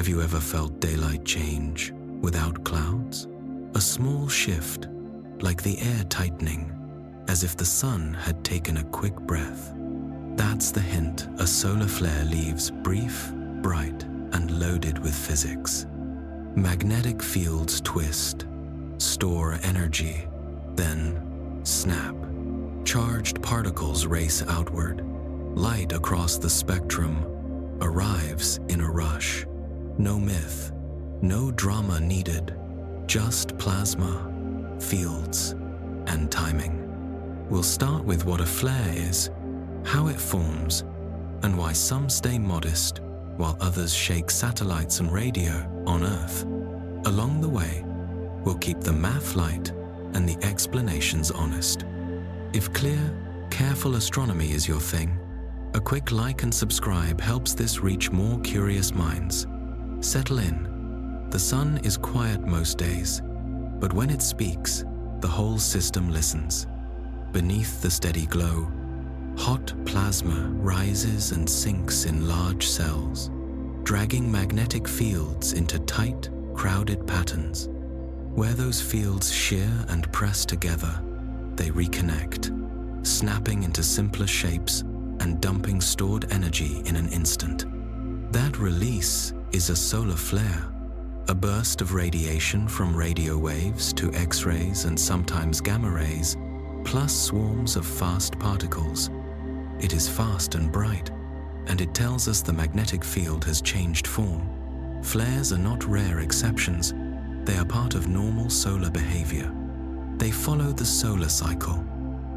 you ever felt daylight change without clouds? A small shift, like the air tightening, as if the sun had taken a quick breath. That's the hint a solar flare leaves, brief, bright, and loaded with physics. Magnetic fields twist, store energy, then snap. Charged particles race outward. Light across the spectrum arrives in a rush. No myth, no drama needed, just plasma, fields, and timing. We'll start with what a flare is, how it forms, and why some stay modest while others shake satellites and radio on Earth. Along the way, we'll keep the math light and the explanations honest. If clear, careful astronomy is your thing, a quick like and subscribe helps this reach more curious minds. Settle in. The sun is quiet most days, but when it speaks, the whole system listens. Beneath the steady glow, hot plasma rises and sinks in large cells, dragging magnetic fields into tight, crowded patterns. Where those fields shear and press together, they reconnect, snapping into simpler shapes and dumping stored energy in an instant. That release is a solar flare, a burst of radiation from radio waves to X-rays and sometimes gamma rays, plus swarms of fast particles. It is fast and bright, and it tells us the magnetic field has changed form. Flares are not rare exceptions. They are part of normal solar behavior. They follow the solar cycle,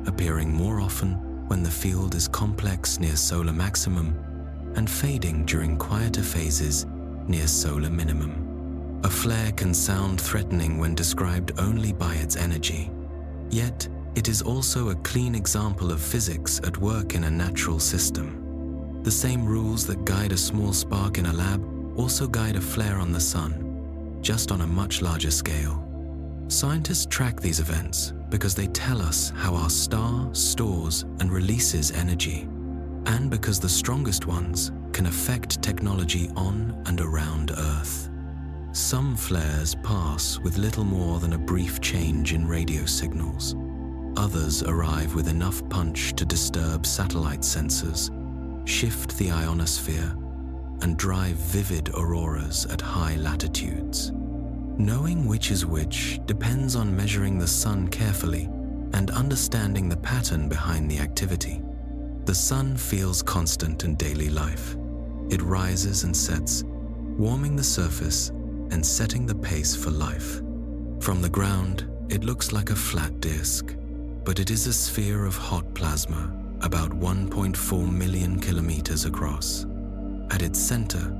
appearing more often when the field is complex near solar maximum and fading during quieter phases near solar minimum. A flare can sound threatening when described only by its energy, yet it is also a clean example of physics at work in a natural system. The same rules that guide a small spark in a lab also guide a flare on the sun, just on a much larger scale. Scientists track these events because they tell us how our star stores and releases energy, and because the strongest ones can affect technology on and around Earth. Some flares pass with little more than a brief change in radio signals. Others arrive with enough punch to disturb satellite sensors, shift the ionosphere, and drive vivid auroras at high latitudes. Knowing which is which depends on measuring the sun carefully and understanding the pattern behind the activity. The sun feels constant in daily life. It rises and sets, warming the surface and setting the pace for life. From the ground, it looks like a flat disk, but it is a sphere of hot plasma, about 1.4 million kilometers across. At its center,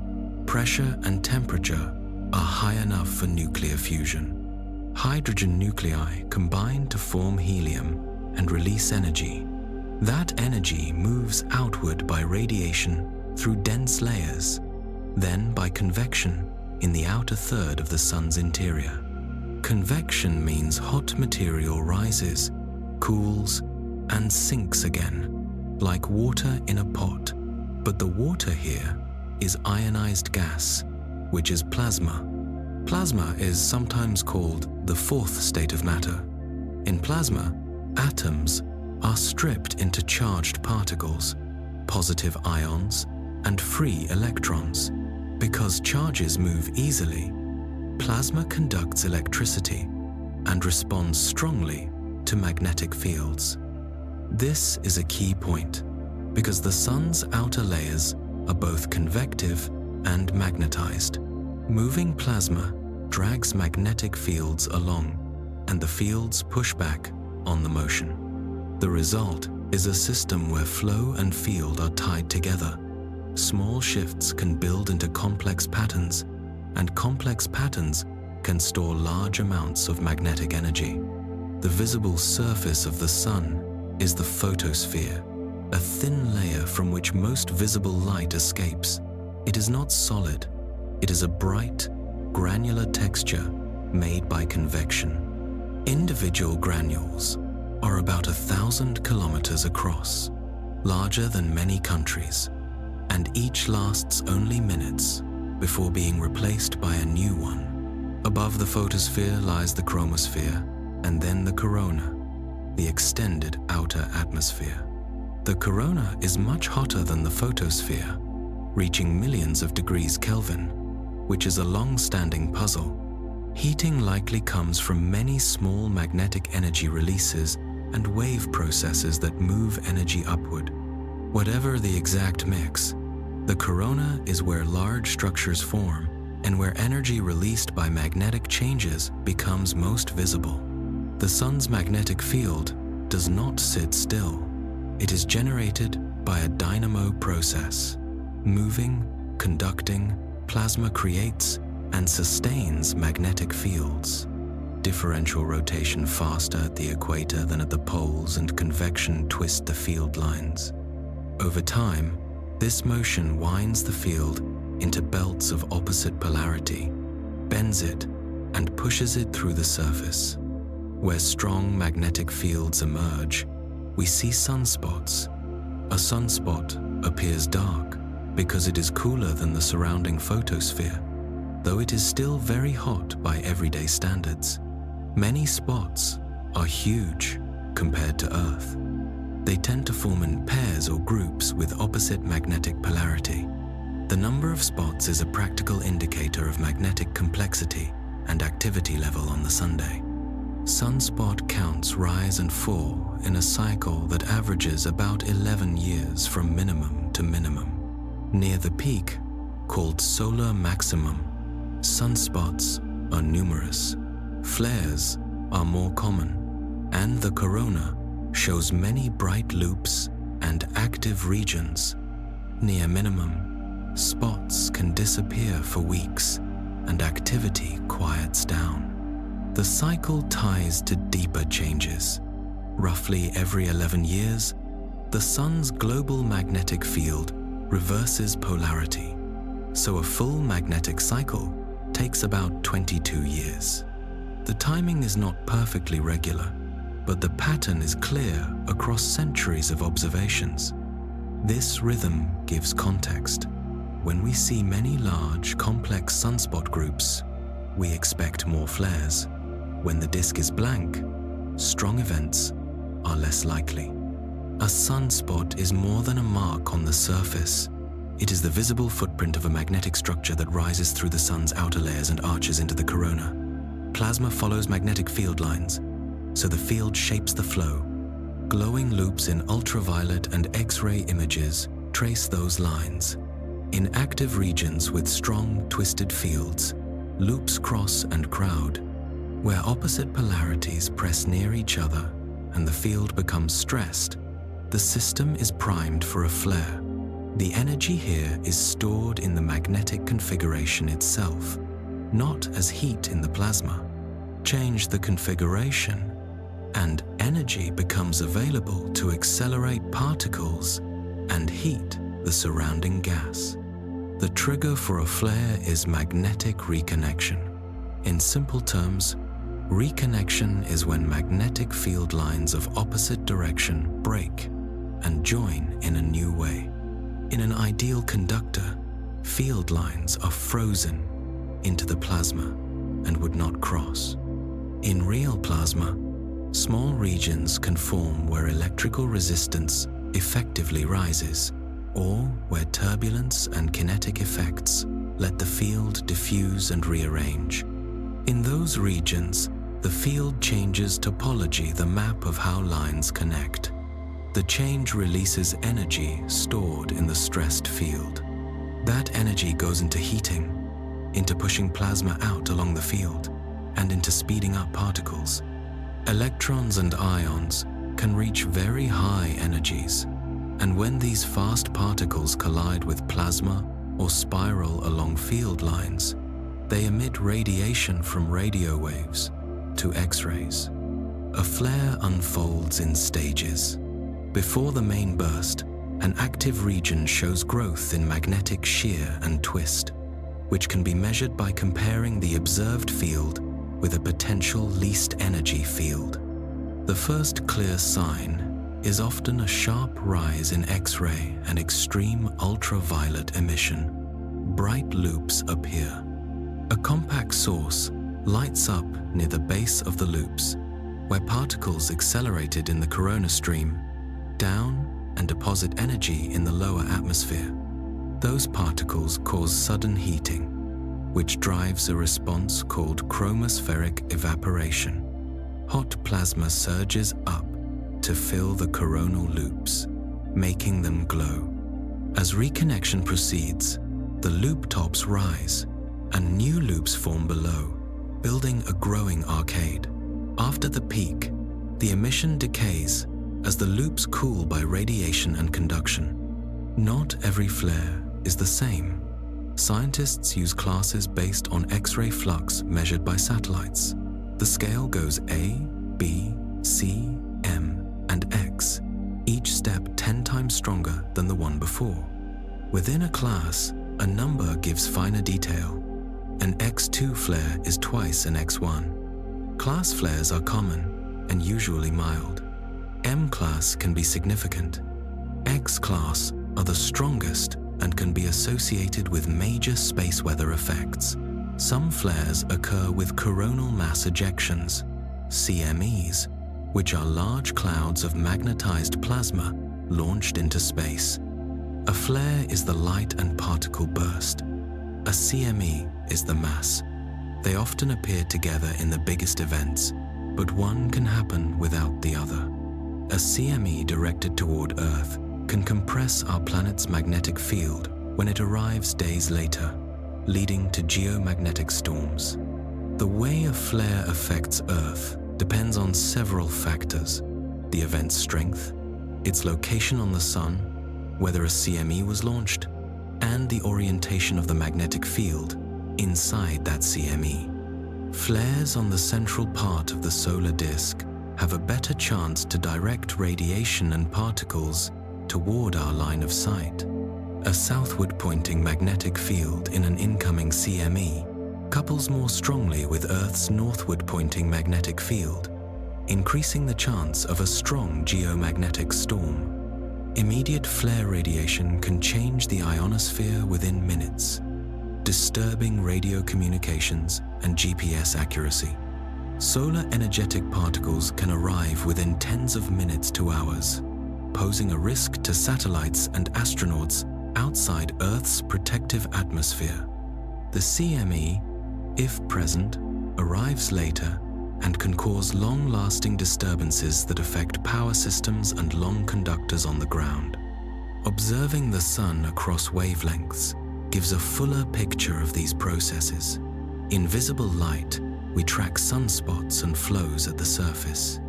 pressure and temperature are high enough for nuclear fusion. Hydrogen nuclei combine to form helium and release energy. That energy moves outward by radiation through dense layers, then by convection in the outer third of the sun's interior. Convection means hot material rises, cools, and sinks again, like water in a pot. But the water here is ionized gas, which is plasma. Plasma is sometimes called the fourth state of matter. In plasma, atoms are stripped into charged particles, positive ions, and free electrons. Because charges move easily, plasma conducts electricity and responds strongly to magnetic fields. This is a key point, because the sun's outer layers are both convective and magnetized. Moving plasma drags magnetic fields along, and the fields push back on the motion. The result is a system where flow and field are tied together. Small shifts can build into complex patterns, and complex patterns can store large amounts of magnetic energy. The visible surface of the sun is the photosphere, a thin layer from which most visible light escapes. It is not solid. It is a bright, granular texture made by convection. Individual granules are about 1,000 kilometers across, larger than many countries, and each lasts only minutes before being replaced by a new one. Above the photosphere lies the chromosphere, and then the corona, the extended outer atmosphere. The corona is much hotter than the photosphere, reaching millions of degrees Kelvin, which is a long-standing puzzle. Heating likely comes from many small magnetic energy releases and wave processes that move energy upward. Whatever the exact mix, the corona is where large structures form and where energy released by magnetic changes becomes most visible. The Sun's magnetic field does not sit still. It is generated by a dynamo process. Moving, conducting, plasma creates and sustains magnetic fields. Differential rotation faster at the equator than at the poles, and convection twist the field lines. Over time, this motion winds the field into belts of opposite polarity, bends it, and pushes it through the surface. Where strong magnetic fields emerge, we see sunspots. A sunspot appears dark because it is cooler than the surrounding photosphere, though it is still very hot by everyday standards. Many spots are huge compared to Earth. They tend to form in pairs or groups with opposite magnetic polarity. The number of spots is a practical indicator of magnetic complexity and activity level on the Sunday. Sunspot counts rise and fall in a cycle that averages about 11 years from minimum to minimum. Near the peak, called solar maximum, sunspots are numerous. Flares are more common, and the corona shows many bright loops and active regions. Near minimum, spots can disappear for weeks, and activity quiets down. The cycle ties to deeper changes. Roughly every 11 years, the Sun's global magnetic field reverses polarity, so a full magnetic cycle takes about 22 years. The timing is not perfectly regular, but the pattern is clear across centuries of observations. This rhythm gives context. When we see many large, complex sunspot groups, we expect more flares. When the disk is blank, strong events are less likely. A sunspot is more than a mark on the surface. It is the visible footprint of a magnetic structure that rises through the Sun's outer layers and arches into the corona. Plasma follows magnetic field lines, so the field shapes the flow. Glowing loops in ultraviolet and X-ray images trace those lines. In active regions with strong, twisted fields, loops cross and crowd. Where opposite polarities press near each other and the field becomes stressed, the system is primed for a flare. The energy here is stored in the magnetic configuration itself, not as heat in the plasma. Change the configuration, and energy becomes available to accelerate particles and heat the surrounding gas. The trigger for a flare is magnetic reconnection. In simple terms, reconnection is when magnetic field lines of opposite direction break and join in a new way. In an ideal conductor, field lines are frozen into the plasma and would not cross. In real plasma, small regions can form where electrical resistance effectively rises, or where turbulence and kinetic effects let the field diffuse and rearrange. In those regions, the field changes topology, the map of how lines connect. The change releases energy stored in the stressed field. That energy goes into heating, into pushing plasma out along the field, and into speeding up particles. Electrons and ions can reach very high energies, and when these fast particles collide with plasma or spiral along field lines, they emit radiation from radio waves to X-rays. A flare unfolds in stages. Before the main burst, an active region shows growth in magnetic shear and twist, which can be measured by comparing the observed field with a potential least energy field. The first clear sign is often a sharp rise in X-ray and extreme ultraviolet emission. bright loops appear. A compact source lights up near the base of the loops, where particles accelerated in the corona stream down and deposit energy in the lower atmosphere. Those particles cause sudden heating, which drives a response called chromospheric evaporation. Hot plasma surges up to fill the coronal loops, making them glow. As reconnection proceeds, the loop tops rise and new loops form below, building a growing arcade. After the peak, the emission decays as the loops cool by radiation and conduction. Not every flare is the same. Scientists use classes based on X-ray flux measured by satellites. The scale goes A, B, C, M, and X, each step 10 times stronger than the one before. Within a class, a number gives finer detail. An X2 flare is twice an X1. Class flares are common and usually mild. M class can be significant. X class are the strongest and can be associated with major space weather effects. Some flares occur with coronal mass ejections, CMEs, which are large clouds of magnetized plasma launched into space. A flare is the light and particle burst. A CME is the mass. They often appear together in the biggest events, but one can happen without the other. A CME directed toward Earth can compress our planet's magnetic field when it arrives days later, leading to geomagnetic storms. The way a flare affects Earth depends on several factors: the event's strength, its location on the Sun, whether a CME was launched, and the orientation of the magnetic field inside that CME. Flares on the central part of the solar disk have a better chance to direct radiation and particles toward our line of sight. A southward-pointing magnetic field in an incoming CME couples more strongly with Earth's northward-pointing magnetic field, increasing the chance of a strong geomagnetic storm. Immediate flare radiation can change the ionosphere within minutes, disturbing radio communications and GPS accuracy. Solar energetic particles can arrive within tens of minutes to hours, posing a risk to satellites and astronauts outside Earth's protective atmosphere. The CME, if present, arrives later and can cause long-lasting disturbances that affect power systems and long conductors on the ground. Observing the Sun across wavelengths gives a fuller picture of these processes. In visible light, we track sunspots and flows at the surface.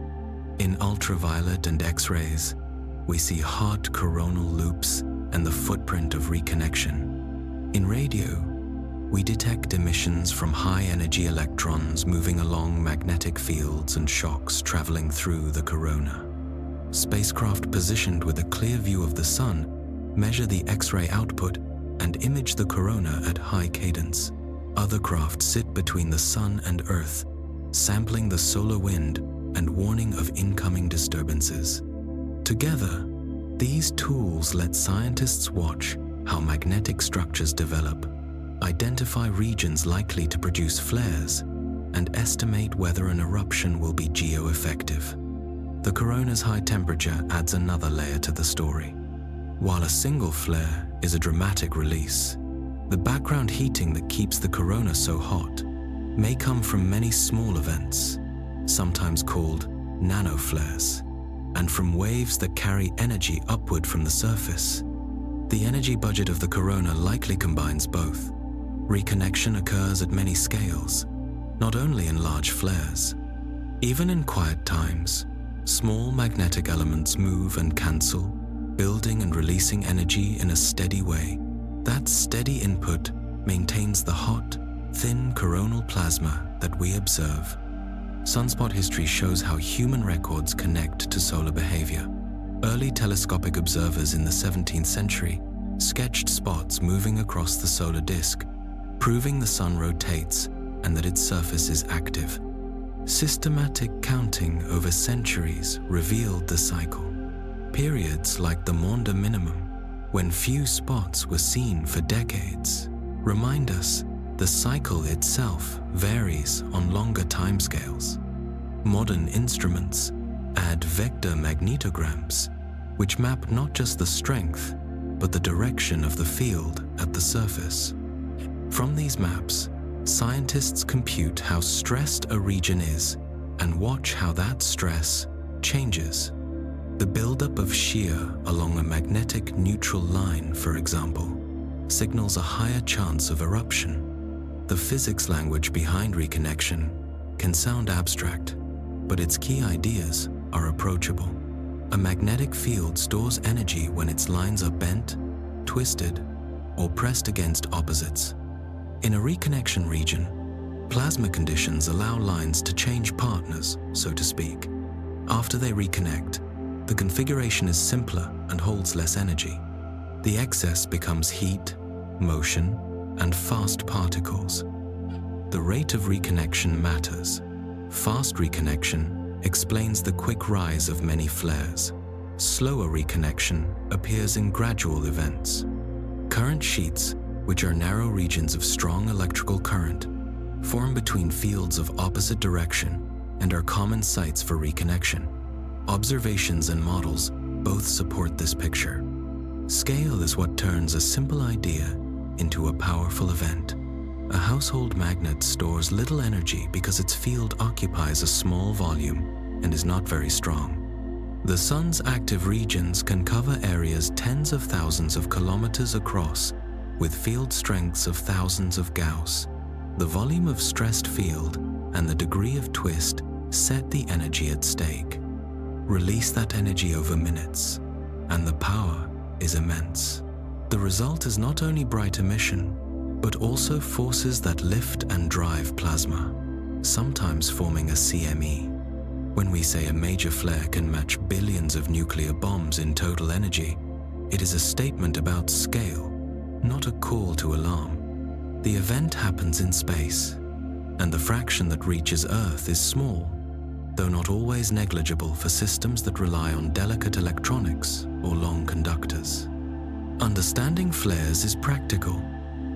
In ultraviolet and X-rays, we see hot coronal loops and the footprint of reconnection. In radio, we detect emissions from high-energy electrons moving along magnetic fields and shocks traveling through the corona. Spacecraft positioned with a clear view of the Sun measure the X-ray output and image the corona at high cadence. Other craft sit between the Sun and Earth, sampling the solar wind and warning of incoming disturbances. Together, these tools let scientists watch how magnetic structures develop, identify regions likely to produce flares, and estimate whether an eruption will be geo-effective. The corona's high temperature adds another layer to the story. While a single flare is a dramatic release, the background heating that keeps the corona so hot may come from many small events, sometimes called nanoflares, and from waves that carry energy upward from the surface. The energy budget of the corona likely combines both. Reconnection occurs at many scales, not only in large flares. Even in quiet times, small magnetic elements move and cancel, building and releasing energy in a steady way. That steady input maintains the hot, thin coronal plasma that we observe. Sunspot history shows how human records connect to solar behavior. Early telescopic observers in the 17th century sketched spots moving across the solar disk, proving the Sun rotates and that its surface is active. Systematic counting over centuries revealed the cycle. Periods like the Maunder minimum, when few spots were seen for decades, remind us the cycle itself varies on longer timescales. Modern instruments add vector magnetograms, which map not just the strength, but the direction of the field at the surface. From these maps, scientists compute how stressed a region is and watch how that stress changes. The buildup of shear along a magnetic neutral line, for example, signals a higher chance of eruption. The physics language behind reconnection can sound abstract, but its key ideas are approachable. A magnetic field stores energy when its lines are bent, twisted, or pressed against opposites. In a reconnection region, plasma conditions allow lines to change partners, so to speak. After they reconnect, the configuration is simpler and holds less energy. The excess becomes heat, motion, and fast particles. The rate of reconnection matters. Fast reconnection explains the quick rise of many flares. Slower reconnection appears in gradual events. Current sheets, which are narrow regions of strong electrical current, form between fields of opposite direction and are common sites for reconnection. Observations and models both support this picture. Scale is what turns a simple idea into a powerful event. A household magnet stores little energy because its field occupies a small volume and is not very strong. The sun's active regions can cover areas tens of thousands of kilometers across with field strengths of thousands of Gauss. The volume of stressed field and the degree of twist set the energy at stake. Release that energy over minutes, and the power is immense. The result is not only bright emission, but also forces that lift and drive plasma, sometimes forming a CME. When we say a major flare can match billions of nuclear bombs in total energy, it is a statement about scale, not a call to alarm. The event happens in space, and the fraction that reaches Earth is small, though not always negligible for systems that rely on delicate electronics or long conductors. Understanding flares is practical.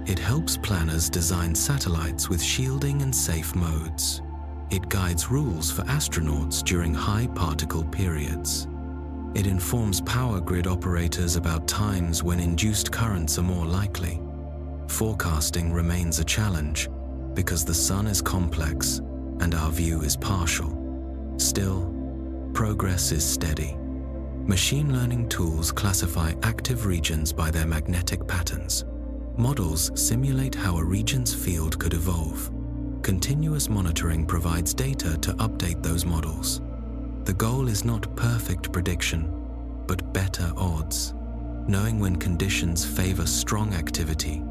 It helps planners design satellites with shielding and safe modes. It guides rules for astronauts during high particle periods. It informs power grid operators about times when induced currents are more likely. Forecasting remains a challenge because the sun is complex and our view is partial. Still, progress is steady. Machine learning tools classify active regions by their magnetic patterns. Models simulate how a region's field could evolve. Continuous monitoring provides data to update those models. The goal is not perfect prediction, but better odds, knowing when conditions favor strong activity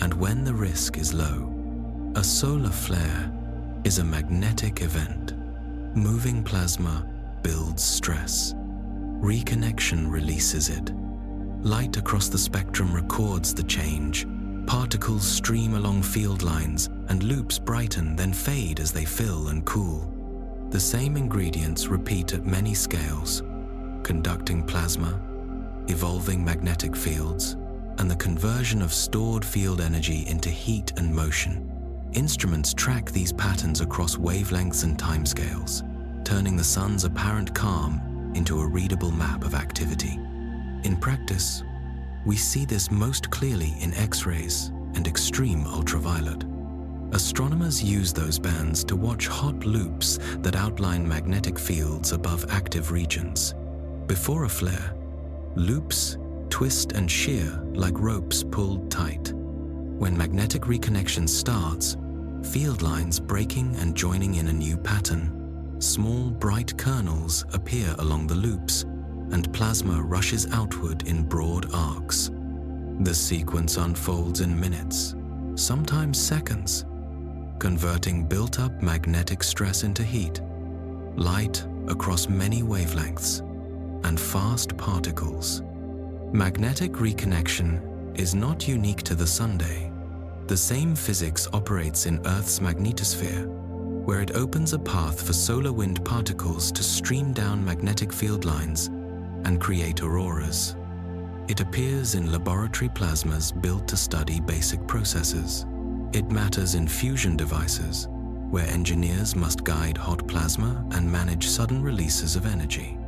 and when the risk is low. A solar flare is a magnetic event. Moving plasma builds stress. Reconnection releases it. Light across the spectrum records the change. Particles stream along field lines and loops brighten then fade as they fill and cool. The same ingredients repeat at many scales: conducting plasma, evolving magnetic fields, and the conversion of stored field energy into heat and motion. Instruments track these patterns across wavelengths and timescales, turning the sun's apparent calm into a readable map of activity. In practice, we see this most clearly in X-rays and extreme ultraviolet. Astronomers use those bands to watch hot loops that outline magnetic fields above active regions. Before a flare, loops twist and shear like ropes pulled tight. When magnetic reconnection starts, field lines breaking and joining in a new pattern. Small, bright kernels appear along the loops, and plasma rushes outward in broad arcs. The sequence unfolds in minutes, sometimes seconds, converting built-up magnetic stress into heat, light across many wavelengths, and fast particles. Magnetic reconnection is not unique to the Sunday. The same physics operates in Earth's magnetosphere, where it opens a path for solar wind particles to stream down magnetic field lines and create auroras. It appears in laboratory plasmas built to study basic processes. It matters in fusion devices, where engineers must guide hot plasma and manage sudden releases of energy.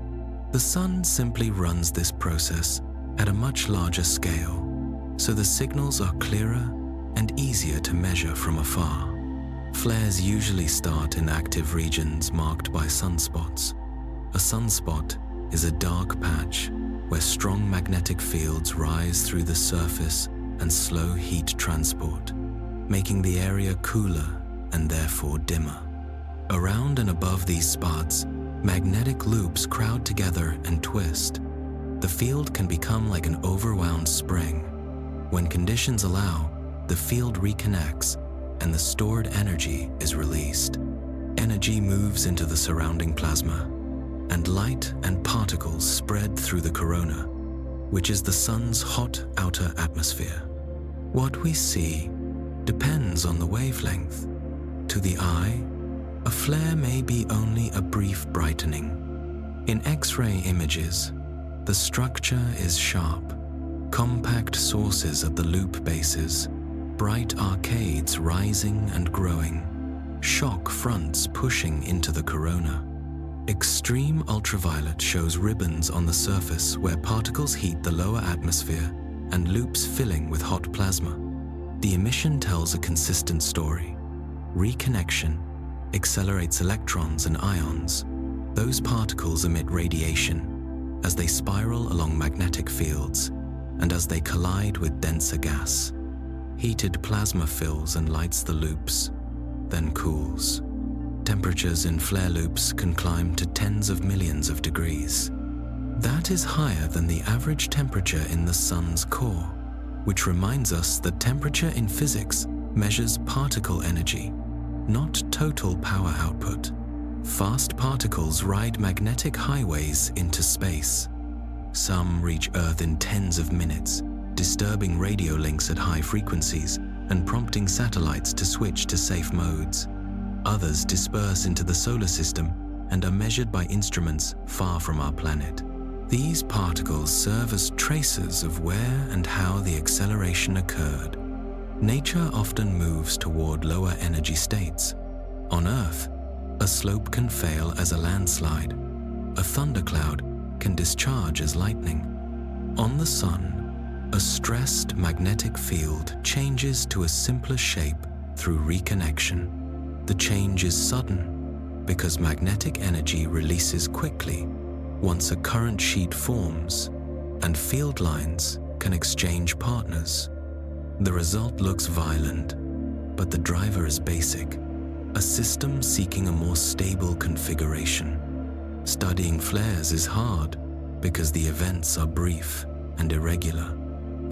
The Sun simply runs this process at a much larger scale, so the signals are clearer and easier to measure from afar. Flares usually start in active regions marked by sunspots. A sunspot is a dark patch where strong magnetic fields rise through the surface and slow heat transport, making the area cooler and therefore dimmer. Around and above these spots, magnetic loops crowd together and twist. The field can become like an overwound spring. When conditions allow, the field reconnects and the stored energy is released. Energy moves into the surrounding plasma, and light and particles spread through the corona, which is the Sun's hot outer atmosphere. What we see depends on the wavelength. To the eye, a flare may be only a brief brightening. In X-ray images, the structure is sharp. Compact sources at the loop bases, bright arcades rising and growing, shock fronts pushing into the corona. Extreme ultraviolet shows ribbons on the surface where particles heat the lower atmosphere and loops filling with hot plasma. The emission tells a consistent story. Reconnection accelerates electrons and ions. Those particles emit radiation as they spiral along magnetic fields and as they collide with denser gas. Heated plasma fills and lights the loops, then cools. Temperatures in flare loops can climb to tens of millions of degrees. That is higher than the average temperature in the Sun's core, which reminds us that temperature in physics measures particle energy, not total power output. Fast particles ride magnetic highways into space. Some reach Earth in tens of minutes, disturbing radio links at high frequencies and prompting satellites to switch to safe modes. Others disperse into the solar system and are measured by instruments far from our planet. These particles serve as tracers of where and how the acceleration occurred. Nature often moves toward lower energy states. On Earth, a slope can fail as a landslide. A thundercloud can discharge as lightning. On the Sun, a stressed magnetic field changes to a simpler shape through reconnection. The change is sudden because magnetic energy releases quickly once a current sheet forms, and field lines can exchange partners. The result looks violent, but the driver is basic, a system seeking a more stable configuration. Studying flares is hard because the events are brief and irregular,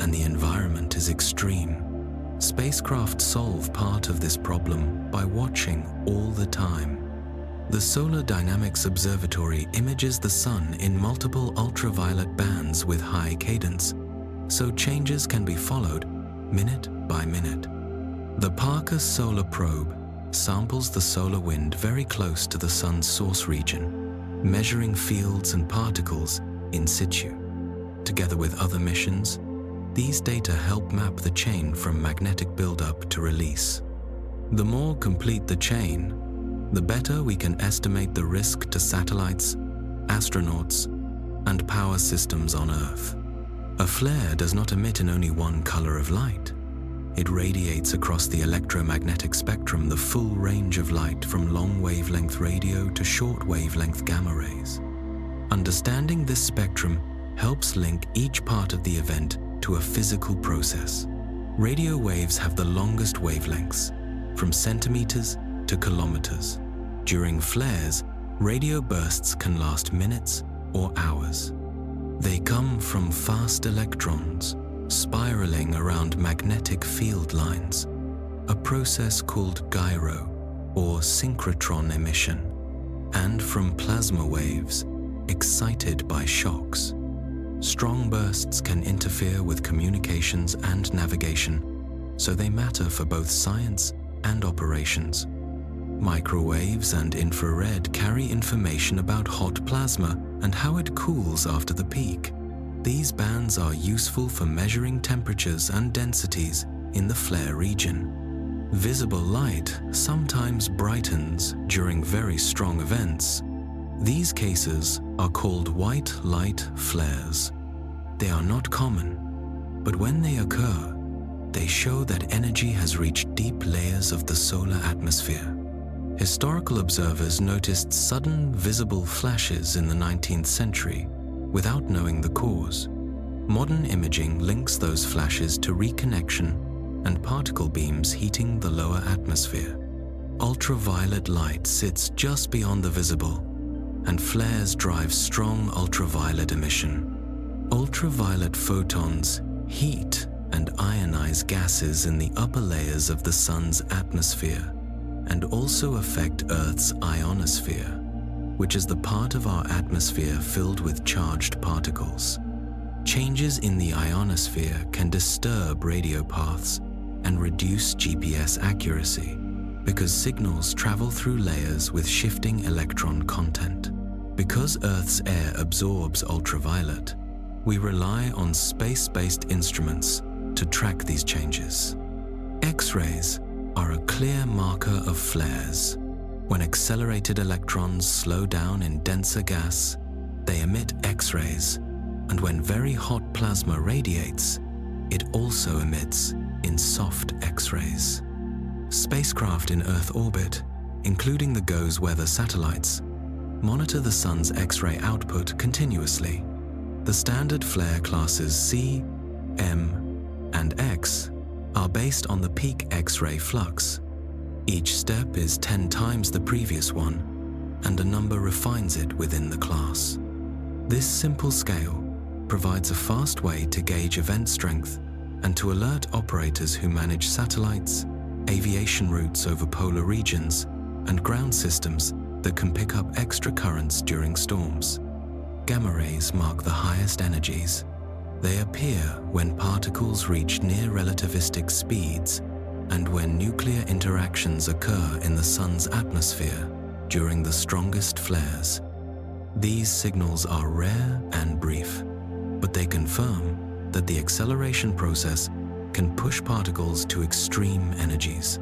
and the environment is extreme. Spacecraft solve part of this problem by watching all the time. The Solar Dynamics Observatory images the Sun in multiple ultraviolet bands with high cadence, so changes can be followed minute by minute. The Parker Solar Probe samples the solar wind very close to the Sun's source region, measuring fields and particles in situ. Together with other missions, these data help map the chain from magnetic buildup to release. The more complete the chain, the better we can estimate the risk to satellites, astronauts, and power systems on Earth. A flare does not emit in only one color of light. It radiates across the electromagnetic spectrum, the full range of light from long wavelength radio to short wavelength gamma rays. Understanding this spectrum helps link each part of the event to a physical process. Radio waves have the longest wavelengths, from centimeters to kilometers. During flares, radio bursts can last minutes or hours. They come from fast electrons spiraling around magnetic field lines, a process called gyro or synchrotron emission, and from plasma waves excited by shocks. Strong bursts can interfere with communications and navigation, so they matter for both science and operations. Microwaves and infrared carry information about hot plasma and how it cools after the peak. These bands are useful for measuring temperatures and densities in the flare region. Visible light sometimes brightens during very strong events. These cases are called white light flares. They are not common, but when they occur, they show that energy has reached deep layers of the solar atmosphere. Historical observers noticed sudden visible flashes in the 19th century without knowing the cause. Modern imaging links those flashes to reconnection and particle beams heating the lower atmosphere. Ultraviolet light sits just beyond the visible, and flares drive strong ultraviolet emission. Ultraviolet photons heat and ionize gases in the upper layers of the Sun's atmosphere and also affect Earth's ionosphere, which is the part of our atmosphere filled with charged particles. Changes in the ionosphere can disturb radio paths and reduce GPS accuracy because signals travel through layers with shifting electron content. Because Earth's air absorbs ultraviolet, we rely on space-based instruments to track these changes. X-rays are a clear marker of flares. When accelerated electrons slow down in denser gas, they emit X-rays, and when very hot plasma radiates, it also emits in soft X-rays. Spacecraft in Earth orbit, including the GOES weather satellites, monitor the Sun's X-ray output continuously. The standard flare classes C, M, and X are based on the peak X-ray flux. Each step is 10 times the previous one, and a number refines it within the class. This simple scale provides a fast way to gauge event strength and to alert operators who manage satellites, aviation routes over polar regions, and ground systems that can pick up extra currents during storms. Gamma rays mark the highest energies. They appear when particles reach near relativistic speeds and when nuclear interactions occur in the Sun's atmosphere during the strongest flares. These signals are rare and brief, but they confirm that the acceleration process can push particles to extreme energies.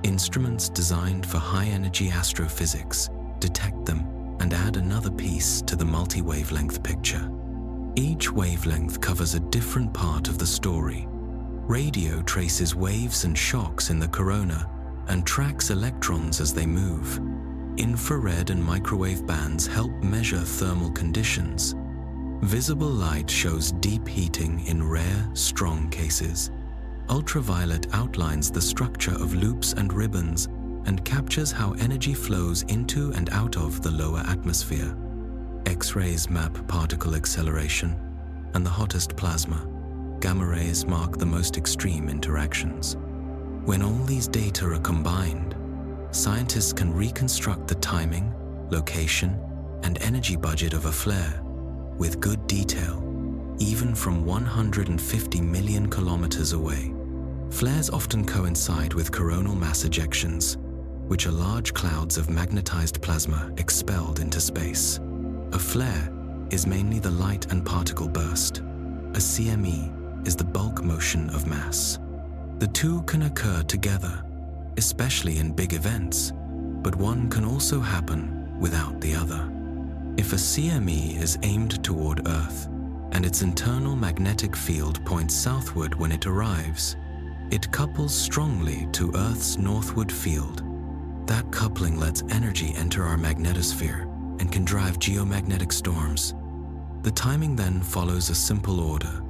Instruments designed for high-energy astrophysics detect them and add another piece to the multi-wavelength picture. Each wavelength covers a different part of the story. Radio traces waves and shocks in the corona and tracks electrons as they move. Infrared and microwave bands help measure thermal conditions. Visible light shows deep heating in rare, strong cases. Ultraviolet outlines the structure of loops and ribbons and captures how energy flows into and out of the lower atmosphere. X-rays map particle acceleration and the hottest plasma. Gamma rays mark the most extreme interactions. When all these data are combined, scientists can reconstruct the timing, location, and energy budget of a flare with good detail, even from 150 million kilometers away. Flares often coincide with coronal mass ejections, which are large clouds of magnetized plasma expelled into space. A flare is mainly the light and particle burst. A CME is the bulk motion of mass. The two can occur together, especially in big events, but one can also happen without the other. If a CME is aimed toward Earth and its internal magnetic field points southward when it arrives, it couples strongly to Earth's northward field. That coupling lets energy enter our magnetosphere and can drive geomagnetic storms. The timing then follows a simple order.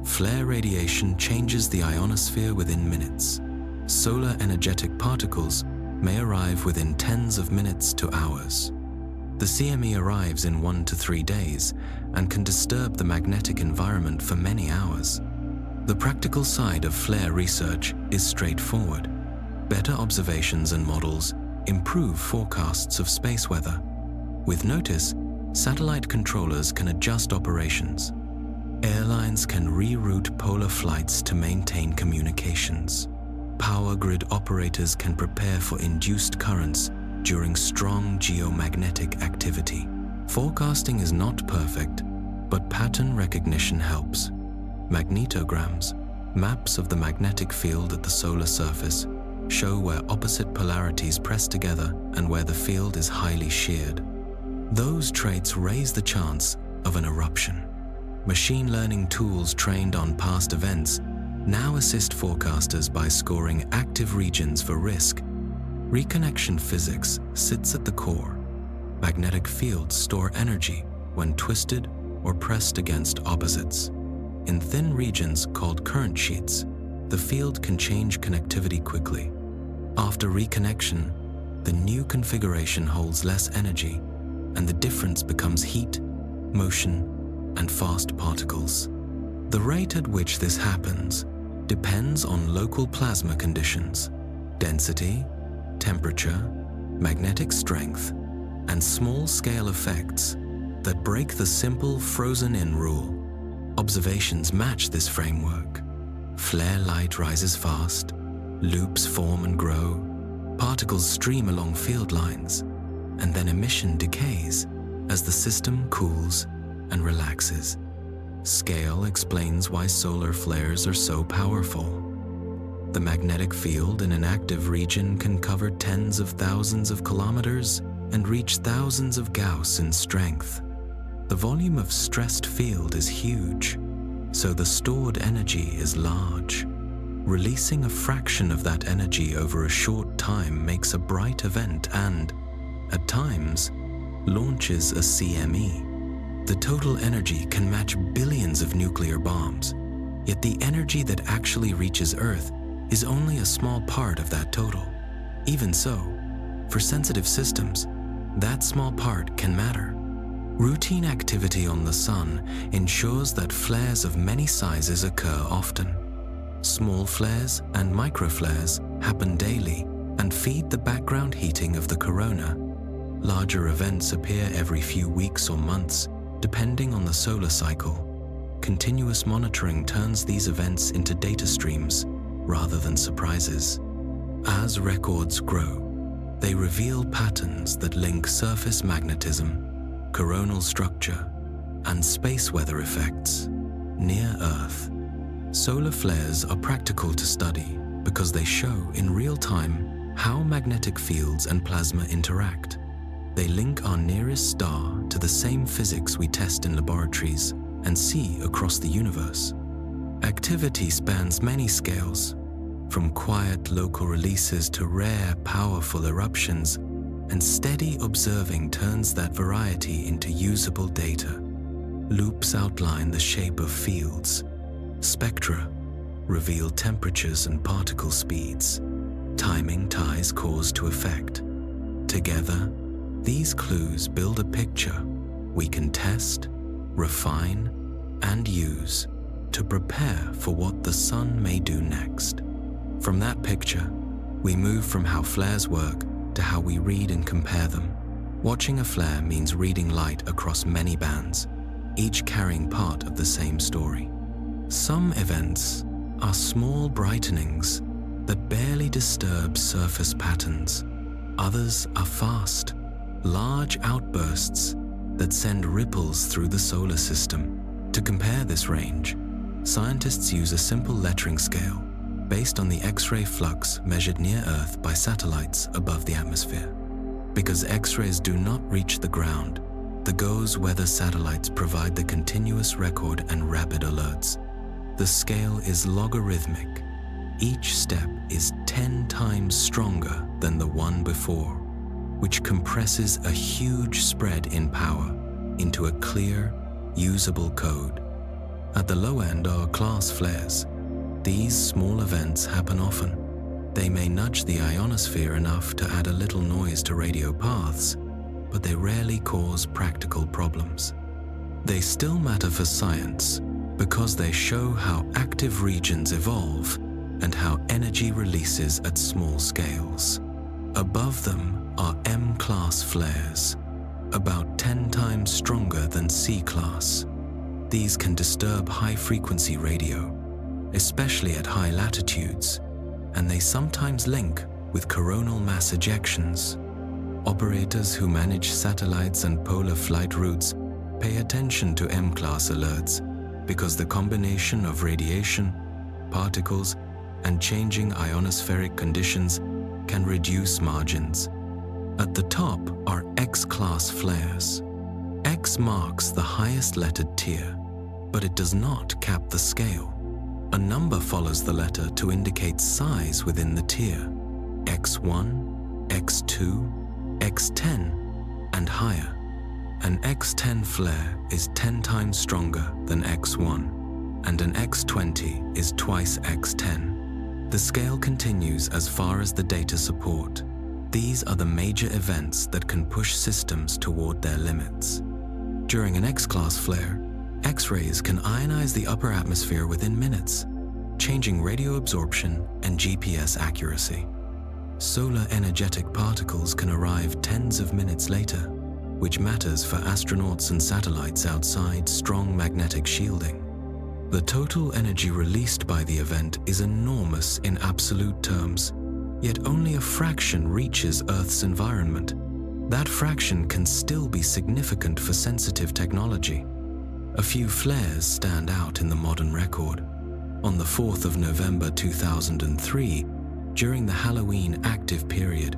Flare radiation changes the ionosphere within minutes. Solar energetic particles may arrive within tens of minutes to hours. The CME arrives in 1 to 3 days and can disturb the magnetic environment for many hours. The practical side of flare research is straightforward. Better observations and models improve forecasts of space weather. With notice, satellite controllers can adjust operations. Airlines can reroute polar flights to maintain communications. Power grid operators can prepare for induced currents during strong geomagnetic activity. Forecasting is not perfect, but pattern recognition helps. Magnetograms, maps of the magnetic field at the solar surface, show where opposite polarities press together and where the field is highly sheared. Those traits raise the chance of an eruption. Machine learning tools trained on past events now assist forecasters by scoring active regions for risk. Reconnection physics sits at the core. Magnetic fields store energy when twisted or pressed against opposites. In thin regions called current sheets, the field can change connectivity quickly. After reconnection, the new configuration holds less energy, and the difference becomes heat, motion, and fast particles. The rate at which this happens depends on local plasma conditions, density, temperature, magnetic strength, and small-scale effects that break the simple frozen-in rule. Observations match this framework. Flare light rises fast, loops form and grow, particles stream along field lines, and then emission decays as the system cools and relaxes. Scale explains why solar flares are so powerful. The magnetic field in an active region can cover tens of thousands of kilometers and reach thousands of Gauss in strength. The volume of stressed field is huge, so the stored energy is large. Releasing a fraction of that energy over a short time makes a bright event and, at times, launches a CME. The total energy can match billions of nuclear bombs, yet the energy that actually reaches Earth is only a small part of that total. Even so, for sensitive systems, that small part can matter. Routine activity on the Sun ensures that flares of many sizes occur often. Small flares and microflares happen daily and feed the background heating of the corona. Larger events appear every few weeks or months, depending on the solar cycle. Continuous monitoring turns these events into data streams rather than surprises. As records grow, they reveal patterns that link surface magnetism, coronal structure, and space weather effects near Earth. Solar flares are practical to study because they show in real time how magnetic fields and plasma interact. They link our nearest star to the same physics we test in laboratories and see across the universe. Activity spans many scales, from quiet local releases to rare, powerful eruptions, and steady observing turns that variety into usable data. Loops outline the shape of fields. Spectra reveal temperatures and particle speeds. Timing ties cause to effect. Together, these clues build a picture we can test, refine, and use to prepare for what the Sun may do next. From that picture, we move from how flares work to how we read and compare them. Watching a flare means reading light across many bands, each carrying part of the same story. Some events are small brightenings that barely disturb surface patterns. Others are fast, large outbursts that send ripples through the solar system. To compare this range, scientists use a simple lettering scale based on the X-ray flux measured near Earth by satellites above the atmosphere. Because X-rays do not reach the ground, the GOES weather satellites provide the continuous record and rapid alerts. The scale is logarithmic. Each step is 10 times stronger than the one before, which compresses a huge spread in power into a clear, usable code. At the low end are class flares. These small events happen often. They may nudge the ionosphere enough to add a little noise to radio paths, but they rarely cause practical problems. They still matter for science because they show how active regions evolve and how energy releases at small scales. Above them are M-class flares, about 10 times stronger than C-class. These can disturb high-frequency radio, especially at high latitudes, and they sometimes link with coronal mass ejections. Operators who manage satellites and polar flight routes Pay attention to M-class alerts because the combination of radiation, particles, and changing ionospheric conditions can reduce margins. At the top are X-class flares. X marks the highest lettered tier, but it does not cap the scale. A number follows the letter to indicate size within the tier: X1, X2, X10, and higher. An X10 flare is 10 times stronger than X1, and an X20 is twice X10. The scale continues as far as the data support. These are the major events that can push systems toward their limits. During an X-class flare, X-rays can ionize the upper atmosphere within minutes, changing radio absorption and GPS accuracy. Solar energetic particles can arrive tens of minutes later, which matters for astronauts and satellites outside strong magnetic shielding. The total energy released by the event is enormous in absolute terms, yet only a fraction reaches Earth's environment. That fraction can still be significant for sensitive technology. A few flares stand out in the modern record. On the 4th of November 2003, during the Halloween active period,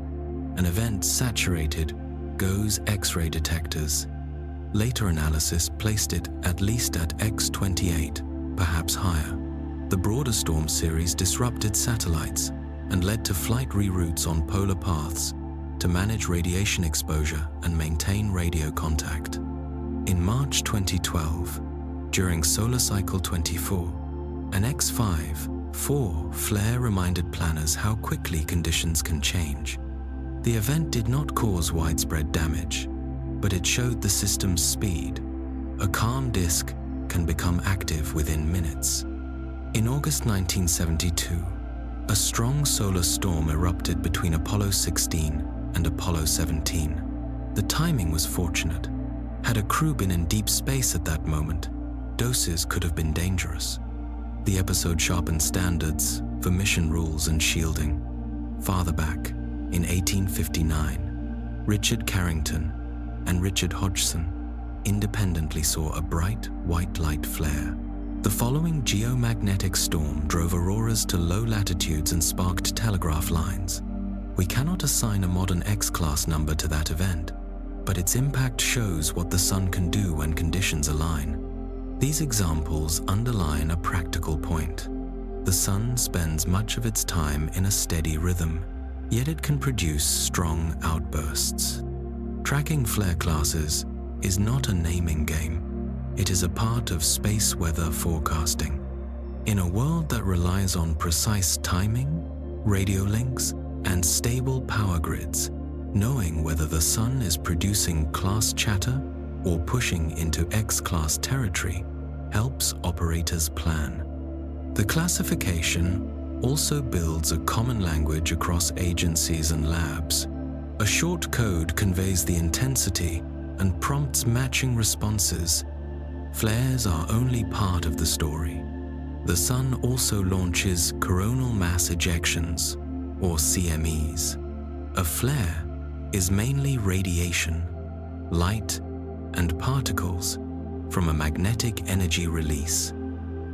an event saturated GOES X-ray detectors. Later analysis placed it at least at X28, perhaps higher. The broader storm series disrupted satellites and led to flight reroutes on polar paths to manage radiation exposure and maintain radio contact. In March 2012, during solar cycle 24, an X5-4 flare reminded planners how quickly conditions can change. The event did not cause widespread damage, but it showed the system's speed. A calm disk can become active within minutes. In August 1972, a strong solar storm erupted between Apollo 16 and Apollo 17. The timing was fortunate. Had a crew been in deep space at that moment, doses could have been dangerous. The episode sharpened standards for mission rules and shielding. Farther back, in 1859, Richard Carrington and Richard Hodgson independently saw a bright white light flare. The following geomagnetic storm drove auroras to low latitudes and sparked telegraph lines. We cannot assign a modern X-class number to that event, but its impact shows what the sun can do when conditions align. These examples underline a practical point. The sun spends much of its time in a steady rhythm, yet it can produce strong outbursts. Tracking flare classes is not a naming game. It is a part of space weather forecasting. In a world that relies on precise timing, radio links, and stable power grids, knowing whether the sun is producing class chatter or pushing into X-class territory helps operators plan. The classification also builds a common language across agencies and labs. A short code conveys the intensity and prompts matching responses. Flares are only part of the story. The sun also launches coronal mass ejections, or CMEs. A flare is mainly radiation, light, and particles from a magnetic energy release.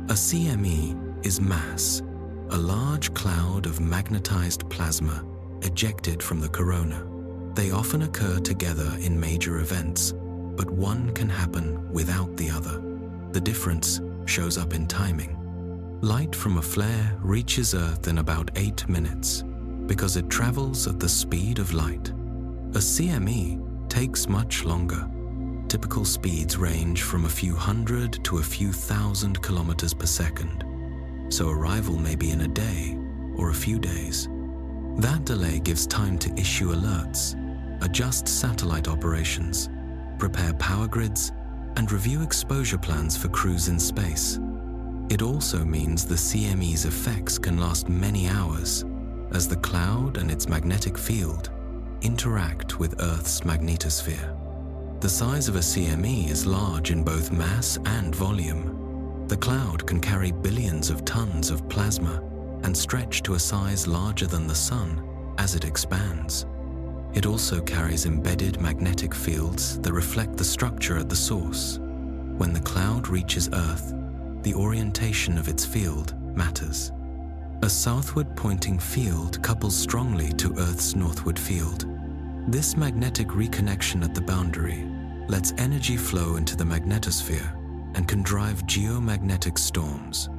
A CME is mass, a large cloud of magnetized plasma ejected from the corona. They often occur together in major events, but one can happen without the other. The difference shows up in timing. Light from a flare reaches Earth in about 8 minutes because it travels at the speed of light. A CME takes much longer. Typical speeds range from a few hundred to a few thousand kilometers per second, so arrival may be in a day or a few days. That delay gives time to issue alerts, adjust satellite operations, prepare power grids, and review exposure plans for crews in space. It also means the CME's effects can last many hours, as the cloud and its magnetic field interact with Earth's magnetosphere. The size of a CME is large in both mass and volume. The cloud can carry billions of tons of plasma and stretch to a size larger than the sun as it expands. It also carries embedded magnetic fields that reflect the structure at the source. When the cloud reaches Earth, the orientation of its field matters. A southward-pointing field couples strongly to Earth's northward field. This magnetic reconnection at the boundary lets energy flow into the magnetosphere and can drive geomagnetic storms.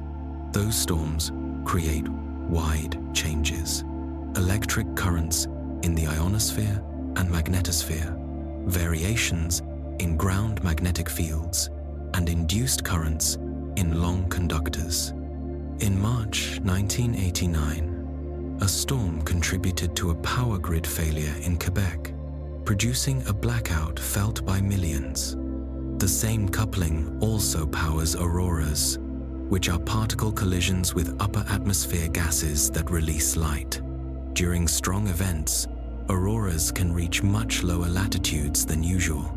Those storms create wide changes, electric currents in the ionosphere and magnetosphere, variations in ground magnetic fields, and induced currents in long conductors. In March 1989, a storm contributed to a power grid failure in Quebec, producing a blackout felt by millions. The same coupling also powers auroras, which are particle collisions with upper atmosphere gases that release light. During strong events, auroras can reach much lower latitudes than usual.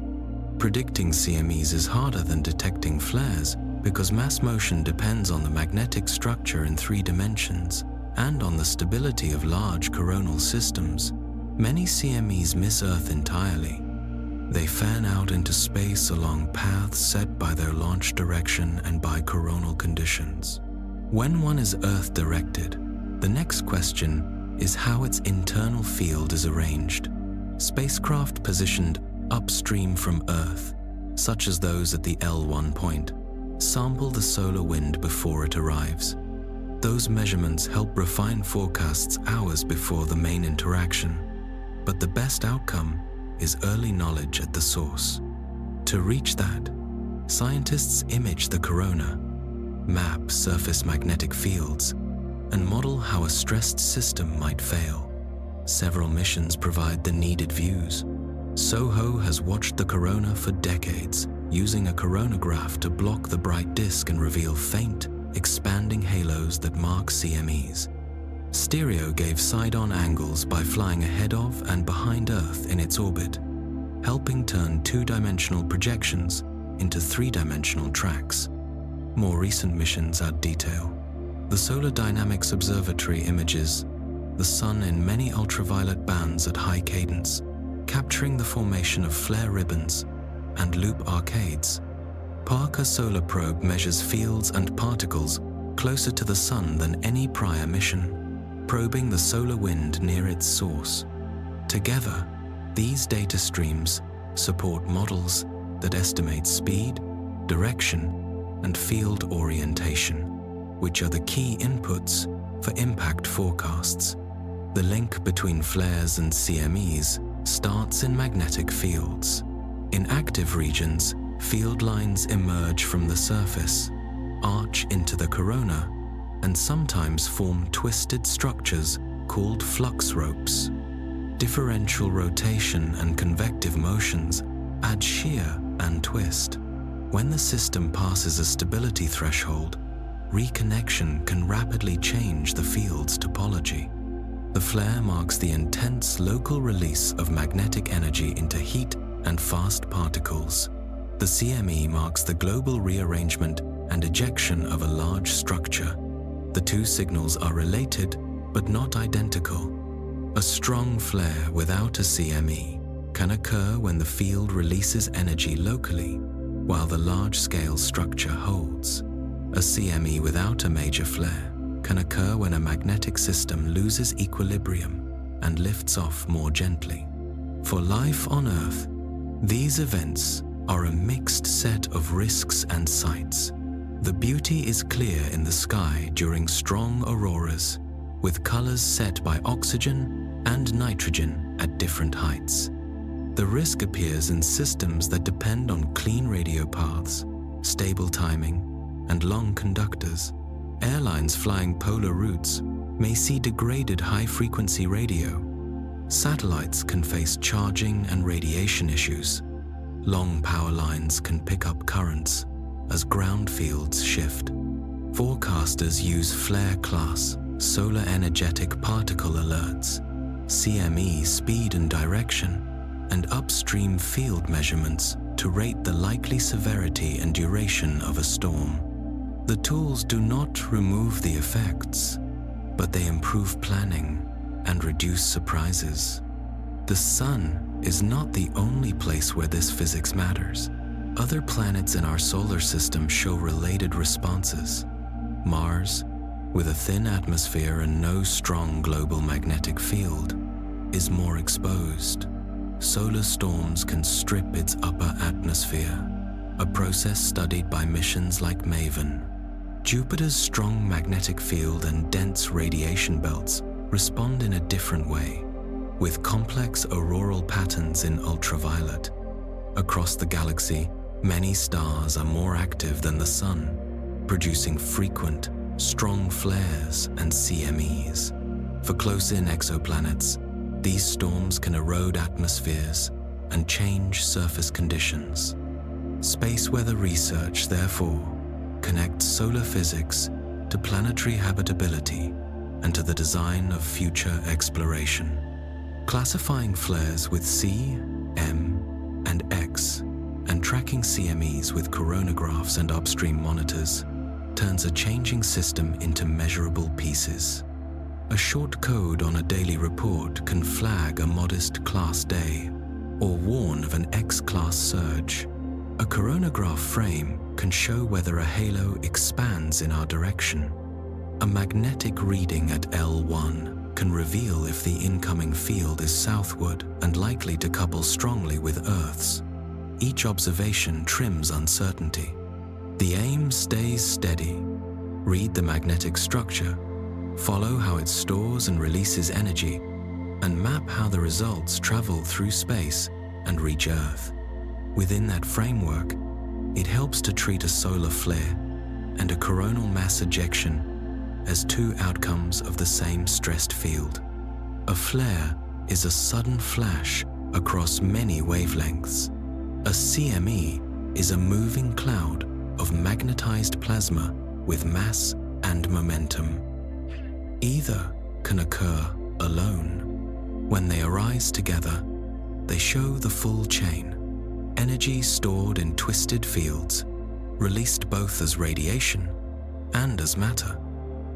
Predicting CMEs is harder than detecting flares because mass motion depends on the magnetic structure in 3 dimensions and on the stability of large coronal systems. Many CMEs miss Earth entirely. They fan out into space along paths set by their launch direction and by coronal conditions. When one is Earth-directed, the next question is how its internal field is arranged. Spacecraft positioned upstream from Earth, such as those at the L1 point, sample the solar wind before it arrives. Those measurements help refine forecasts hours before the main interaction, but the best outcome is early knowledge at the source. To reach that, scientists image the corona, map surface magnetic fields, and model how a stressed system might fail. Several missions provide the needed views. SOHO has watched the corona for decades, using a coronagraph to block the bright disk and reveal faint, expanding halos that mark CMEs. Stereo gave side-on angles by flying ahead of and behind Earth in its orbit, helping turn 2-dimensional projections into 3-dimensional tracks. More recent missions add detail. The Solar Dynamics Observatory images the Sun in many ultraviolet bands at high cadence, capturing the formation of flare ribbons and loop arcades. Parker Solar Probe measures fields and particles closer to the Sun than any prior mission, probing the solar wind near its source. Together, these data streams support models that estimate speed, direction, and field orientation, which are the key inputs for impact forecasts. The link between flares and CMEs starts in magnetic fields. In active regions, field lines emerge from the surface, arch into the corona, and sometimes form twisted structures called flux ropes. Differential rotation and convective motions add shear and twist. When the system passes a stability threshold, reconnection can rapidly change the field's topology. The flare marks the intense local release of magnetic energy into heat and fast particles. The CME marks the global rearrangement and ejection of a large structure. The two signals are related, but not identical. A strong flare without a CME can occur when the field releases energy locally, while the large-scale structure holds. A CME without a major flare can occur when a magnetic system loses equilibrium and lifts off more gently. For life on Earth, these events are a mixed set of risks and sights. The beauty is clear in the sky during strong auroras, with colors set by oxygen and nitrogen at different heights. The risk appears in systems that depend on clean radio paths, stable timing, and long conductors. Airlines flying polar routes may see degraded high-frequency radio. Satellites can face charging and radiation issues. Long power lines can pick up currents as ground fields shift. Forecasters use flare-class, solar energetic particle alerts, CME speed and direction, and upstream field measurements to rate the likely severity and duration of a storm. The tools do not remove the effects, but they improve planning and reduce surprises. The Sun is not the only place where this physics matters. Other planets in our solar system show related responses. Mars, with a thin atmosphere and no strong global magnetic field, is more exposed. Solar storms can strip its upper atmosphere, a process studied by missions like MAVEN. Jupiter's strong magnetic field and dense radiation belts respond in a different way, with complex auroral patterns in ultraviolet. Across the galaxy, many stars are more active than the Sun, producing frequent, strong flares and CMEs. For close-in exoplanets, these storms can erode atmospheres and change surface conditions. Space weather research, therefore, connects solar physics to planetary habitability and to the design of future exploration. Classifying flares with C, M, and X, and tracking CMEs with coronagraphs and upstream monitors turns a changing system into measurable pieces. A short code on a daily report can flag a modest class day or warn of an X-class surge. A coronagraph frame can show whether a halo expands in our direction. A magnetic reading at L1 can reveal if the incoming field is southward and likely to couple strongly with Earth's. Each observation trims uncertainty. The aim stays steady. Read the magnetic structure, follow how it stores and releases energy, and map how the results travel through space and reach Earth. Within that framework, it helps to treat a solar flare and a coronal mass ejection as two outcomes of the same stressed field. A flare is a sudden flash across many wavelengths. A CME is a moving cloud of magnetized plasma with mass and momentum. Either can occur alone. When they arise together, they show the full chain. Energy stored in twisted fields, released both as radiation and as matter.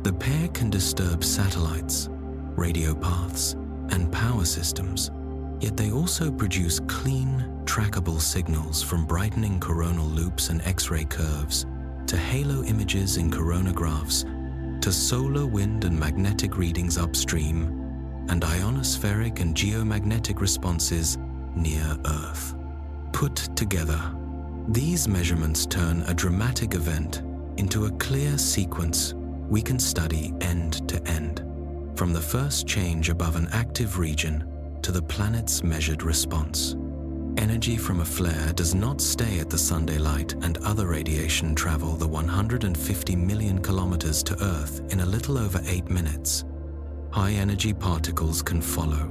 The pair can disturb satellites, radio paths, and power systems, yet they also produce clean, trackable signals from brightening coronal loops and X-ray curves, to halo images in coronagraphs, to solar wind and magnetic readings upstream, and ionospheric and geomagnetic responses near Earth. Put together, these measurements turn a dramatic event into a clear sequence we can study end to end, from the first change above an active region to the planet's measured response. Energy from a flare does not stay at the Sunday light, and other radiation travel the 150 million kilometers to Earth in a little over 8 minutes. High-energy particles can follow,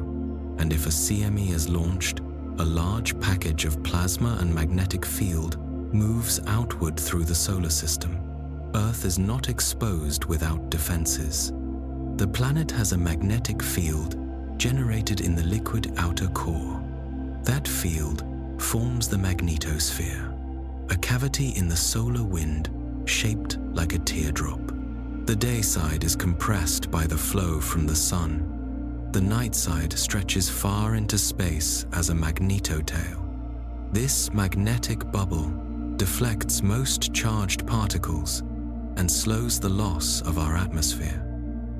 and if a CME is launched, a large package of plasma and magnetic field moves outward through the solar system. Earth is not exposed without defenses. The planet has a magnetic field generated in the liquid outer core. That field forms the magnetosphere, a cavity in the solar wind shaped like a teardrop. The day side is compressed by the flow from the sun. The night side stretches far into space as a magnetotail. This magnetic bubble deflects most charged particles and slows the loss of our atmosphere.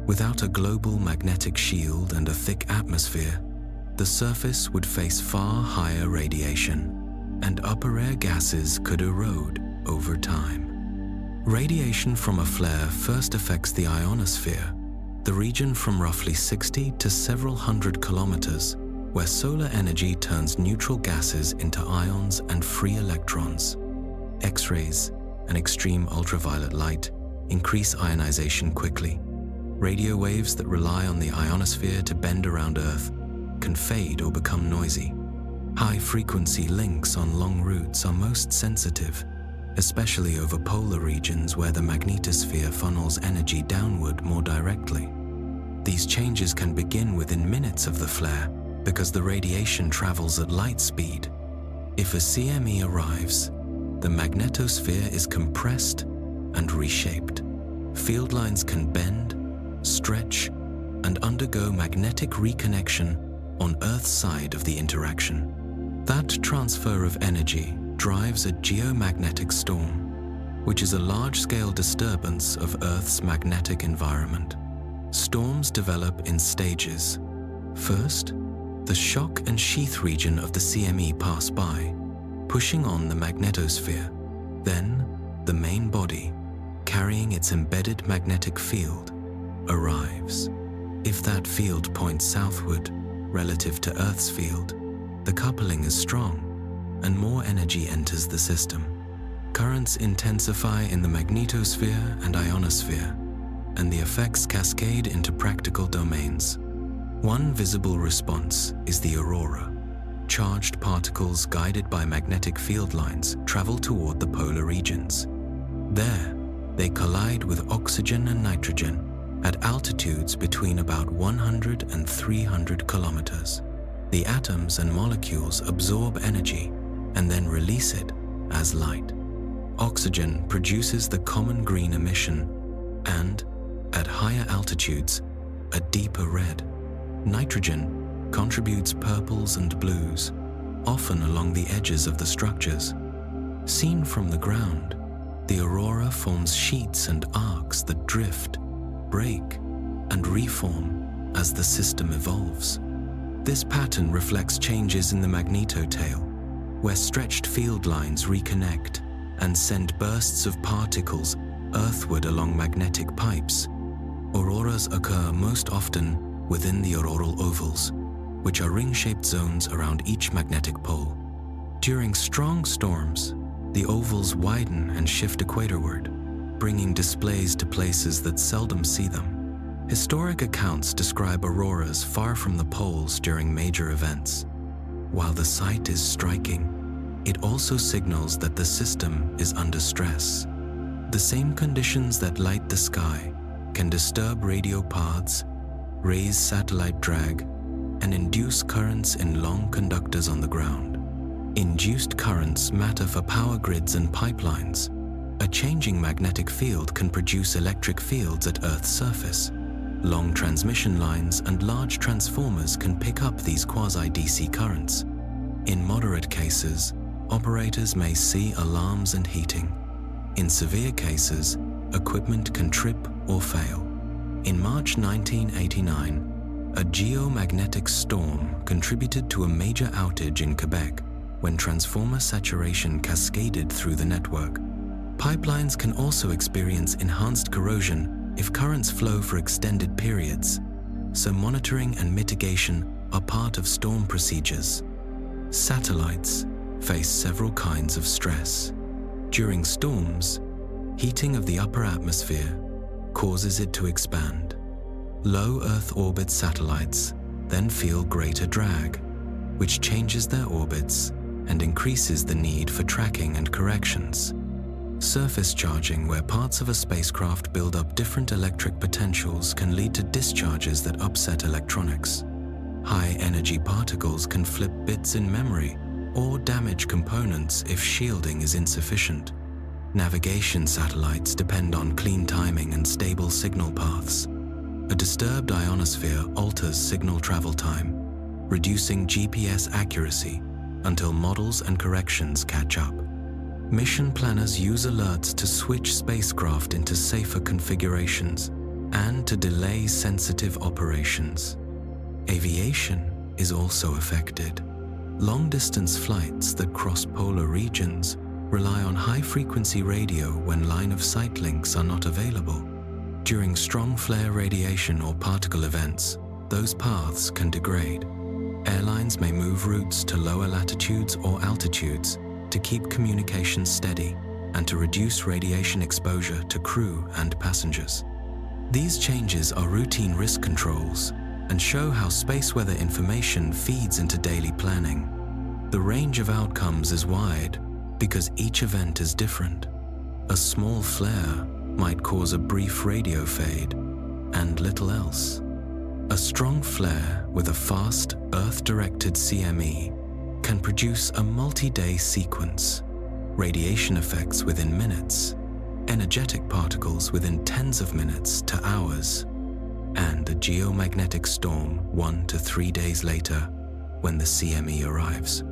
Without a global magnetic shield and a thick atmosphere, the surface would face far higher radiation, and upper air gases could erode over time. Radiation from a flare first affects the ionosphere, the region from roughly 60 to several hundred kilometers, where solar energy turns neutral gases into ions and free electrons. X-rays and extreme ultraviolet light increase ionization quickly. Radio waves that rely on the ionosphere to bend around Earth can fade or become noisy. High-frequency links on long routes are most sensitive, especially over polar regions where the magnetosphere funnels energy downward more directly. These changes can begin within minutes of the flare because the radiation travels at light speed. If a CME arrives, the magnetosphere is compressed and reshaped. Field lines can bend, stretch, and undergo magnetic reconnection on Earth's side of the interaction. That transfer of energy drives a geomagnetic storm, which is a large-scale disturbance of Earth's magnetic environment. Storms develop in stages. First, the shock and sheath region of the CME pass by, pushing on the magnetosphere. Then, the main body, carrying its embedded magnetic field, arrives. If that field points southward, relative to Earth's field, the coupling is strong, and more energy enters the system. Currents intensify in the magnetosphere and ionosphere, and the effects cascade into practical domains. One visible response is the aurora. Charged particles guided by magnetic field lines travel toward the polar regions. There, they collide with oxygen and nitrogen at altitudes between about 100 and 300 kilometers. The atoms and molecules absorb energy and then release it as light. Oxygen produces the common green emission and, at higher altitudes, a deeper red. Nitrogen contributes purples and blues, often along the edges of the structures. Seen from the ground, the aurora forms sheets and arcs that drift, break, and reform as the system evolves. This pattern reflects changes in the magnetotail, where stretched field lines reconnect and send bursts of particles earthward along magnetic pipes. Auroras occur most often within the auroral ovals, which are ring-shaped zones around each magnetic pole. During strong storms, the ovals widen and shift equatorward, bringing displays to places that seldom see them. Historic accounts describe auroras far from the poles during major events. While the sight is striking, it also signals that the system is under stress. The same conditions that light the sky can disturb radio paths, raise satellite drag, and induce currents in long conductors on the ground. Induced currents matter for power grids and pipelines. A changing magnetic field can produce electric fields at Earth's surface. Long transmission lines and large transformers can pick up these quasi-DC currents. In moderate cases, operators may see alarms and heating. In severe cases, equipment can trip or fail. In March 1989, a geomagnetic storm contributed to a major outage in Quebec when transformer saturation cascaded through the network. Pipelines can also experience enhanced corrosion if currents flow for extended periods, so monitoring and mitigation are part of storm procedures. Satellites face several kinds of stress. During storms, heating of the upper atmosphere causes it to expand. Low Earth orbit satellites then feel greater drag, which changes their orbits and increases the need for tracking and corrections. Surface charging, where parts of a spacecraft build up different electric potentials, can lead to discharges that upset electronics. High-energy particles can flip bits in memory or damage components if shielding is insufficient. Navigation satellites depend on clean timing and stable signal paths. A disturbed ionosphere alters signal travel time, reducing GPS accuracy until models and corrections catch up. Mission planners use alerts to switch spacecraft into safer configurations and to delay sensitive operations. Aviation is also affected. Long-distance flights that cross polar regions rely on high-frequency radio when line-of-sight links are not available. During strong flare radiation or particle events, those paths can degrade. Airlines may move routes to lower latitudes or altitudes to keep communications steady and to reduce radiation exposure to crew and passengers. These changes are routine risk controls and show how space weather information feeds into daily planning. The range of outcomes is wide because each event is different. A small flare might cause a brief radio fade and little else. A strong flare with a fast, Earth-directed CME can produce a multi-day sequence, radiation effects within minutes, energetic particles within tens of minutes to hours, and a geomagnetic storm 1 to 3 days later when the CME arrives.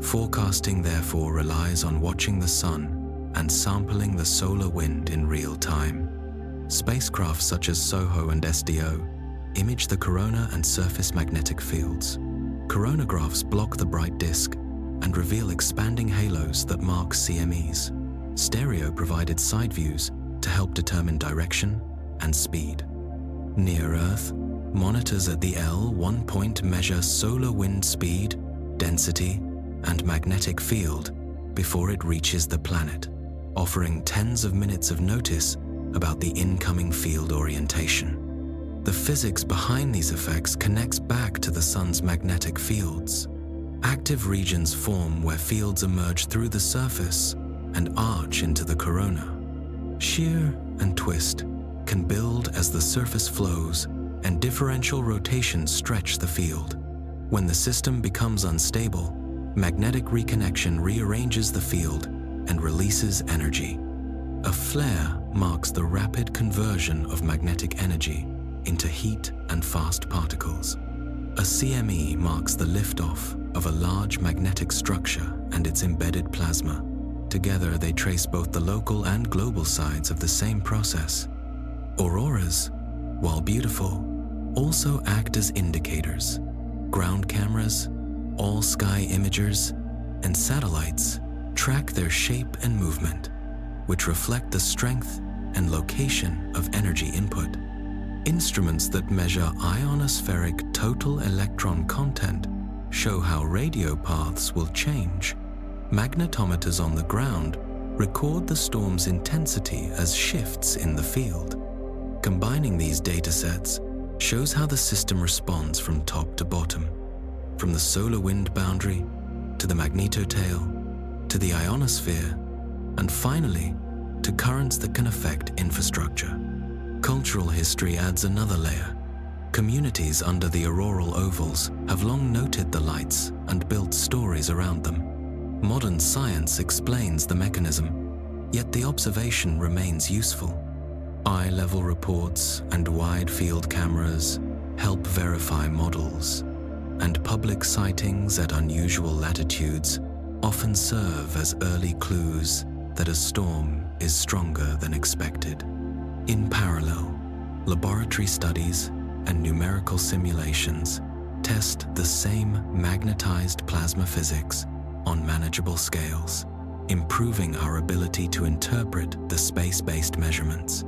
Forecasting therefore relies on watching the sun and sampling the solar wind in real time. Spacecraft such as SOHO and SDO image the corona and surface magnetic fields. Coronagraphs block the bright disk and reveal expanding halos that mark CMEs. Stereo provided side views to help determine direction and speed. Near Earth, monitors at the L1 point measure solar wind speed, density, and magnetic field before it reaches the planet, offering tens of minutes of notice about the incoming field orientation. The physics behind these effects connects back to the sun's magnetic fields. Active regions form where fields emerge through the surface and arch into the corona. Shear and twist can build as the surface flows, and differential rotations stretch the field. When the system becomes unstable, magnetic reconnection rearranges the field and releases energy. A flare marks the rapid conversion of magnetic energy into heat and fast particles. A CME marks the liftoff of a large magnetic structure and its embedded plasma. Together, they trace both the local and global sides of the same process. Auroras, while beautiful, also act as indicators. Ground cameras, all-sky imagers, and satellites track their shape and movement, which reflect the strength and location of energy input. Instruments that measure ionospheric total electron content show how radio paths will change. Magnetometers on the ground record the storm's intensity as shifts in the field. Combining these datasets shows how the system responds from top to bottom, from the solar wind boundary to the magnetotail to the ionosphere, and finally to currents that can affect infrastructure. Cultural history adds another layer. Communities under the auroral ovals have long noted the lights and built stories around them. Modern science explains the mechanism, yet the observation remains useful. Eye-level reports and wide-field cameras help verify models, and public sightings at unusual latitudes often serve as early clues that a storm is stronger than expected. In parallel, laboratory studies and numerical simulations test the same magnetized plasma physics on manageable scales, improving our ability to interpret the space-based measurements.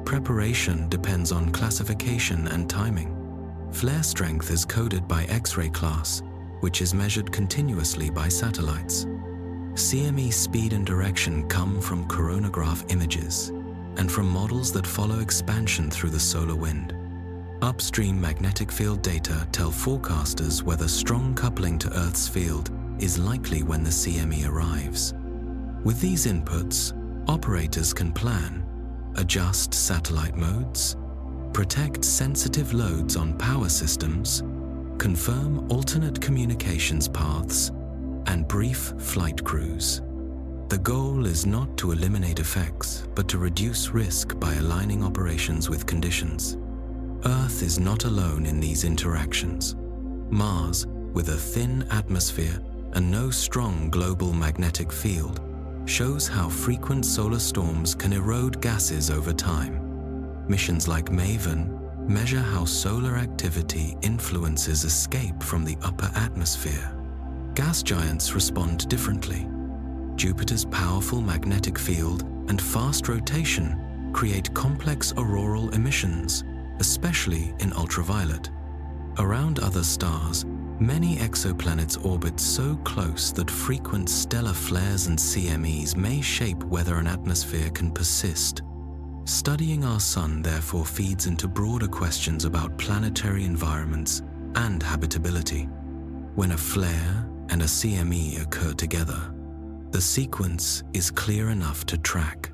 Preparation depends on classification and timing. Flare strength is coded by X-ray class, which is measured continuously by satellites. CME speed and direction come from coronagraph images and from models that follow expansion through the solar wind. Upstream magnetic field data tell forecasters whether strong coupling to Earth's field is likely when the CME arrives. With these inputs, operators can plan, adjust satellite modes, protect sensitive loads on power systems, confirm alternate communications paths, and brief flight crews. The goal is not to eliminate effects, but to reduce risk by aligning operations with conditions. Earth is not alone in these interactions. Mars, with a thin atmosphere and no strong global magnetic field, shows how frequent solar storms can erode gases over time. Missions like MAVEN measure how solar activity influences escape from the upper atmosphere. Gas giants respond differently. Jupiter's powerful magnetic field and fast rotation create complex auroral emissions, especially in ultraviolet. Around other stars, many exoplanets orbit so close that frequent stellar flares and CMEs may shape whether an atmosphere can persist. Studying our sun therefore feeds into broader questions about planetary environments and habitability. When a flare and a CME occur together, the sequence is clear enough to track.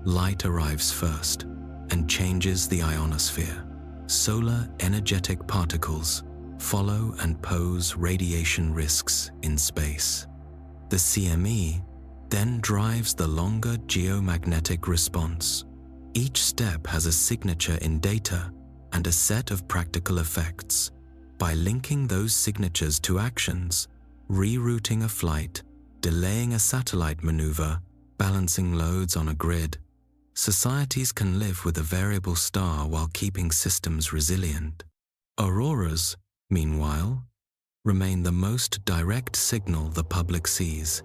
Light arrives first and changes the ionosphere. Solar energetic particles follow and pose radiation risks in space. The CME then drives the longer geomagnetic response. Each step has a signature in data and a set of practical effects. By linking those signatures to actions, rerouting a flight, delaying a satellite maneuver, balancing loads on a grid, societies can live with a variable star while keeping systems resilient. Auroras, meanwhile, remain the most direct signal the public sees.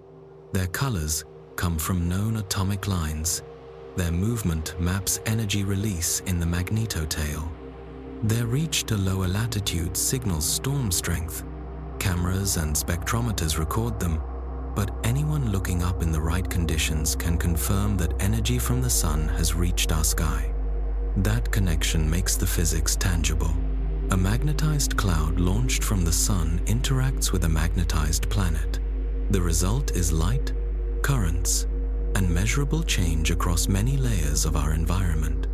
Their colors come from known atomic lines. Their movement maps energy release in the magnetotail. Their reach to lower latitudes signals storm strength. Cameras and spectrometers record them, but anyone looking up in the right conditions can confirm that energy from the sun has reached our sky. That connection makes the physics tangible. A magnetized cloud launched from the sun interacts with a magnetized planet. The result is light, currents, and measurable change across many layers of our environment.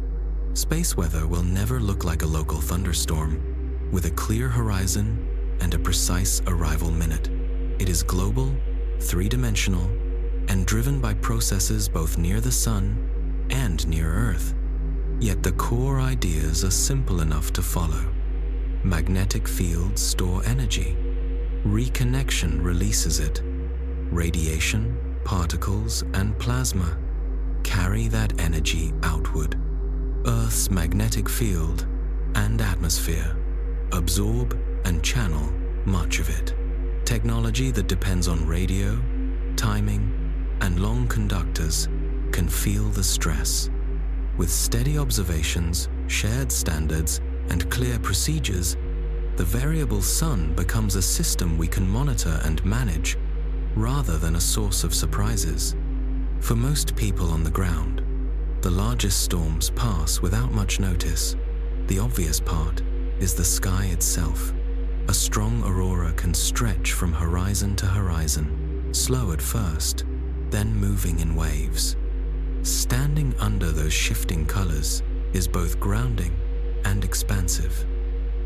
Space weather will never look like a local thunderstorm, with a clear horizon and a precise arrival minute. It is global, three-dimensional, and driven by processes both near the sun and near Earth. Yet the core ideas are simple enough to follow. Magnetic fields store energy. Reconnection releases it. Radiation, particles, and plasma carry that energy outward. Earth's magnetic field and atmosphere absorb and channel much of it. Technology that depends on radio, timing, and long conductors can feel the stress. With steady observations, shared standards, and clear procedures, the variable sun becomes a system we can monitor and manage, rather than a source of surprises. For most people on the ground, the largest storms pass without much notice. The obvious part is the sky itself. A strong aurora can stretch from horizon to horizon, slow at first, then moving in waves. Standing under those shifting colors is both grounding and expansive.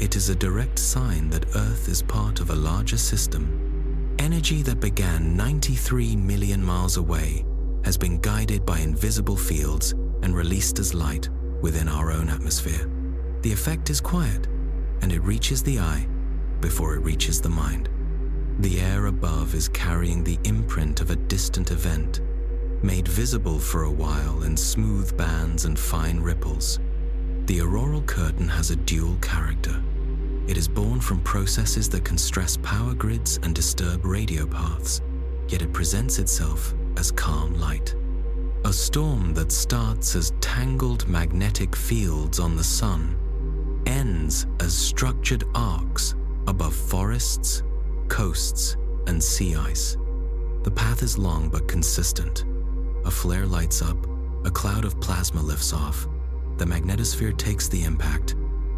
It is a direct sign that Earth is part of a larger system. Energy that began 93 million miles away has been guided by invisible fields and released as light within our own atmosphere. The effect is quiet, and it reaches the eye before it reaches the mind. The air above is carrying the imprint of a distant event, made visible for a while in smooth bands and fine ripples. The auroral curtain has a dual character. It is born from processes that can stress power grids and disturb radio paths, yet it presents itself as calm light. A storm that starts as tangled magnetic fields on the sun ends as structured arcs above forests, coasts, and sea ice. The path is long but consistent. A flare lights up, a cloud of plasma lifts off, the magnetosphere takes the impact,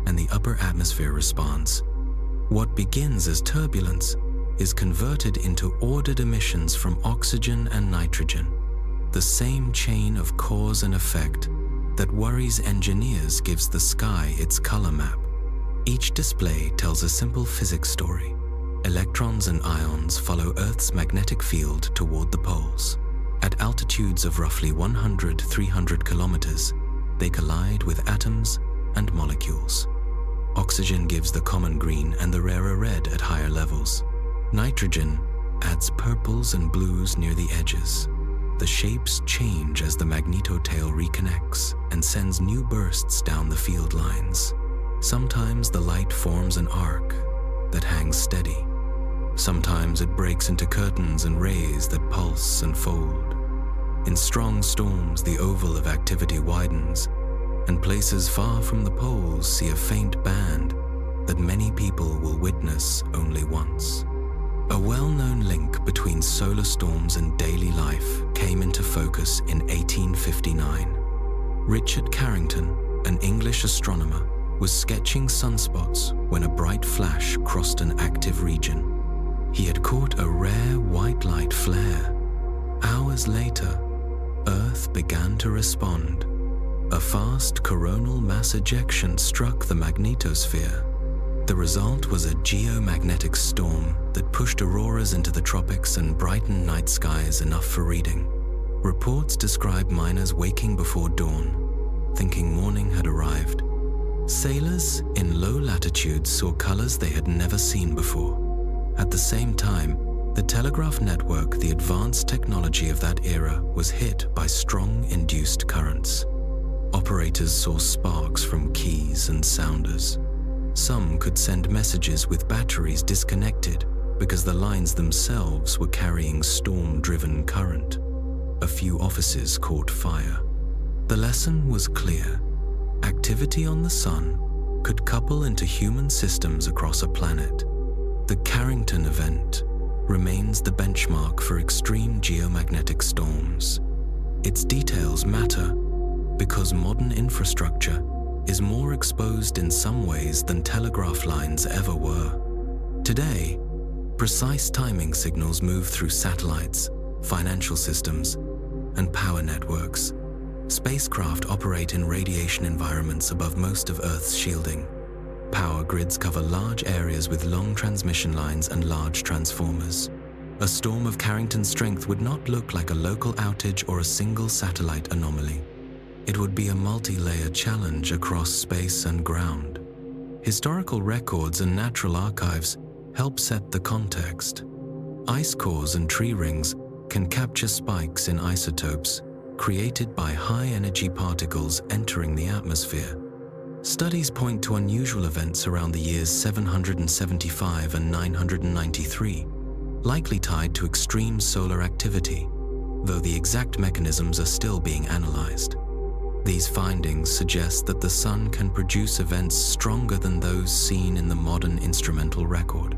and the upper atmosphere responds. What begins as turbulence is converted into ordered emissions from oxygen and nitrogen, the same chain of cause and effect that worries engineers gives the sky its color map. Each display tells a simple physics story. Electrons and ions follow Earth's magnetic field toward the poles. At altitudes of roughly 100–300 kilometers, they collide with atoms and molecules. Oxygen gives the common green and the rarer red at higher levels. Nitrogen adds purples and blues near the edges. The shapes change as the magnetotail reconnects and sends new bursts down the field lines. Sometimes the light forms an arc that hangs steady. Sometimes it breaks into curtains and rays that pulse and fold. In strong storms, the oval of activity widens, and places far from the poles see a faint band that many people will witness only once. A well-known link between solar storms and daily life came into focus in 1859. Richard Carrington, an English astronomer, was sketching sunspots when a bright flash crossed an active region. He had caught a rare white light flare. Hours later, Earth began to respond. A fast coronal mass ejection struck the magnetosphere. The result was a geomagnetic storm that pushed auroras into the tropics and brightened night skies enough for reading. Reports describe miners waking before dawn, thinking morning had arrived. Sailors in low latitudes saw colors they had never seen before. At the same time, the telegraph network, the advanced technology of that era, was hit by strong induced currents. Operators saw sparks from keys and sounders. Some could send messages with batteries disconnected because the lines themselves were carrying storm-driven current. A few offices caught fire. The lesson was clear. Activity on the sun could couple into human systems across a planet. The Carrington event remains the benchmark for extreme geomagnetic storms. Its details matter because modern infrastructure is more exposed in some ways than telegraph lines ever were. Today, precise timing signals move through satellites, financial systems, and power networks. Spacecraft operate in radiation environments above most of Earth's shielding. Power grids cover large areas with long transmission lines and large transformers. A storm of Carrington strength would not look like a local outage or a single satellite anomaly. It would be a multi-layer challenge across space and ground. Historical records and natural archives help set the context. Ice cores and tree rings can capture spikes in isotopes created by high-energy particles entering the atmosphere. Studies point to unusual events around the years 775 and 993, likely tied to extreme solar activity, though the exact mechanisms are still being analyzed. These findings suggest that the Sun can produce events stronger than those seen in the modern instrumental record.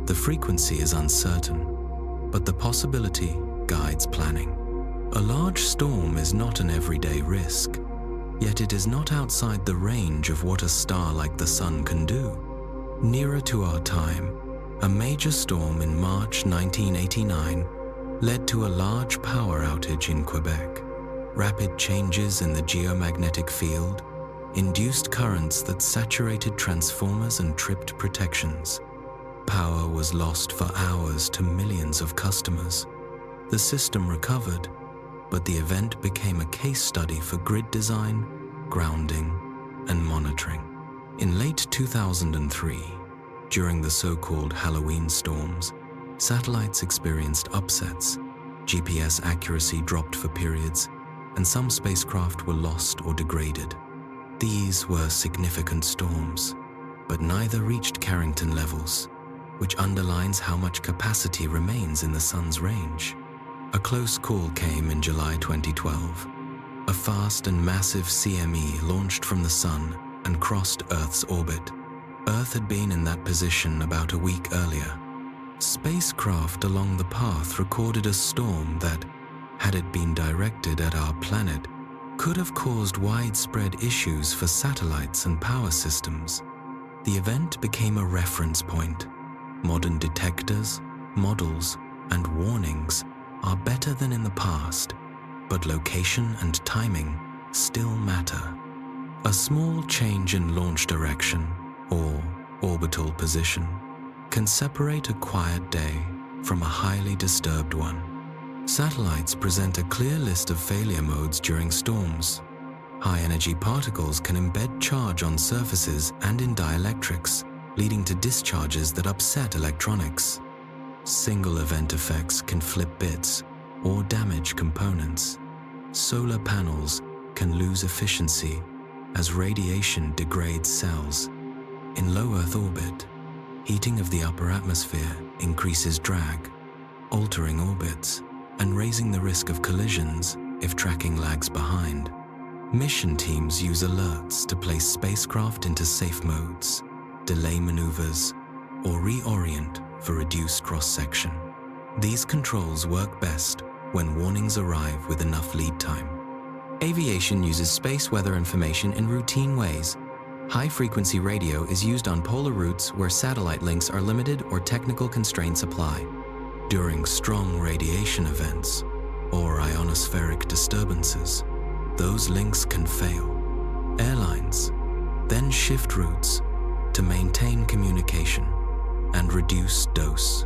The frequency is uncertain, but the possibility guides planning. A large storm is not an everyday risk, yet it is not outside the range of what a star like the Sun can do. Nearer to our time, a major storm in March 1989 led to a large power outage in Quebec. Rapid changes in the geomagnetic field induced currents that saturated transformers and tripped protections. Power was lost for hours to millions of customers. The system recovered, but the event became a case study for grid design, grounding, and monitoring. In late 2003, during the so-called Halloween storms, satellites experienced upsets, GPS accuracy dropped for periods, and some spacecraft were lost or degraded. These were significant storms, but neither reached Carrington levels, which underlines how much capacity remains in the Sun's range. A close call came in July 2012. A fast and massive CME launched from the Sun and crossed Earth's orbit. Earth had been in that position about a week earlier. Spacecraft along the path recorded a storm that, had it been directed at our planet, could have caused widespread issues for satellites and power systems. The event became a reference point. Modern detectors, models, and warnings are better than in the past, but location and timing still matter. A small change in launch direction, or orbital position, can separate a quiet day from a highly disturbed one. Satellites present a clear list of failure modes during storms. High-energy particles can embed charge on surfaces and in dielectrics, leading to discharges that upset electronics. Single event effects can flip bits or damage components. Solar panels can lose efficiency as radiation degrades cells. In low Earth orbit, heating of the upper atmosphere increases drag, altering orbits and raising the risk of collisions if tracking lags behind. Mission teams use alerts to place spacecraft into safe modes, delay maneuvers, or reorient for reduced cross-section. These controls work best when warnings arrive with enough lead time. Aviation uses space weather information in routine ways. High-frequency radio is used on polar routes where satellite links are limited or technical constraints apply. During strong radiation events or ionospheric disturbances, those links can fail. Airlines then shift routes to maintain communication and reduce dose.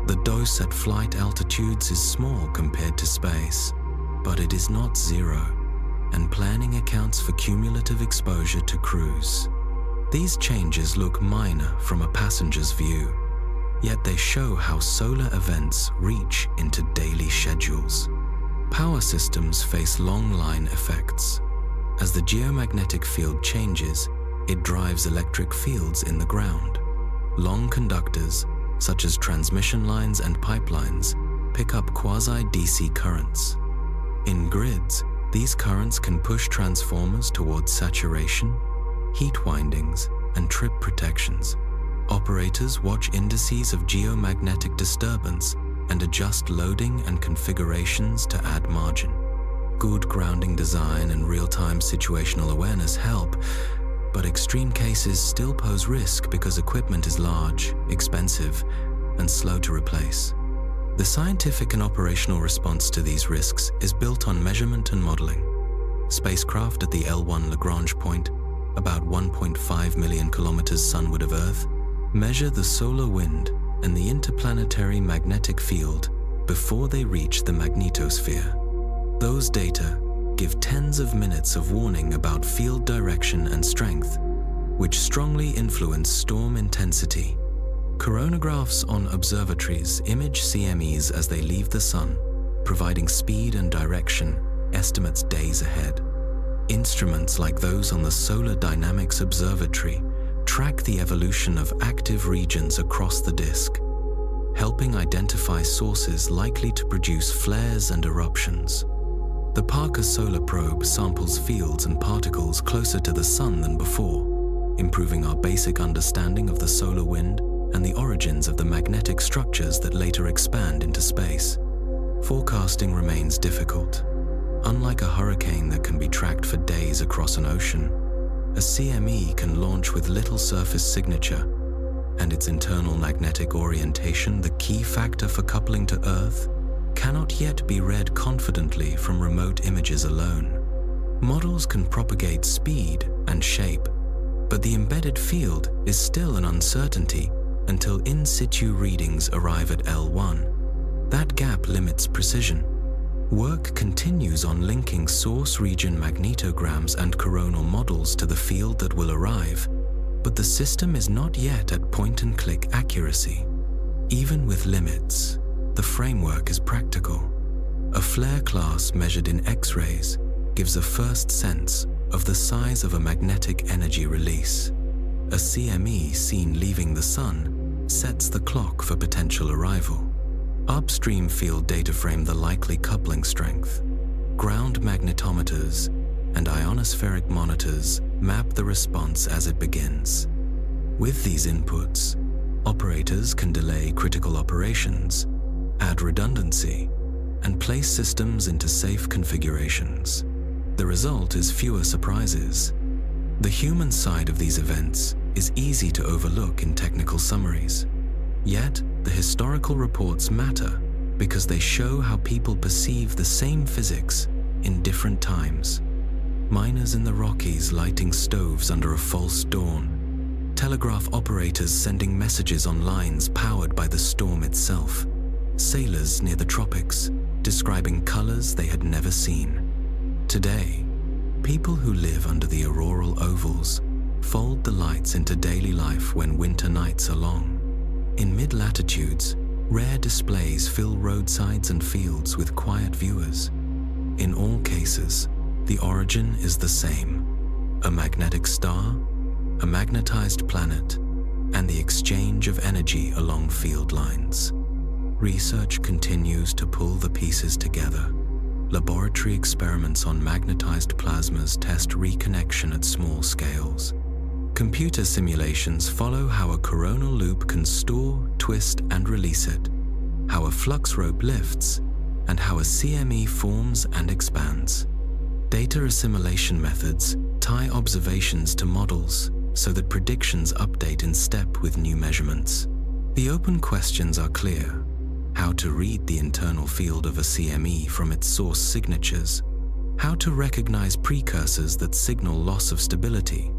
The dose at flight altitudes is small compared to space, but it is not zero, and planning accounts for cumulative exposure to crews. These changes look minor from a passenger's view, yet they show how solar events reach into daily schedules. Power systems face long-line effects. As the geomagnetic field changes, it drives electric fields in the ground. Long conductors, such as transmission lines and pipelines, pick up quasi-DC currents. In grids, these currents can push transformers towards saturation, heat windings, and trip protections. Operators watch indices of geomagnetic disturbance and adjust loading and configurations to add margin. Good grounding design and real-time situational awareness help, but extreme cases still pose risk because equipment is large, expensive, and slow to replace. The scientific and operational response to these risks is built on measurement and modeling. Spacecraft at the L1 Lagrange point, about 1.5 million kilometers sunward of Earth, measure the solar wind and the interplanetary magnetic field before they reach the magnetosphere. Those data give tens of minutes of warning about field direction and strength, which strongly influence storm intensity. Coronagraphs on observatories image CMEs as they leave the sun, providing speed and direction estimates days ahead. Instruments like those on the Solar Dynamics Observatory track the evolution of active regions across the disk, helping identify sources likely to produce flares and eruptions. The Parker Solar Probe samples fields and particles closer to the sun than before, improving our basic understanding of the solar wind and the origins of the magnetic structures that later expand into space. Forecasting remains difficult. Unlike a hurricane that can be tracked for days across an ocean, a CME can launch with little surface signature, and its internal magnetic orientation, the key factor for coupling to Earth, cannot yet be read confidently from remote images alone. Models can propagate speed and shape, but the embedded field is still an uncertainty until in situ readings arrive at L1. That gap limits precision. Work continues on linking source region magnetograms and coronal models to the field that will arrive, but the system is not yet at point-and-click accuracy. Even with limits, the framework is practical. A flare class measured in X-rays gives a first sense of the size of a magnetic energy release. A CME seen leaving the sun sets the clock for potential arrival. Upstream field data frame the likely coupling strength. Ground magnetometers and ionospheric monitors map the response as it begins. With these inputs, operators can delay critical operations, add redundancy, and place systems into safe configurations. The result is fewer surprises. The human side of these events is easy to overlook in technical summaries. Yet, the historical reports matter because they show how people perceive the same physics in different times. Miners in the Rockies lighting stoves under a false dawn. Telegraph operators sending messages on lines powered by the storm itself. Sailors near the tropics describing colors they had never seen. Today, people who live under the auroral ovals fold the lights into daily life when winter nights are long. In mid-latitudes, rare displays fill roadsides and fields with quiet viewers. In all cases, the origin is the same: a magnetic star, a magnetized planet, and the exchange of energy along field lines. Research continues to pull the pieces together. Laboratory experiments on magnetized plasmas test reconnection at small scales. Computer simulations follow how a coronal loop can store, twist, and release it, how a flux rope lifts, and how a CME forms and expands. Data assimilation methods tie observations to models so that predictions update in step with new measurements. The open questions are clear: how to read the internal field of a CME from its source signatures, how to recognize precursors that signal loss of stability,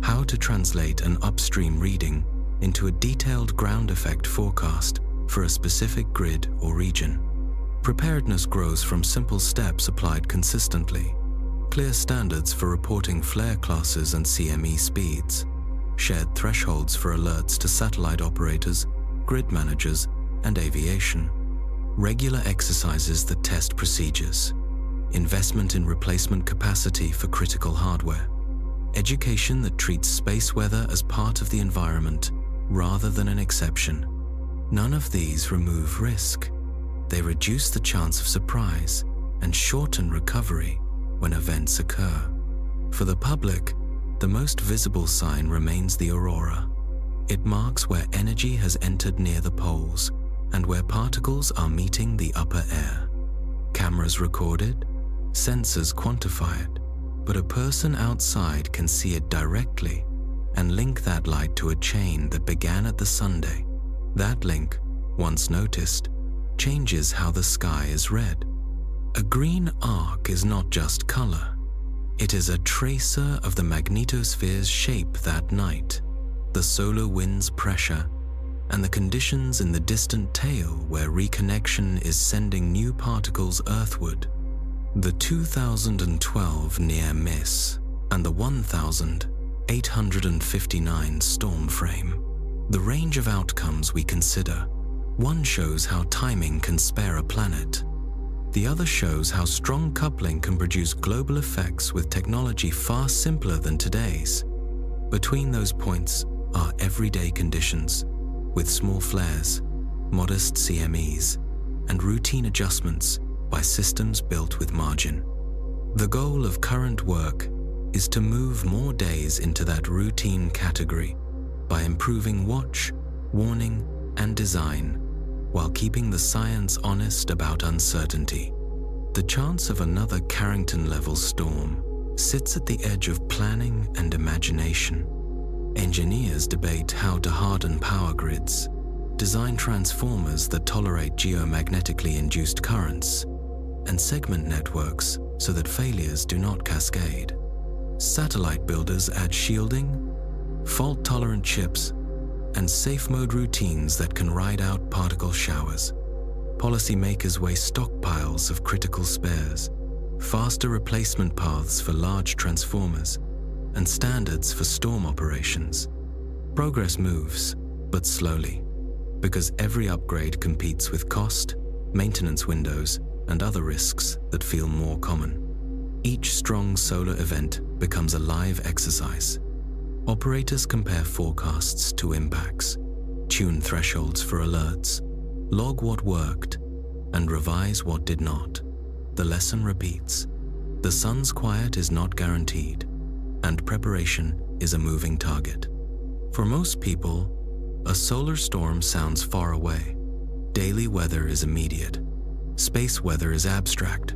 how to translate an upstream reading into a detailed ground effect forecast for a specific grid or region. Preparedness grows from simple steps applied consistently. Clear standards for reporting flare classes and CME speeds. shared thresholds for alerts to satellite operators, grid managers, and aviation. Regular exercises that test procedures. Investment in replacement capacity for critical hardware. Education that treats space weather as part of the environment rather than an exception. None of these remove risk. They reduce the chance of surprise and shorten recovery when events occur. For the public, the most visible sign remains the aurora. It marks where energy has entered near the poles and where particles are meeting the upper air. Cameras record it, sensors quantify it, but a person outside can see it directly and link that light to a chain that began at the Sunday. That link, once noticed, changes how the sky is read. A green arc is not just color. It is a tracer of the magnetosphere's shape that night, the solar wind's pressure, and the conditions in the distant tail where reconnection is sending new particles earthward. The 2012 near miss and the 1859 storm frame. The range of outcomes we consider. One shows how timing can spare a planet. The other shows how strong coupling can produce global effects with technology far simpler than today's. Between those points are everyday conditions, with small flares, modest CMEs, and routine adjustments by systems built with margin. The goal of current work is to move more days into that routine category by improving watch, warning, and design, while keeping the science honest about uncertainty. The chance of another Carrington-level storm sits at the edge of planning and imagination. Engineers debate how to harden power grids, design transformers that tolerate geomagnetically induced currents, and segment networks so that failures do not cascade. Satellite builders add shielding, fault-tolerant chips, and safe mode routines that can ride out particle showers. Policymakers weigh stockpiles of critical spares, faster replacement paths for large transformers, and standards for storm operations. Progress moves, but slowly, because every upgrade competes with cost, maintenance windows, and other risks that feel more common. Each strong solar event becomes a live exercise. Operators compare forecasts to impacts, tune thresholds for alerts, log what worked, and revise what did not. The lesson repeats. The sun's quiet is not guaranteed, and preparation is a moving target. For most people, a solar storm sounds far away. Daily weather is immediate. Space weather is abstract.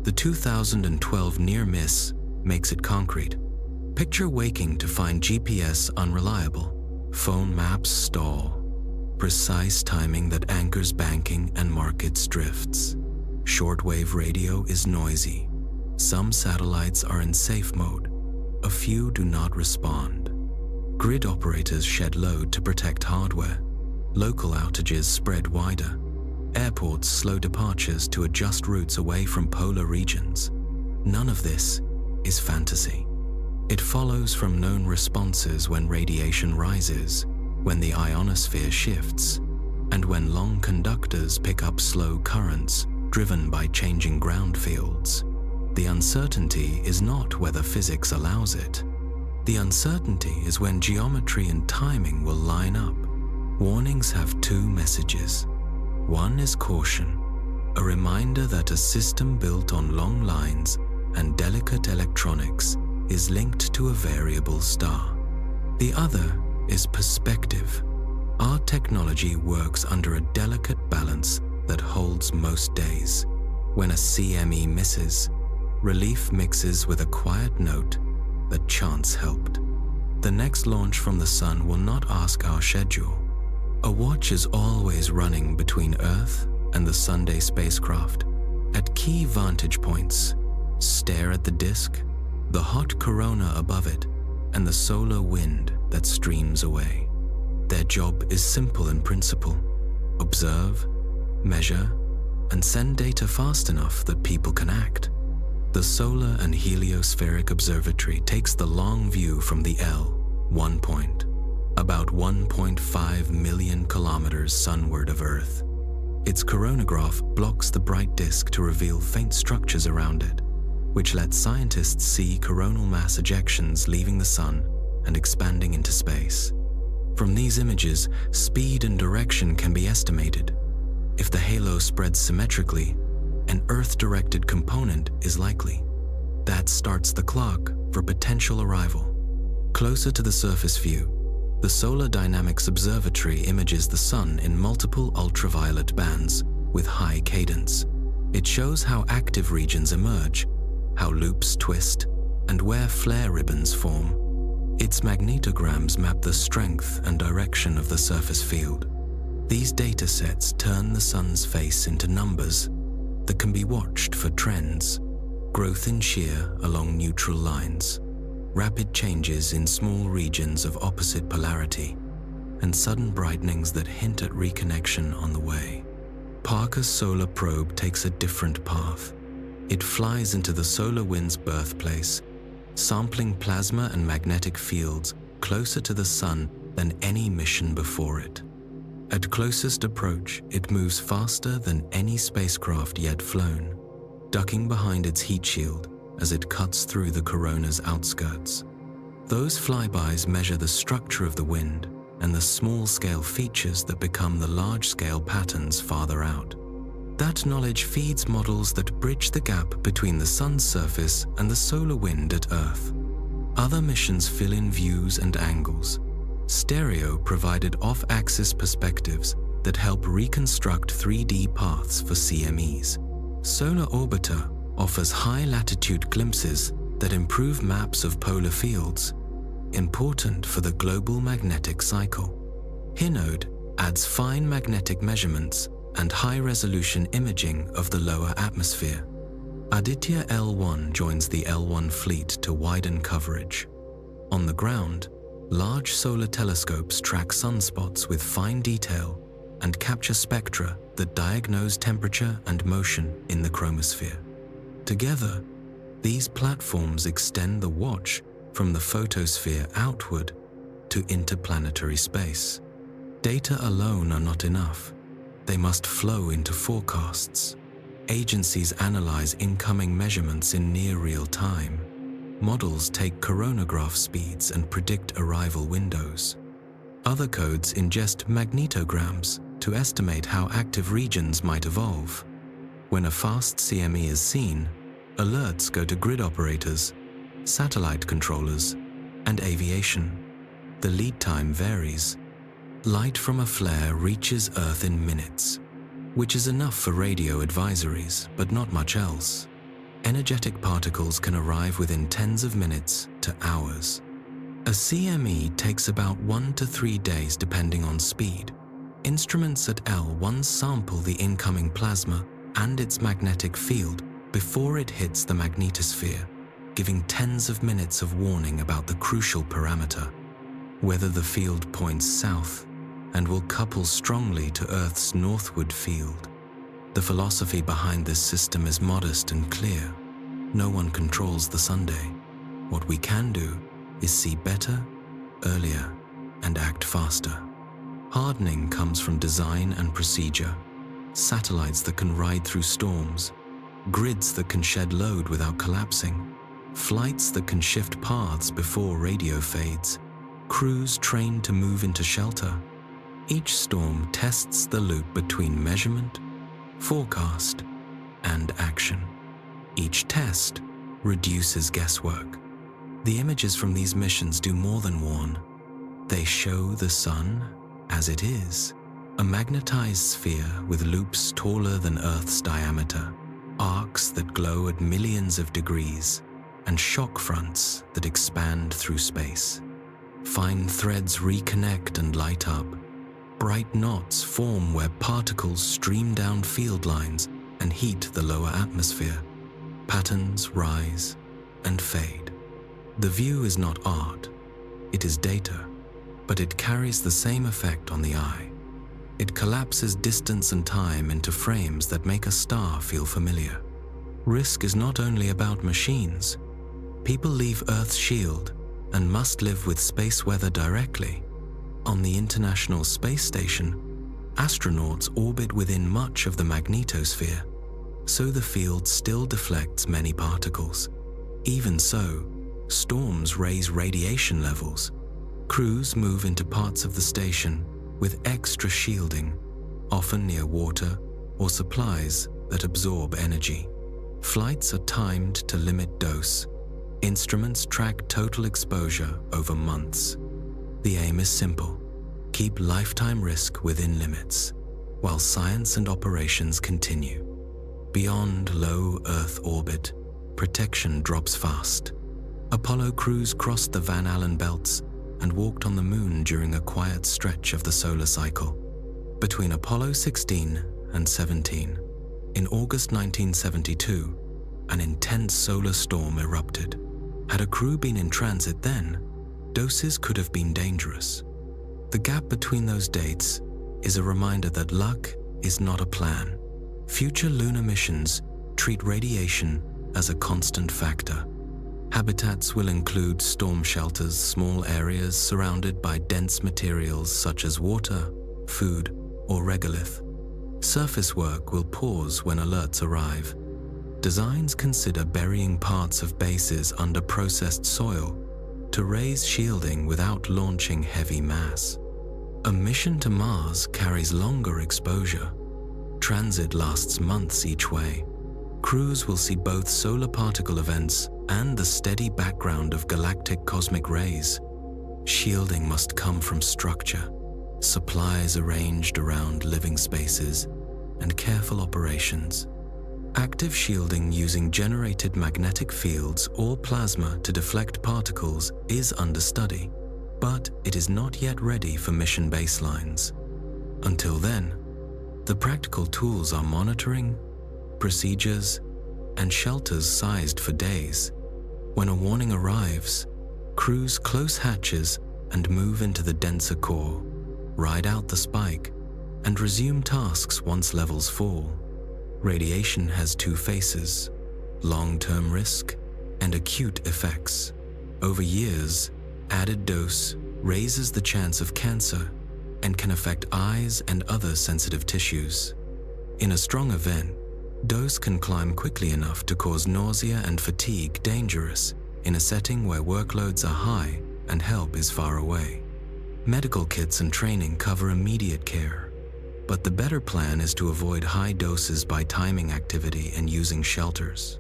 The 2012 near miss makes it concrete. Picture waking to find GPS unreliable, phone maps stall, precise timing that anchors banking and markets drifts. Shortwave radio is noisy. Some satellites are in safe mode. A few do not respond. Grid operators shed load to protect hardware. Local outages spread wider. Airports slow departures to adjust routes away from polar regions. None of this is fantasy. It follows from known responses when radiation rises, when the ionosphere shifts, and when long conductors pick up slow currents driven by changing ground fields. The uncertainty is not whether physics allows it. The uncertainty is when geometry and timing will line up. Warnings have two messages. One is caution, a reminder that a system built on long lines and delicate electronics is linked to a variable star. The other is perspective. Our technology works under a delicate balance that holds most days. When a CME misses, relief mixes with a quiet note that chance helped. The next launch from the sun will not ask our schedule. A watch is always running between Earth and the Sunday spacecraft. At key vantage points, stare at the disk, the hot corona above it, and the solar wind that streams away. Their job is simple in principle. Observe, measure, and send data fast enough that people can act. The Solar and Heliospheric Observatory takes the long view from the L, 1 point, about 1.5 million kilometers sunward of Earth. Its coronagraph blocks the bright disk to reveal faint structures around it, which lets scientists see coronal mass ejections leaving the Sun and expanding into space. From these images, speed and direction can be estimated. If the halo spreads symmetrically, an Earth-directed component is likely. That starts the clock for potential arrival. Closer to the surface view, the Solar Dynamics Observatory images the Sun in multiple ultraviolet bands with high cadence. It shows how active regions emerge, how loops twist, and where flare ribbons form. Its magnetograms map the strength and direction of the surface field. These datasets turn the Sun's face into numbers that can be watched for trends: growth in shear along neutral lines, rapid changes in small regions of opposite polarity, and sudden brightenings that hint at reconnection on the way. Parker's solar probe takes a different path. It flies into the solar wind's birthplace, sampling plasma and magnetic fields closer to the Sun than any mission before it. At closest approach, it moves faster than any spacecraft yet flown, ducking behind its heat shield as it cuts through the corona's outskirts. Those flybys measure the structure of the wind and the small-scale features that become the large-scale patterns farther out. That knowledge feeds models that bridge the gap between the Sun's surface and the solar wind at Earth. Other missions fill in views and angles. Stereo provided off-axis perspectives that help reconstruct 3D paths for CMEs. Solar Orbiter offers high-latitude glimpses that improve maps of polar fields, important for the global magnetic cycle. Hinode adds fine magnetic measurements and high-resolution imaging of the lower atmosphere. Aditya L1 joins the L1 fleet to widen coverage. On the ground, large solar telescopes track sunspots with fine detail and capture spectra that diagnose temperature and motion in the chromosphere. Together, these platforms extend the watch from the photosphere outward to interplanetary space. Data alone are not enough. They must flow into forecasts. Agencies analyze incoming measurements in near real time. Models take coronagraph speeds and predict arrival windows. Other codes ingest magnetograms to estimate how active regions might evolve. When a fast CME is seen, alerts go to grid operators, satellite controllers, and aviation. The lead time varies. Light from a flare reaches Earth in minutes, which is enough for radio advisories, but not much else. Energetic particles can arrive within tens of minutes to hours. A CME takes about 1 to 3 days depending on speed. Instruments at L1 sample the incoming plasma and its magnetic field before it hits the magnetosphere, giving tens of minutes of warning about the crucial parameter, whether the field points south and will couple strongly to Earth's northward field. The philosophy behind this system is modest and clear. No one controls the Sunday. What we can do is see better, earlier, and act faster. Hardening comes from design and procedure. Satellites that can ride through storms, grids that can shed load without collapsing, flights that can shift paths before radio fades, crews trained to move into shelter. Each storm tests the loop between measurement, forecast, and action. Each test reduces guesswork. The images from these missions do more than warn. They show the Sun as it is, a magnetized sphere with loops taller than Earth's diameter, arcs that glow at millions of degrees, and shock fronts that expand through space. Fine threads reconnect and light up. Bright knots form where particles stream down field lines and heat the lower atmosphere. Patterns rise and fade. The view is not art, it is data, but it carries the same effect on the eye. It collapses distance and time into frames that make a star feel familiar. Risk is not only about machines. People leave Earth's shield and must live with space weather directly. On the International Space Station, astronauts orbit within much of the magnetosphere, so the field still deflects many particles. Even so, storms raise radiation levels. Crews move into parts of the station with extra shielding, often near water or supplies that absorb energy. Flights are timed to limit dose. Instruments track total exposure over months. The aim is simple: keep lifetime risk within limits, while science and operations continue. Beyond low Earth orbit, protection drops fast. Apollo crews crossed the Van Allen belts and walked on the Moon during a quiet stretch of the solar cycle. Between Apollo 16 and 17, in August 1972, an intense solar storm erupted. Had a crew been in transit then, doses could have been dangerous. The gap between those dates is a reminder that luck is not a plan. Future lunar missions treat radiation as a constant factor. Habitats will include storm shelters, small areas surrounded by dense materials such as water, food, or regolith. Surface work will pause when alerts arrive. Designs consider burying parts of bases under processed soil to raise shielding without launching heavy mass. A mission to Mars carries longer exposure. Transit lasts months each way. Crews will see both solar particle events and the steady background of galactic cosmic rays. Shielding must come from structure, supplies arranged around living spaces, and careful operations. Active shielding using generated magnetic fields or plasma to deflect particles is under study, but it is not yet ready for mission baselines. Until then, the practical tools are monitoring, procedures, and shelters sized for days. When a warning arrives, crews close hatches and move into the denser core, ride out the spike, and resume tasks once levels fall. Radiation has two faces: long-term risk and acute effects. Over years, added dose raises the chance of cancer and can affect eyes and other sensitive tissues. In a strong event, dose can climb quickly enough to cause nausea and fatigue, dangerous in a setting where workloads are high and help is far away. Medical kits and training cover immediate care, but the better plan is to avoid high doses by timing activity and using shelters.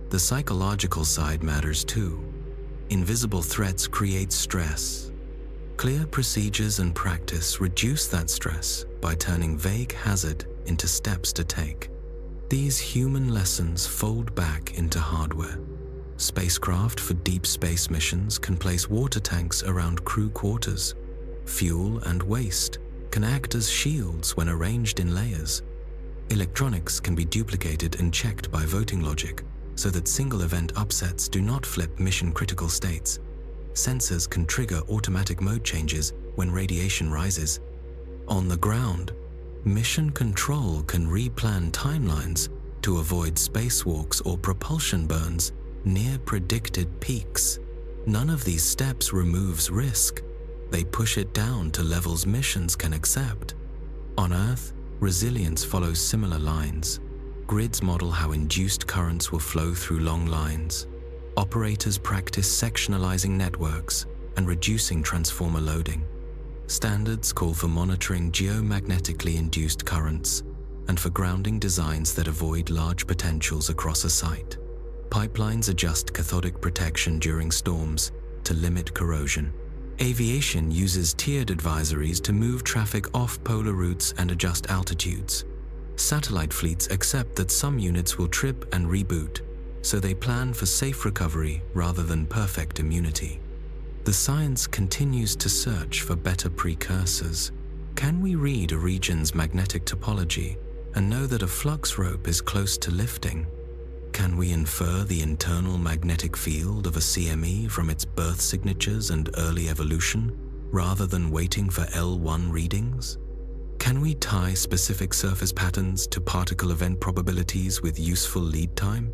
The psychological side matters too. Invisible threats create stress. Clear procedures and practice reduce that stress by turning vague hazard into steps to take. These human lessons fold back into hardware. Spacecraft for deep space missions can place water tanks around crew quarters. Fuel and waste can act as shields when arranged in layers. Electronics can be duplicated and checked by voting logic so that single event upsets do not flip mission-critical states. Sensors can trigger automatic mode changes when radiation rises. On the ground, mission control can replan timelines to avoid spacewalks or propulsion burns near predicted peaks. None of these steps removes risk. They push it down to levels missions can accept. On Earth, resilience follows similar lines. Grids model how induced currents will flow through long lines. Operators practice sectionalizing networks and reducing transformer loading. Standards call for monitoring geomagnetically induced currents and for grounding designs that avoid large potentials across a site. Pipelines adjust cathodic protection during storms to limit corrosion. Aviation uses tiered advisories to move traffic off polar routes and adjust altitudes. Satellite fleets accept that some units will trip and reboot, so they plan for safe recovery rather than perfect immunity. The science continues to search for better precursors. Can we read a region's magnetic topology and know that a flux rope is close to lifting? Can we infer the internal magnetic field of a CME from its birth signatures and early evolution, rather than waiting for L1 readings? Can we tie specific surface patterns to particle event probabilities with useful lead time?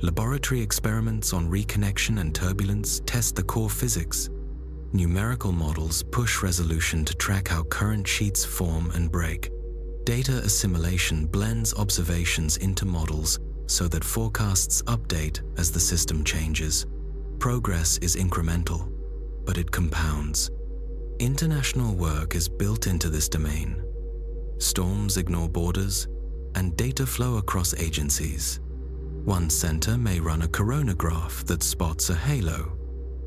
Laboratory experiments on reconnection and turbulence test the core physics. Numerical models push resolution to track how current sheets form and break. Data assimilation blends observations into models so that forecasts update as the system changes. Progress is incremental, but it compounds. International work is built into this domain. Storms ignore borders, and data flow across agencies. One center may run a coronagraph that spots a halo.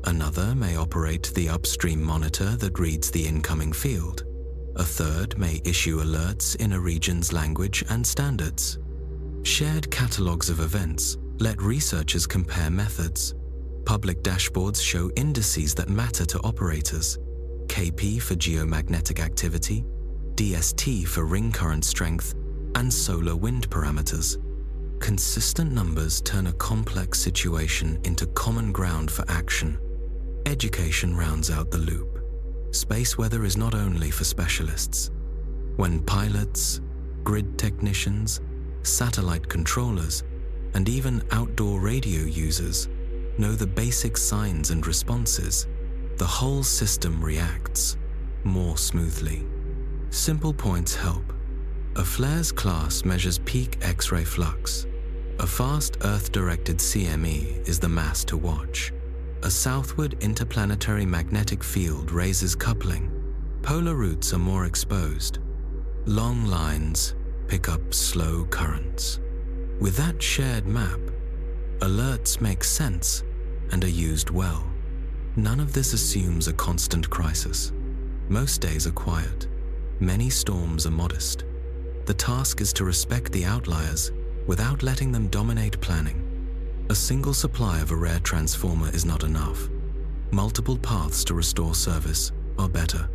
Another may operate the upstream monitor that reads the incoming field. A third may issue alerts in a region's language and standards. Shared catalogs of events let researchers compare methods. Public dashboards show indices that matter to operators: KP for geomagnetic activity, DST for ring current strength, and solar wind parameters. Consistent numbers turn a complex situation into common ground for action. Education rounds out the loop. Space weather is not only for specialists. When pilots, grid technicians, satellite controllers, and even outdoor radio users know the basic signs and responses, the whole system reacts more smoothly. Simple points help. A flare's class measures peak X-ray flux. A fast Earth-directed CME is the mass to watch. A southward interplanetary magnetic field raises coupling. Polar routes are more exposed. Long lines pick up slow currents. With that shared map, alerts make sense and are used well. None of this assumes a constant crisis. Most days are quiet. Many storms are modest. The task is to respect the outliers without letting them dominate planning. A single supply of a rare transformer is not enough. Multiple paths to restore service are better.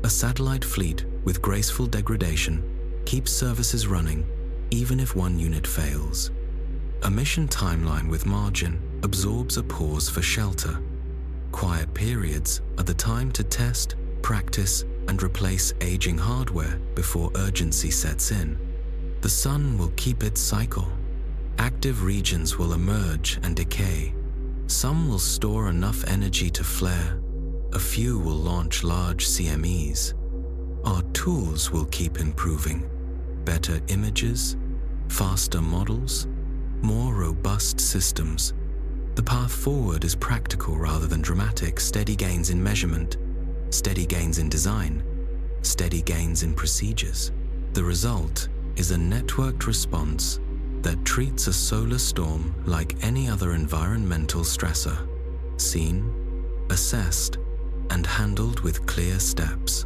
A satellite fleet with graceful degradation keeps services running even if one unit fails. A mission timeline with margin absorbs a pause for shelter. Quiet periods are the time to test, practice, and replace aging hardware before urgency sets in. The sun will keep its cycle. Active regions will emerge and decay. Some will store enough energy to flare. A few will launch large CMEs. Our tools will keep improving. Better images, faster models, more robust systems. The path forward is practical rather than dramatic. Steady gains in measurement, steady gains in design, steady gains in procedures. The result is a networked response that treats a solar storm like any other environmental stressor, seen, assessed, and handled with clear steps.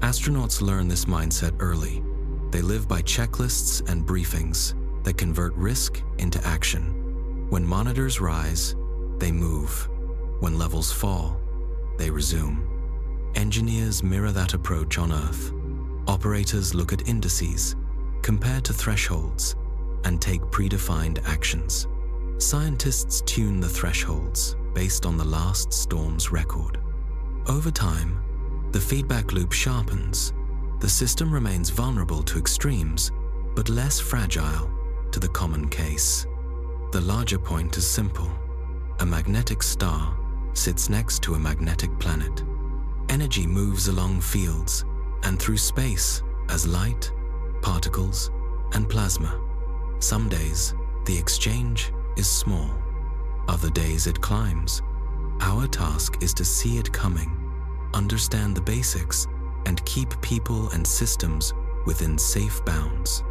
Astronauts learn this mindset early. They live by checklists and briefings that convert risk into action. When monitors rise, they move. When levels fall, they resume. Engineers mirror that approach on Earth. Operators look at indices, compare to thresholds, and take predefined actions. Scientists tune the thresholds based on the last storm's record. Over time, the feedback loop sharpens. The system remains vulnerable to extremes, but less fragile to the common case. The larger point is simple. A magnetic star sits next to a magnetic planet. Energy moves along fields and through space as light, particles, and plasma. Some days, the exchange is small. Other days it climbs. Our task is to see it coming, understand the basics, and keep people and systems within safe bounds.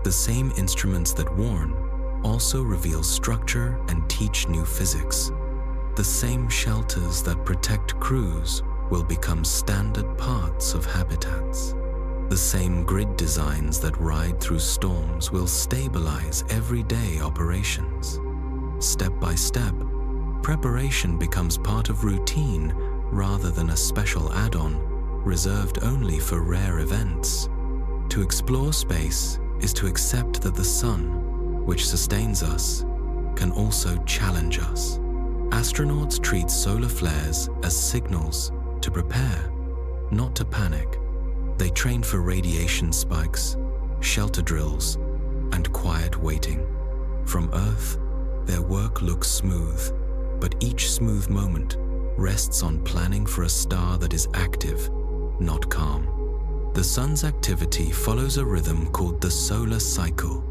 The same instruments that warn also reveal structure and teach new physics. The same shelters that protect crews will become standard parts of habitats. The same grid designs that ride through storms will stabilize everyday operations. Step by step, preparation becomes part of routine rather than a special add-on reserved only for rare events. To explore space is to accept that the sun, which sustains us, can also challenge us. Astronauts treat solar flares as signals to prepare, not to panic. They train for radiation spikes, shelter drills, and quiet waiting. From Earth, Their work looks smooth, but each smooth moment rests on planning for a star that is active, not calm. The sun's activity follows a rhythm called the solar cycle.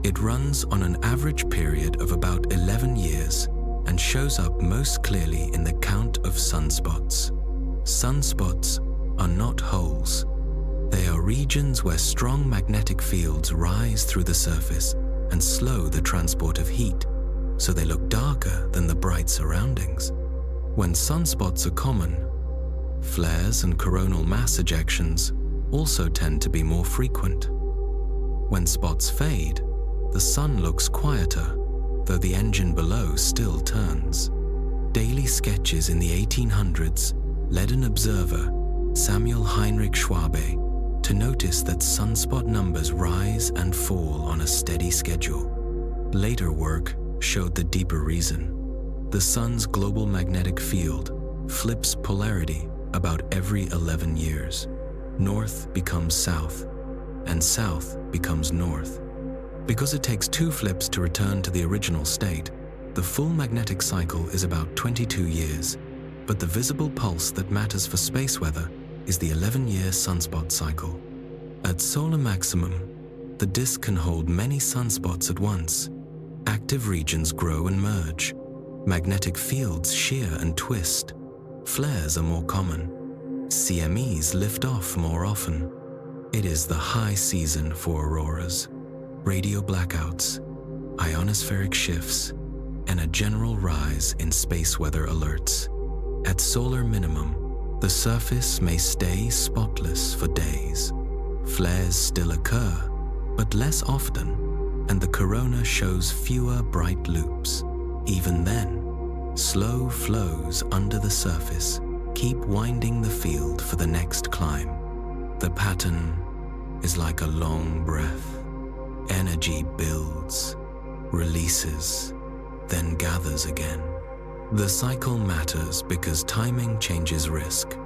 It runs on an average period of about 11 years and shows up most clearly in the count of sunspots. Sunspots are not holes. They are regions where strong magnetic fields rise through the surface and slow the transport of heat, so they look darker than the bright surroundings. When sunspots are common, flares and coronal mass ejections also tend to be more frequent. When spots fade, the sun looks quieter, though the engine below still turns. Daily sketches in the 1800s led an observer, Samuel Heinrich Schwabe, to notice that sunspot numbers rise and fall on a steady schedule. Later work showed the deeper reason. The sun's global magnetic field flips polarity about every 11 years. North becomes south, and south becomes north. Because it takes 2 flips to return to the original state, the full magnetic cycle is about 22 years, but the visible pulse that matters for space weather is the 11-year sunspot cycle. At solar maximum, the disk can hold many sunspots at once. Active regions grow and merge. Magnetic fields shear and twist. Flares are more common. CMEs lift off more often. It is the high season for auroras, radio blackouts, ionospheric shifts, and a general rise in space weather alerts. At solar minimum, the surface may stay spotless for days. Flares still occur, but less often, and the corona shows fewer bright loops. Even then, slow flows under the surface keep winding the field for the next climb. The pattern is like a long breath. Energy builds, releases, then gathers again. The cycle matters because timing changes risk.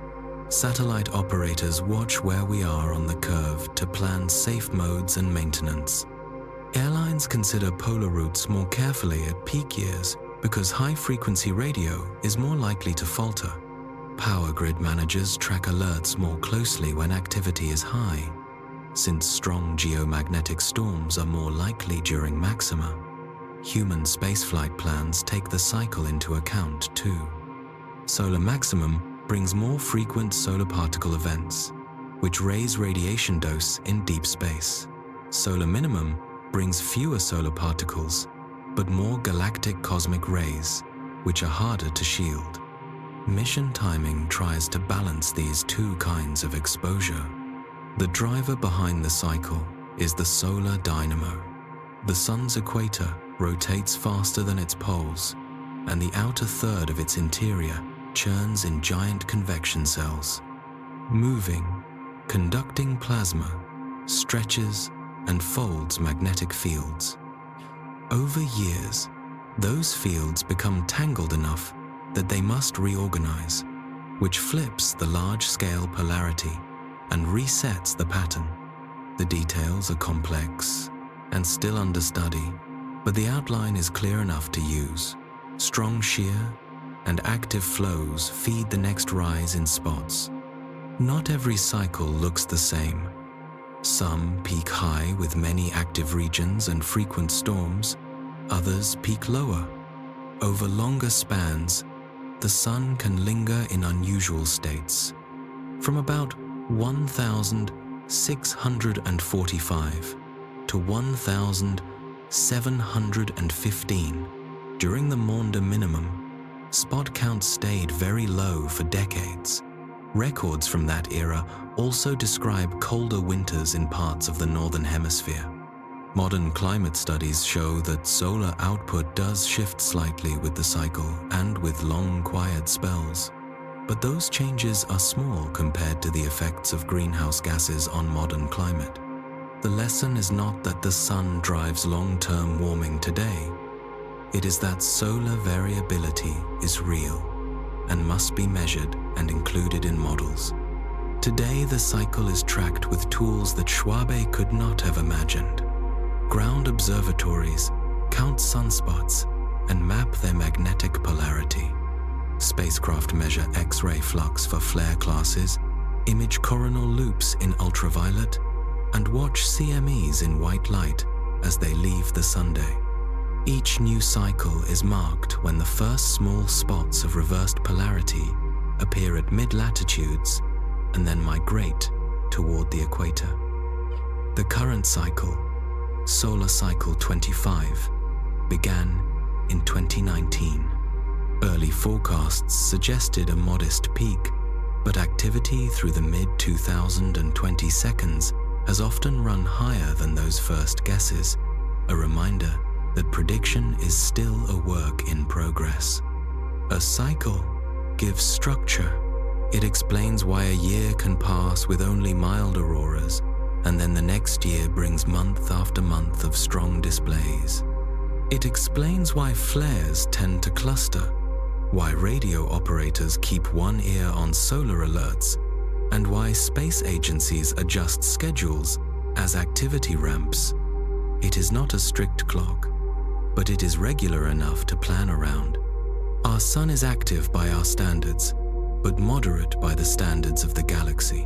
Satellite operators watch where we are on the curve to plan safe modes and maintenance. Airlines consider polar routes more carefully at peak years because high-frequency radio is more likely to falter. Power grid managers track alerts more closely when activity is high, since strong geomagnetic storms are more likely during maxima. Human spaceflight plans take the cycle into account too. Solar maximum brings more frequent solar particle events, which raise radiation dose in deep space. Solar minimum brings fewer solar particles, but more galactic cosmic rays, which are harder to shield. Mission timing tries to balance these 2 kinds of exposure. The driver behind the cycle is the solar dynamo. The sun's equator rotates faster than its poles, and the outer third of its interior churns in giant convection cells. Moving, conducting plasma stretches and folds magnetic fields. Over years, those fields become tangled enough that they must reorganize, which flips the large-scale polarity and resets the pattern. The details are complex and still under study, but the outline is clear enough to use. Strong shear and active flows feed the next rise in spots. Not every cycle looks the same. Some peak high with many active regions and frequent storms, others peak lower. Over longer spans, the sun can linger in unusual states. From about 1,645 to 1,715 during the Maunder minimum, spot counts stayed very low for decades. Records from that era also describe colder winters in parts of the northern hemisphere. Modern climate studies show that solar output does shift slightly with the cycle and with long, quiet spells. But those changes are small compared to the effects of greenhouse gases on modern climate. The lesson is not that the sun drives long-term warming today. It is that solar variability is real and must be measured and included in models. Today, the cycle is tracked with tools that Schwabe could not have imagined. Ground observatories count sunspots and map their magnetic polarity. Spacecraft measure X-ray flux for flare classes, image coronal loops in ultraviolet, and watch CMEs in white light as they leave the Sunday. Each new cycle is marked when the first small spots of reversed polarity appear at mid-latitudes and then migrate toward the equator. The current cycle, Solar Cycle 25, began in 2019. Early forecasts suggested a modest peak, but activity through the mid-2020s has often run higher than those first guesses, a reminder that prediction is still a work in progress. A cycle gives structure. It explains why a year can pass with only mild auroras, and then the next year brings month after month of strong displays. It explains why flares tend to cluster, why radio operators keep one ear on solar alerts, and why space agencies adjust schedules as activity ramps. It is not a strict clock, but it is regular enough to plan around. Our sun is active by our standards, but moderate by the standards of the galaxy.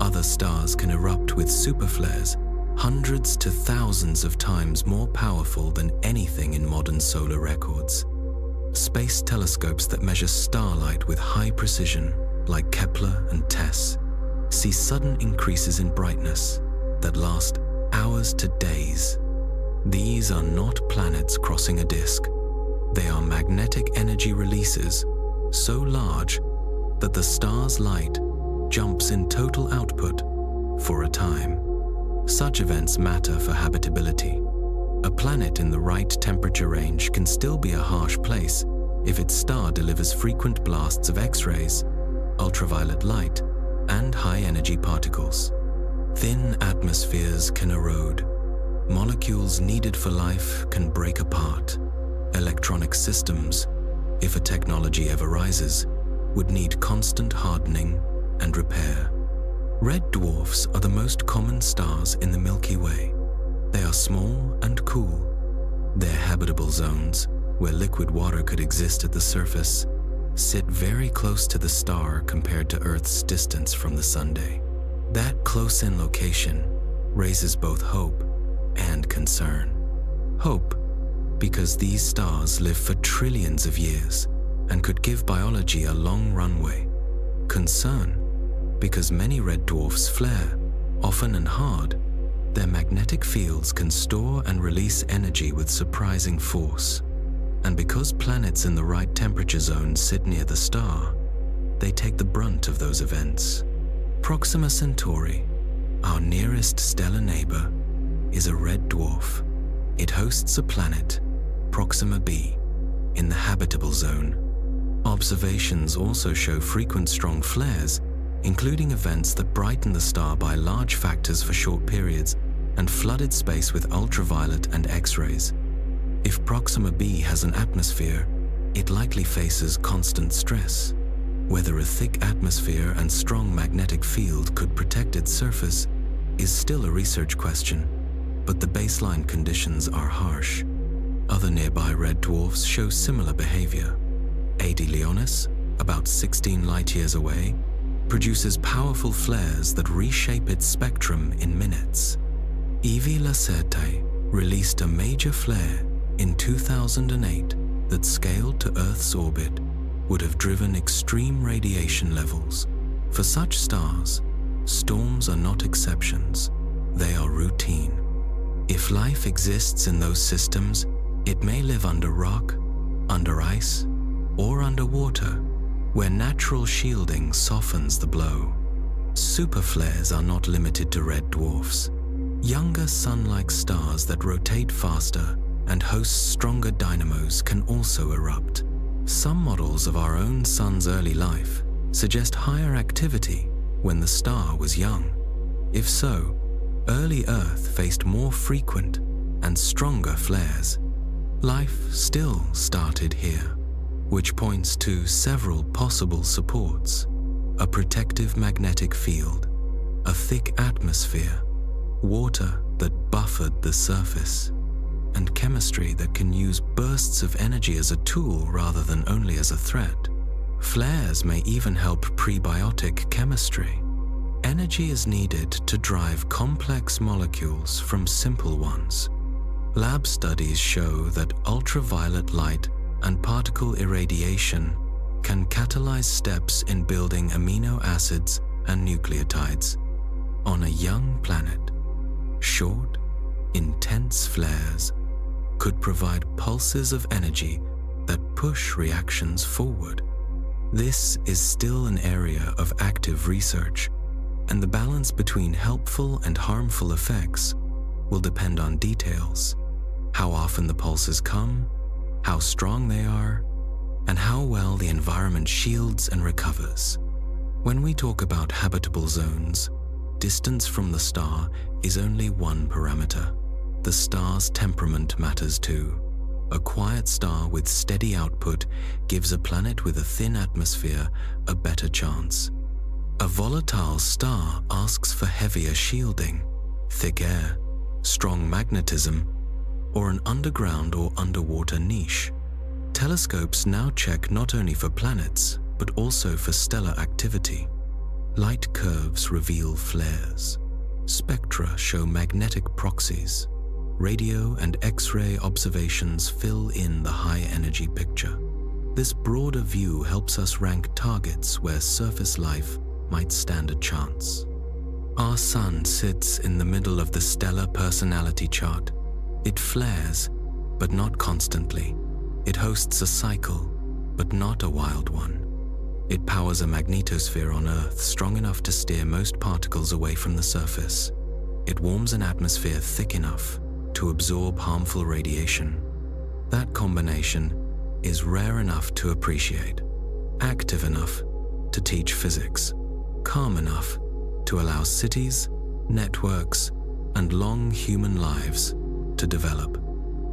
Other stars can erupt with superflares, hundreds to thousands of times more powerful than anything in modern solar records. Space telescopes that measure starlight with high precision, like Kepler and TESS, see sudden increases in brightness that last hours to days. These are not planets crossing a disk. They are magnetic energy releases so large that the star's light jumps in total output for a time. Such events matter for habitability. A planet in the right temperature range can still be a harsh place if its star delivers frequent blasts of X-rays, ultraviolet light, and high-energy particles. Thin atmospheres can erode. Molecules needed for life can break apart. Electronic systems, if a technology ever rises, would need constant hardening and repair. Red dwarfs are the most common stars in the Milky Way. They are small and cool. Their habitable zones, where liquid water could exist at the surface, sit very close to the star compared to Earth's distance from the Sunday. That close-in location raises both hope and concern. Hope, because these stars live for trillions of years and could give biology a long runway. Concern, because many red dwarfs flare, often and hard. Their magnetic fields can store and release energy with surprising force. And because planets in the right temperature zone sit near the star, they take the brunt of those events. Proxima Centauri, our nearest stellar neighbor, is a red dwarf. It hosts a planet, Proxima b, in the habitable zone. Observations also show frequent strong flares, including events that brighten the star by large factors for short periods and flooded space with ultraviolet and X-rays. If Proxima b has an atmosphere, it likely faces constant stress. Whether a thick atmosphere and strong magnetic field could protect its surface is still a research question, but the baseline conditions are harsh. Other nearby red dwarfs show similar behavior. AD Leonis, about 16 light-years away, produces powerful flares that reshape its spectrum in minutes. Evie Lacertae released a major flare in 2008 that, scaled to Earth's orbit, would have driven extreme radiation levels. For such stars, storms are not exceptions, they are routine. If life exists in those systems, it may live under rock, under ice, or underwater, where natural shielding softens the blow. Superflares are not limited to red dwarfs. Younger sun-like stars that rotate faster and host stronger dynamos can also erupt. Some models of our own sun's early life suggest higher activity when the star was young. If so, early Earth faced more frequent and stronger flares. Life still started here, which points to several possible supports: a protective magnetic field, a thick atmosphere, water that buffered the surface, and chemistry that can use bursts of energy as a tool rather than only as a threat. Flares may even help prebiotic chemistry. Energy is needed to drive complex molecules from simple ones. Lab studies show that ultraviolet light and particle irradiation can catalyze steps in building amino acids and nucleotides on a young planet. Short, intense flares could provide pulses of energy that push reactions forward. This is still an area of active research, and the balance between helpful and harmful effects will depend on details: how often the pulses come, how strong they are, and how well the environment shields and recovers. When we talk about habitable zones, distance from the star is only one parameter. The star's temperament matters too. A quiet star with steady output gives a planet with a thin atmosphere a better chance. A volatile star asks for heavier shielding, thick air, strong magnetism, or an underground or underwater niche. Telescopes now check not only for planets, but also for stellar activity. Light curves reveal flares. Spectra show magnetic proxies. Radio and X-ray observations fill in the high-energy picture. This broader view helps us rank targets where surface life might stand a chance. Our Sun sits in the middle of the stellar personality chart. It flares, but not constantly. It hosts a cycle, but not a wild one. It powers a magnetosphere on Earth strong enough to steer most particles away from the surface. It warms an atmosphere thick enough to absorb harmful radiation. That combination is rare enough to appreciate, active enough to teach physics, calm enough to allow cities, networks, and long human lives to develop.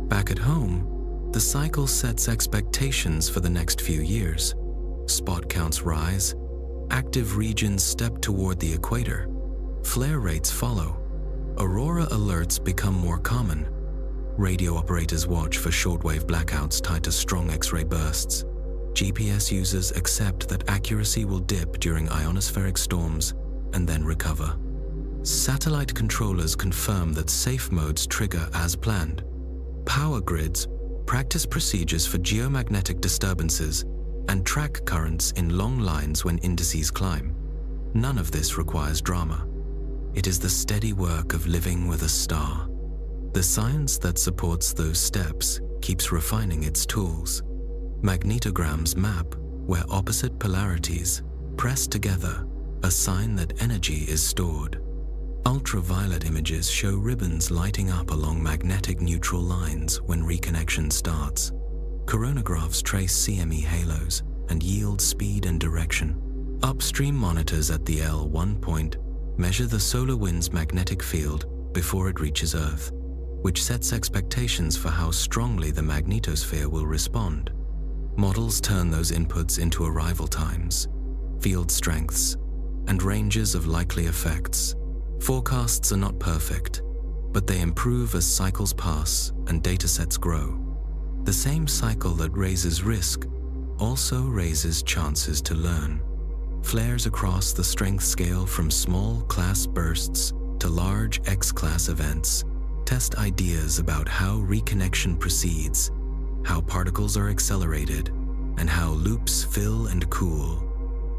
Back at home, the cycle sets expectations for the next few years. Spot counts rise, active regions step toward the equator, flare rates follow, aurora alerts become more common. Radio operators watch for shortwave blackouts tied to strong X-ray bursts. GPS users accept that accuracy will dip during ionospheric storms and then recover. Satellite controllers confirm that safe modes trigger as planned. Power grids practice procedures for geomagnetic disturbances and track currents in long lines when indices climb. None of this requires drama. It is the steady work of living with a star. The science that supports those steps keeps refining its tools. Magnetograms map where opposite polarities press together, a sign that energy is stored. Ultraviolet images show ribbons lighting up along magnetic neutral lines when reconnection starts. Coronagraphs trace CME halos and yield speed and direction. Upstream monitors at the L1 point measure the solar wind's magnetic field before it reaches Earth, which sets expectations for how strongly the magnetosphere will respond. Models turn those inputs into arrival times, field strengths, and ranges of likely effects. Forecasts are not perfect, but they improve as cycles pass and datasets grow. The same cycle that raises risk also raises chances to learn. Flares across the strength scale from small class bursts to large X-class events test ideas about how reconnection proceeds, how particles are accelerated, and how loops fill and cool.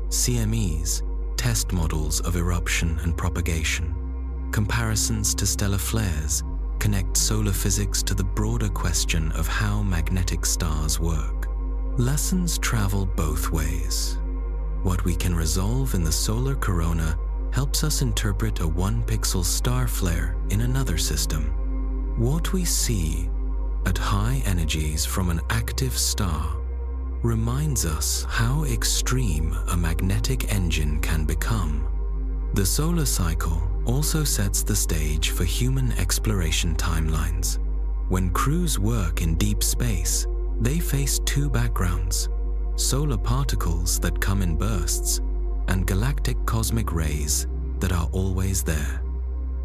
CMEs test models of eruption and propagation. Comparisons to stellar flares connect solar physics to the broader question of how magnetic stars work. Lessons travel both ways. What we can resolve in the solar corona helps us interpret a one-pixel star flare in another system. What we see at high energies from an active star reminds us how extreme a magnetic engine can become. The solar cycle also sets the stage for human exploration timelines. When crews work in deep space, they face two backgrounds: solar particles that come in bursts and galactic cosmic rays that are always there.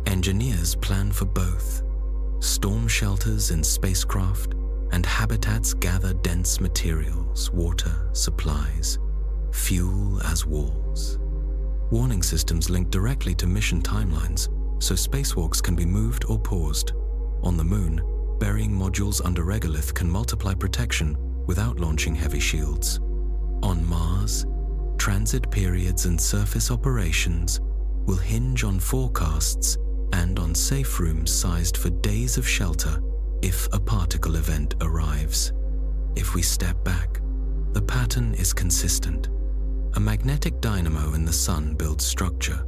Engineers plan for both. Storm shelters in spacecraft and habitats gather dense materials, water, supplies, fuel as walls. Warning systems link directly to mission timelines, so spacewalks can be moved or paused. On the Moon, burying modules under regolith can multiply protection without launching heavy shields. On Mars, transit periods and surface operations will hinge on forecasts and on safe rooms sized for days of shelter if a particle event arrives. If we step back, the pattern is consistent. A magnetic dynamo in the Sun builds structure.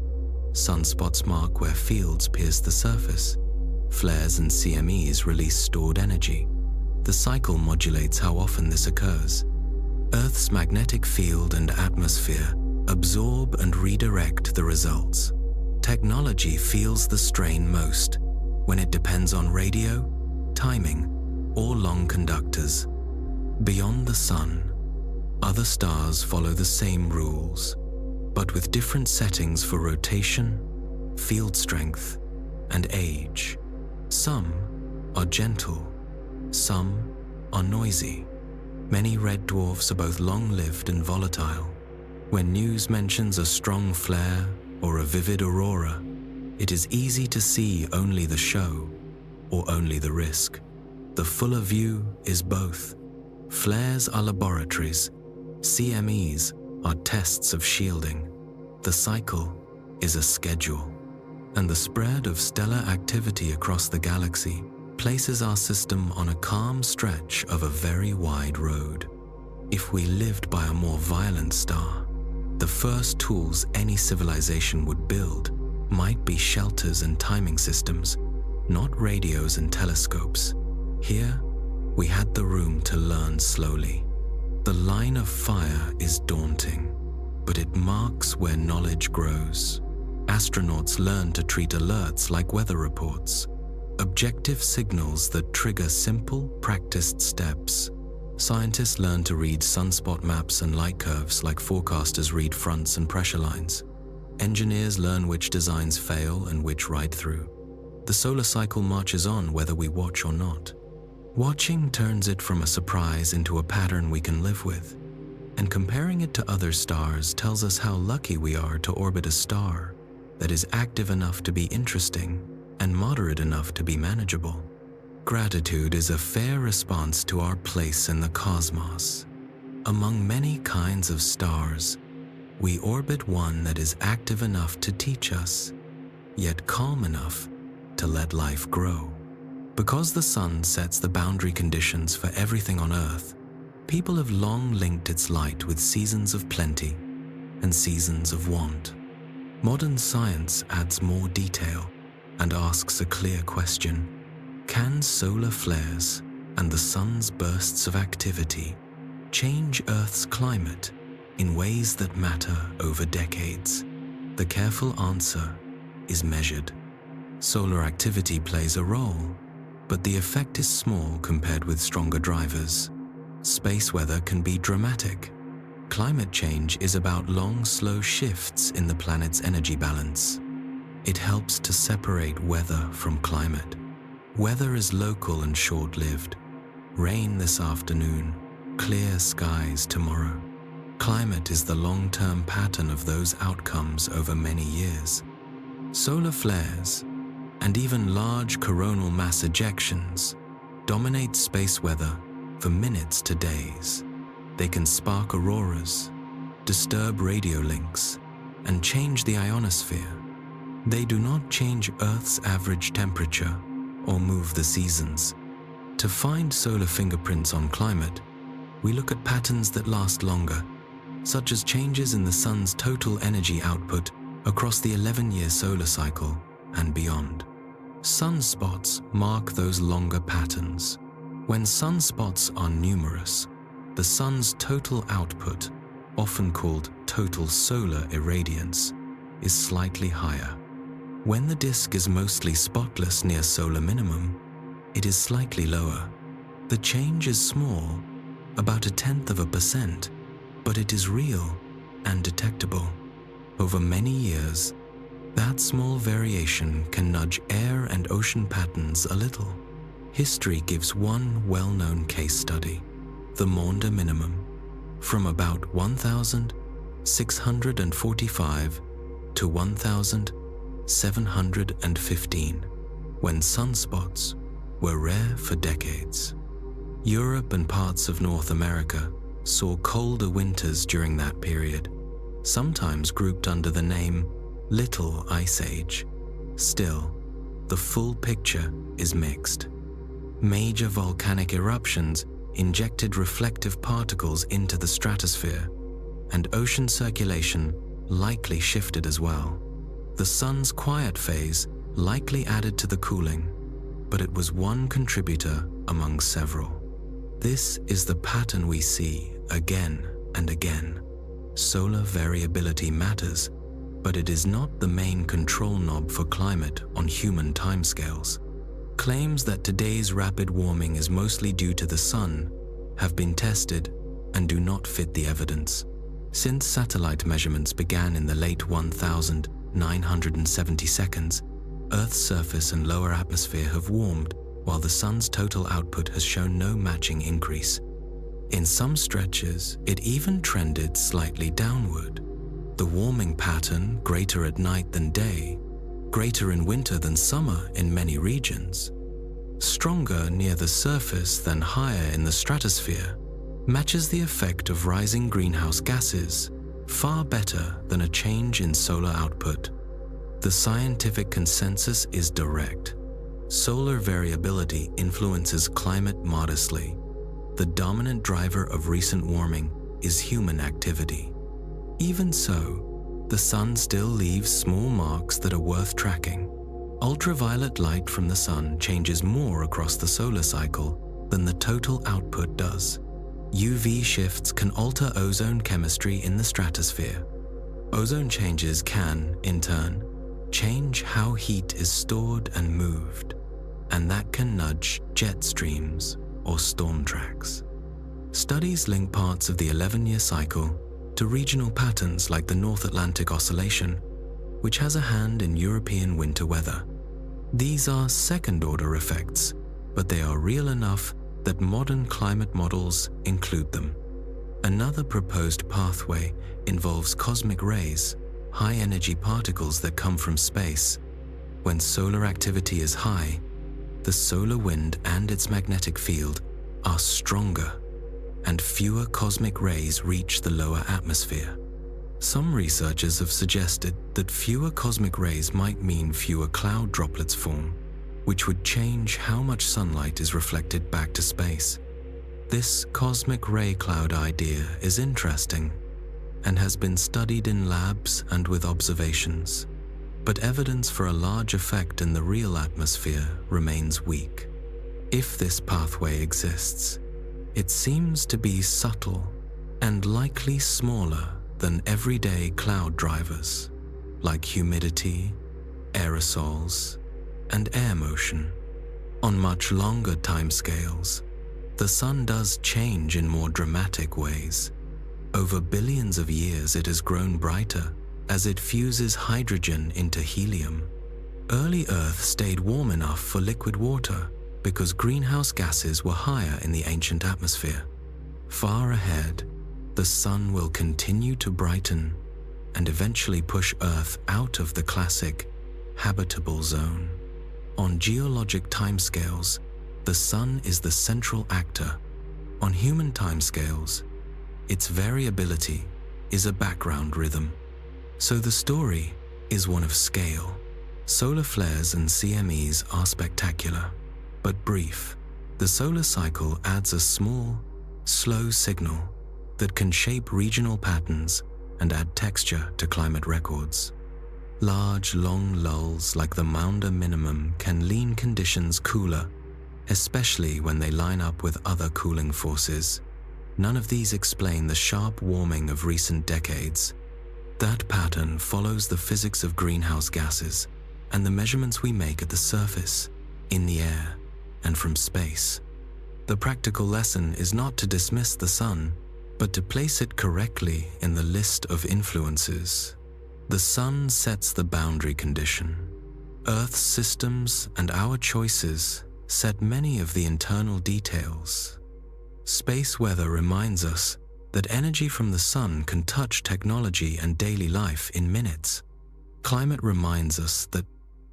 Sunspots mark where fields pierce the surface. Flares and CMEs release stored energy. The cycle modulates how often this occurs. Earth's magnetic field and atmosphere absorb and redirect the results. Technology feels the strain most when it depends on radio, timing, or long conductors. Beyond the Sun, other stars follow the same rules, but with different settings for rotation, field strength, and age. Some are gentle, some are noisy. Many red dwarfs are both long-lived and volatile. When news mentions a strong flare or a vivid aurora, it is easy to see only the show or only the risk. The fuller view is both. Flares are laboratories, CMEs are tests of shielding. The cycle is a schedule, and the spread of stellar activity across the galaxy places our system on a calm stretch of a very wide road. If we lived by a more violent star, the first tools any civilization would build might be shelters and timing systems, not radios and telescopes. Here, we had the room to learn slowly. The line of fire is daunting, but it marks where knowledge grows. Astronauts learn to treat alerts like weather reports, objective signals that trigger simple, practiced steps. Scientists learn to read sunspot maps and light curves like forecasters read fronts and pressure lines. Engineers learn which designs fail and which ride through. The solar cycle marches on whether we watch or not. Watching turns it from a surprise into a pattern we can live with, and comparing it to other stars tells us how lucky we are to orbit a star that is active enough to be interesting and moderate enough to be manageable. Gratitude is a fair response to our place in the cosmos. Among many kinds of stars, we orbit one that is active enough to teach us, yet calm enough to let life grow. Because the Sun sets the boundary conditions for everything on Earth, people have long linked its light with seasons of plenty and seasons of want. Modern science adds more detail and asks a clear question: can solar flares and the Sun's bursts of activity change Earth's climate in ways that matter over decades? The careful answer is measured. Solar activity plays a role, but the effect is small compared with stronger drivers. Space weather can be dramatic. Climate change is about long, slow shifts in the planet's energy balance. It helps to separate weather from climate. Weather is local and short-lived. Rain this afternoon, clear skies tomorrow. Climate is the long-term pattern of those outcomes over many years. Solar flares, and even large coronal mass ejections, dominate space weather for minutes to days. They can spark auroras, disturb radio links, and change the ionosphere. They do not change Earth's average temperature or move the seasons. To find solar fingerprints on climate, we look at patterns that last longer, such as changes in the Sun's total energy output across the 11-year solar cycle and beyond. Sunspots mark those longer patterns. When sunspots are numerous, the Sun's total output, often called total solar irradiance, is slightly higher. When the disk is mostly spotless near solar minimum, it is slightly lower. The change is small, about 0.1%, but it is real and detectable. Over many years, That small variation can nudge air and ocean patterns a little. History gives one well-known case study, the Maunder minimum, from about 1,645 to 1,715, when sunspots were rare for decades. Europe and parts of North America saw colder winters during that period, sometimes grouped under the name Little Ice Age. Still, the full picture is mixed. Major volcanic eruptions injected reflective particles into the stratosphere, and ocean circulation likely shifted as well. The sun's quiet phase likely added to the cooling, but it was one contributor among several. This is the pattern we see again and again. Solar variability matters, but it is not the main control knob for climate on human timescales. Claims that today's rapid warming is mostly due to the sun have been tested and do not fit the evidence. Since satellite measurements began in the late 1970s, Earth's surface and lower atmosphere have warmed, while the sun's total output has shown no matching increase. In some stretches, it even trended slightly downward. The warming pattern, greater at night than day, greater in winter than summer in many regions, stronger near the surface than higher in the stratosphere, matches the effect of rising greenhouse gases far better than a change in solar output. The scientific consensus is direct. Solar variability influences climate modestly. The dominant driver of recent warming is human activity. Even so, the sun still leaves small marks that are worth tracking. Ultraviolet light from the sun changes more across the solar cycle than the total output does. UV shifts can alter ozone chemistry in the stratosphere. Ozone changes can, in turn, change how heat is stored and moved, and that can nudge jet streams or storm tracks. Studies link parts of the 11-year cycle to regional patterns like the North Atlantic Oscillation, which has a hand in European winter weather. These are second-order effects, but they are real enough that modern climate models include them. Another proposed pathway involves cosmic rays, high-energy particles that come from space. When solar activity is high, the solar wind and its magnetic field are stronger, and fewer cosmic rays reach the lower atmosphere. Some researchers have suggested that fewer cosmic rays might mean fewer cloud droplets form, which would change how much sunlight is reflected back to space. This cosmic ray cloud idea is interesting and has been studied in labs and with observations, but evidence for a large effect in the real atmosphere remains weak. If this pathway exists, it seems to be subtle and likely smaller than everyday cloud drivers, like humidity, aerosols, and air motion. On much longer timescales, the sun does change in more dramatic ways. Over billions of years, it has grown brighter as it fuses hydrogen into helium. Early Earth stayed warm enough for liquid water because greenhouse gases were higher in the ancient atmosphere. Far ahead, the sun will continue to brighten and eventually push Earth out of the classic habitable zone. On geologic timescales, the sun is the central actor. On human timescales, its variability is a background rhythm. So the story is one of scale. Solar flares and CMEs are spectacular, but brief. The solar cycle adds a small, slow signal that can shape regional patterns and add texture to climate records. Large, long lulls like the Maunder minimum can lean conditions cooler, especially when they line up with other cooling forces. None of these explain the sharp warming of recent decades. That pattern follows the physics of greenhouse gases and the measurements we make at the surface, in the air, and from space. The practical lesson is not to dismiss the sun, but to place it correctly in the list of influences. The sun sets the boundary condition. Earth's systems and our choices set many of the internal details. Space weather reminds us that energy from the sun can touch technology and daily life in minutes. Climate reminds us that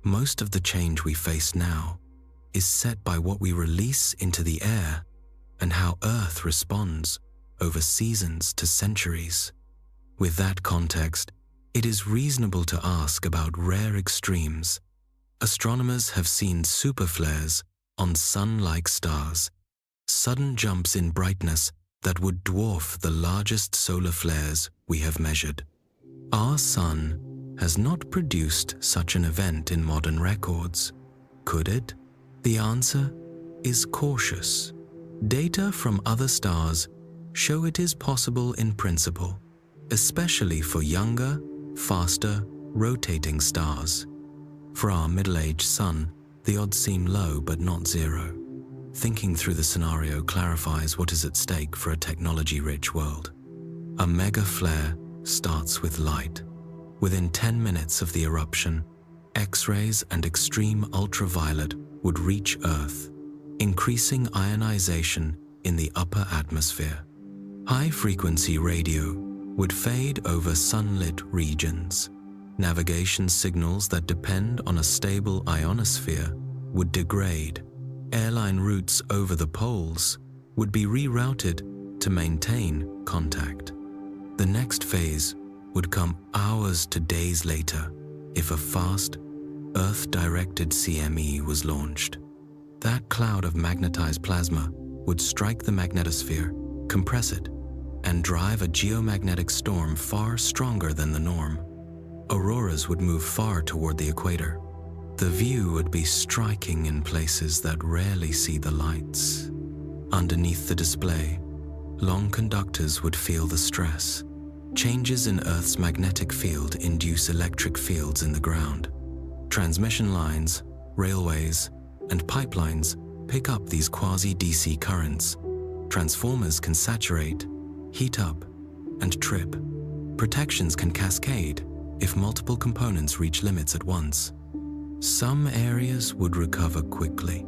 most of the change we face now is set by what we release into the air and how Earth responds over seasons to centuries. With that context, it is reasonable to ask about rare extremes. Astronomers have seen superflares on sun-like stars, sudden jumps in brightness that would dwarf the largest solar flares we have measured. Our sun has not produced such an event in modern records. Could it? The answer is cautious. Data from other stars show it is possible in principle, especially for younger, faster, rotating stars. For our middle-aged sun, the odds seem low but not zero. Thinking through the scenario clarifies what is at stake for a technology-rich world. A mega flare starts with light. Within 10 minutes of the eruption, X-rays and extreme ultraviolet would reach Earth, increasing ionization in the upper atmosphere. High-frequency radio would fade over sunlit regions. Navigation signals that depend on a stable ionosphere would degrade. Airline routes over the poles would be rerouted to maintain contact. The next phase would come hours to days later if a fast, Earth-directed CME was launched. That cloud of magnetized plasma would strike the magnetosphere, compress it, and drive a geomagnetic storm far stronger than the norm. Auroras would move far toward the equator. The view would be striking in places that rarely see the lights. Underneath the display, long conductors would feel the stress. Changes in Earth's magnetic field induce electric fields in the ground. Transmission lines, railways, and pipelines pick up these quasi-DC currents. Transformers can saturate, heat up, and trip. Protections can cascade if multiple components reach limits at once. Some areas would recover quickly.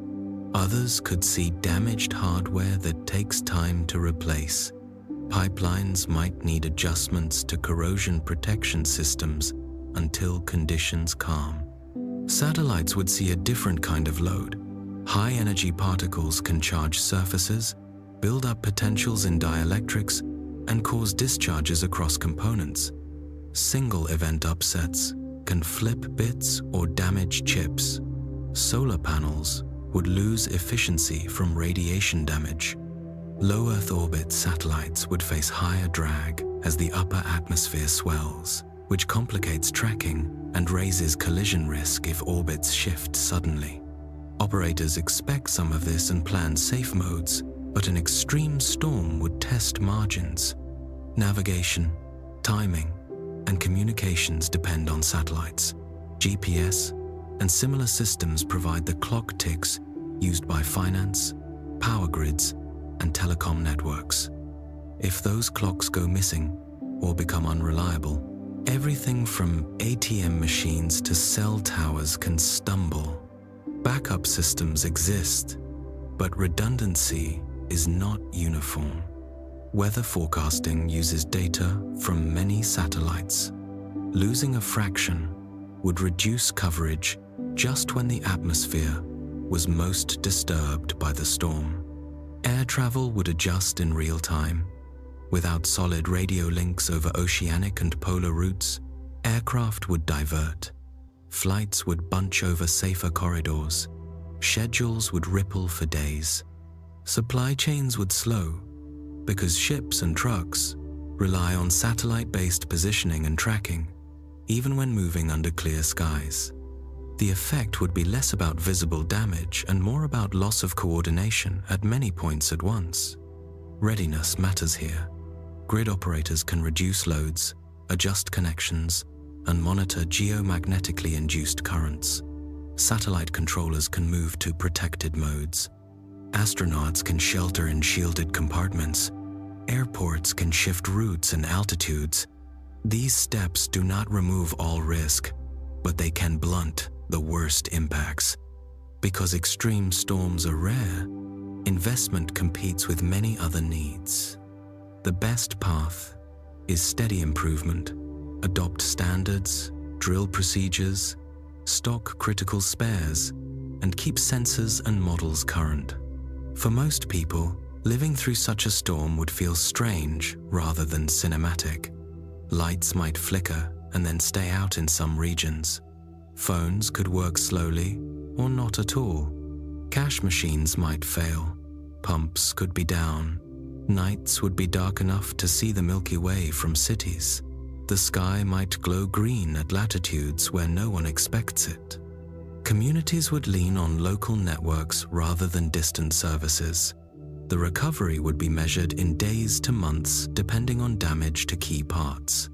Others could see damaged hardware that takes time to replace. Pipelines might need adjustments to corrosion protection systems until conditions calm. Satellites would see a different kind of load. High-energy particles can charge surfaces, build up potentials in dielectrics, and cause discharges across components. Single event upsets can flip bits or damage chips. Solar panels would lose efficiency from radiation damage. Low Earth orbit satellites would face higher drag as the upper atmosphere swells, which complicates tracking and raises collision risk if orbits shift suddenly. Operators expect some of this and plan safe modes, but an extreme storm would test margins. Navigation, timing, and communications depend on satellites. GPS and similar systems provide the clock ticks used by finance, power grids, and telecom networks. If those clocks go missing or become unreliable, everything from ATM machines to cell towers can stumble. Backup systems exist, but redundancy is not uniform. Weather forecasting uses data from many satellites. Losing a fraction would reduce coverage just when the atmosphere was most disturbed by the storm. Air travel would adjust in real time. Without solid radio links over oceanic and polar routes, aircraft would divert. Flights would bunch over safer corridors. Schedules would ripple for days. Supply chains would slow, because ships and trucks rely on satellite-based positioning and tracking, even when moving under clear skies. The effect would be less about visible damage and more about loss of coordination at many points at once. Readiness matters here. Grid operators can reduce loads, adjust connections, and monitor geomagnetically induced currents. Satellite controllers can move to protected modes. Astronauts can shelter in shielded compartments. Airports can shift routes and altitudes. These steps do not remove all risk, but they can blunt the worst impacts. Because extreme storms are rare, investment competes with many other needs. The best path is steady improvement. Adopt standards, drill procedures, stock critical spares, and keep sensors and models current. For most people, living through such a storm would feel strange rather than cinematic. Lights might flicker and then stay out in some regions. Phones could work slowly or not at all. Cash machines might fail. Pumps could be down. Nights would be dark enough to see the Milky Way from cities. The sky might glow green at latitudes where no one expects it. Communities would lean on local networks rather than distant services. The recovery would be measured in days to months depending on damage to key parts.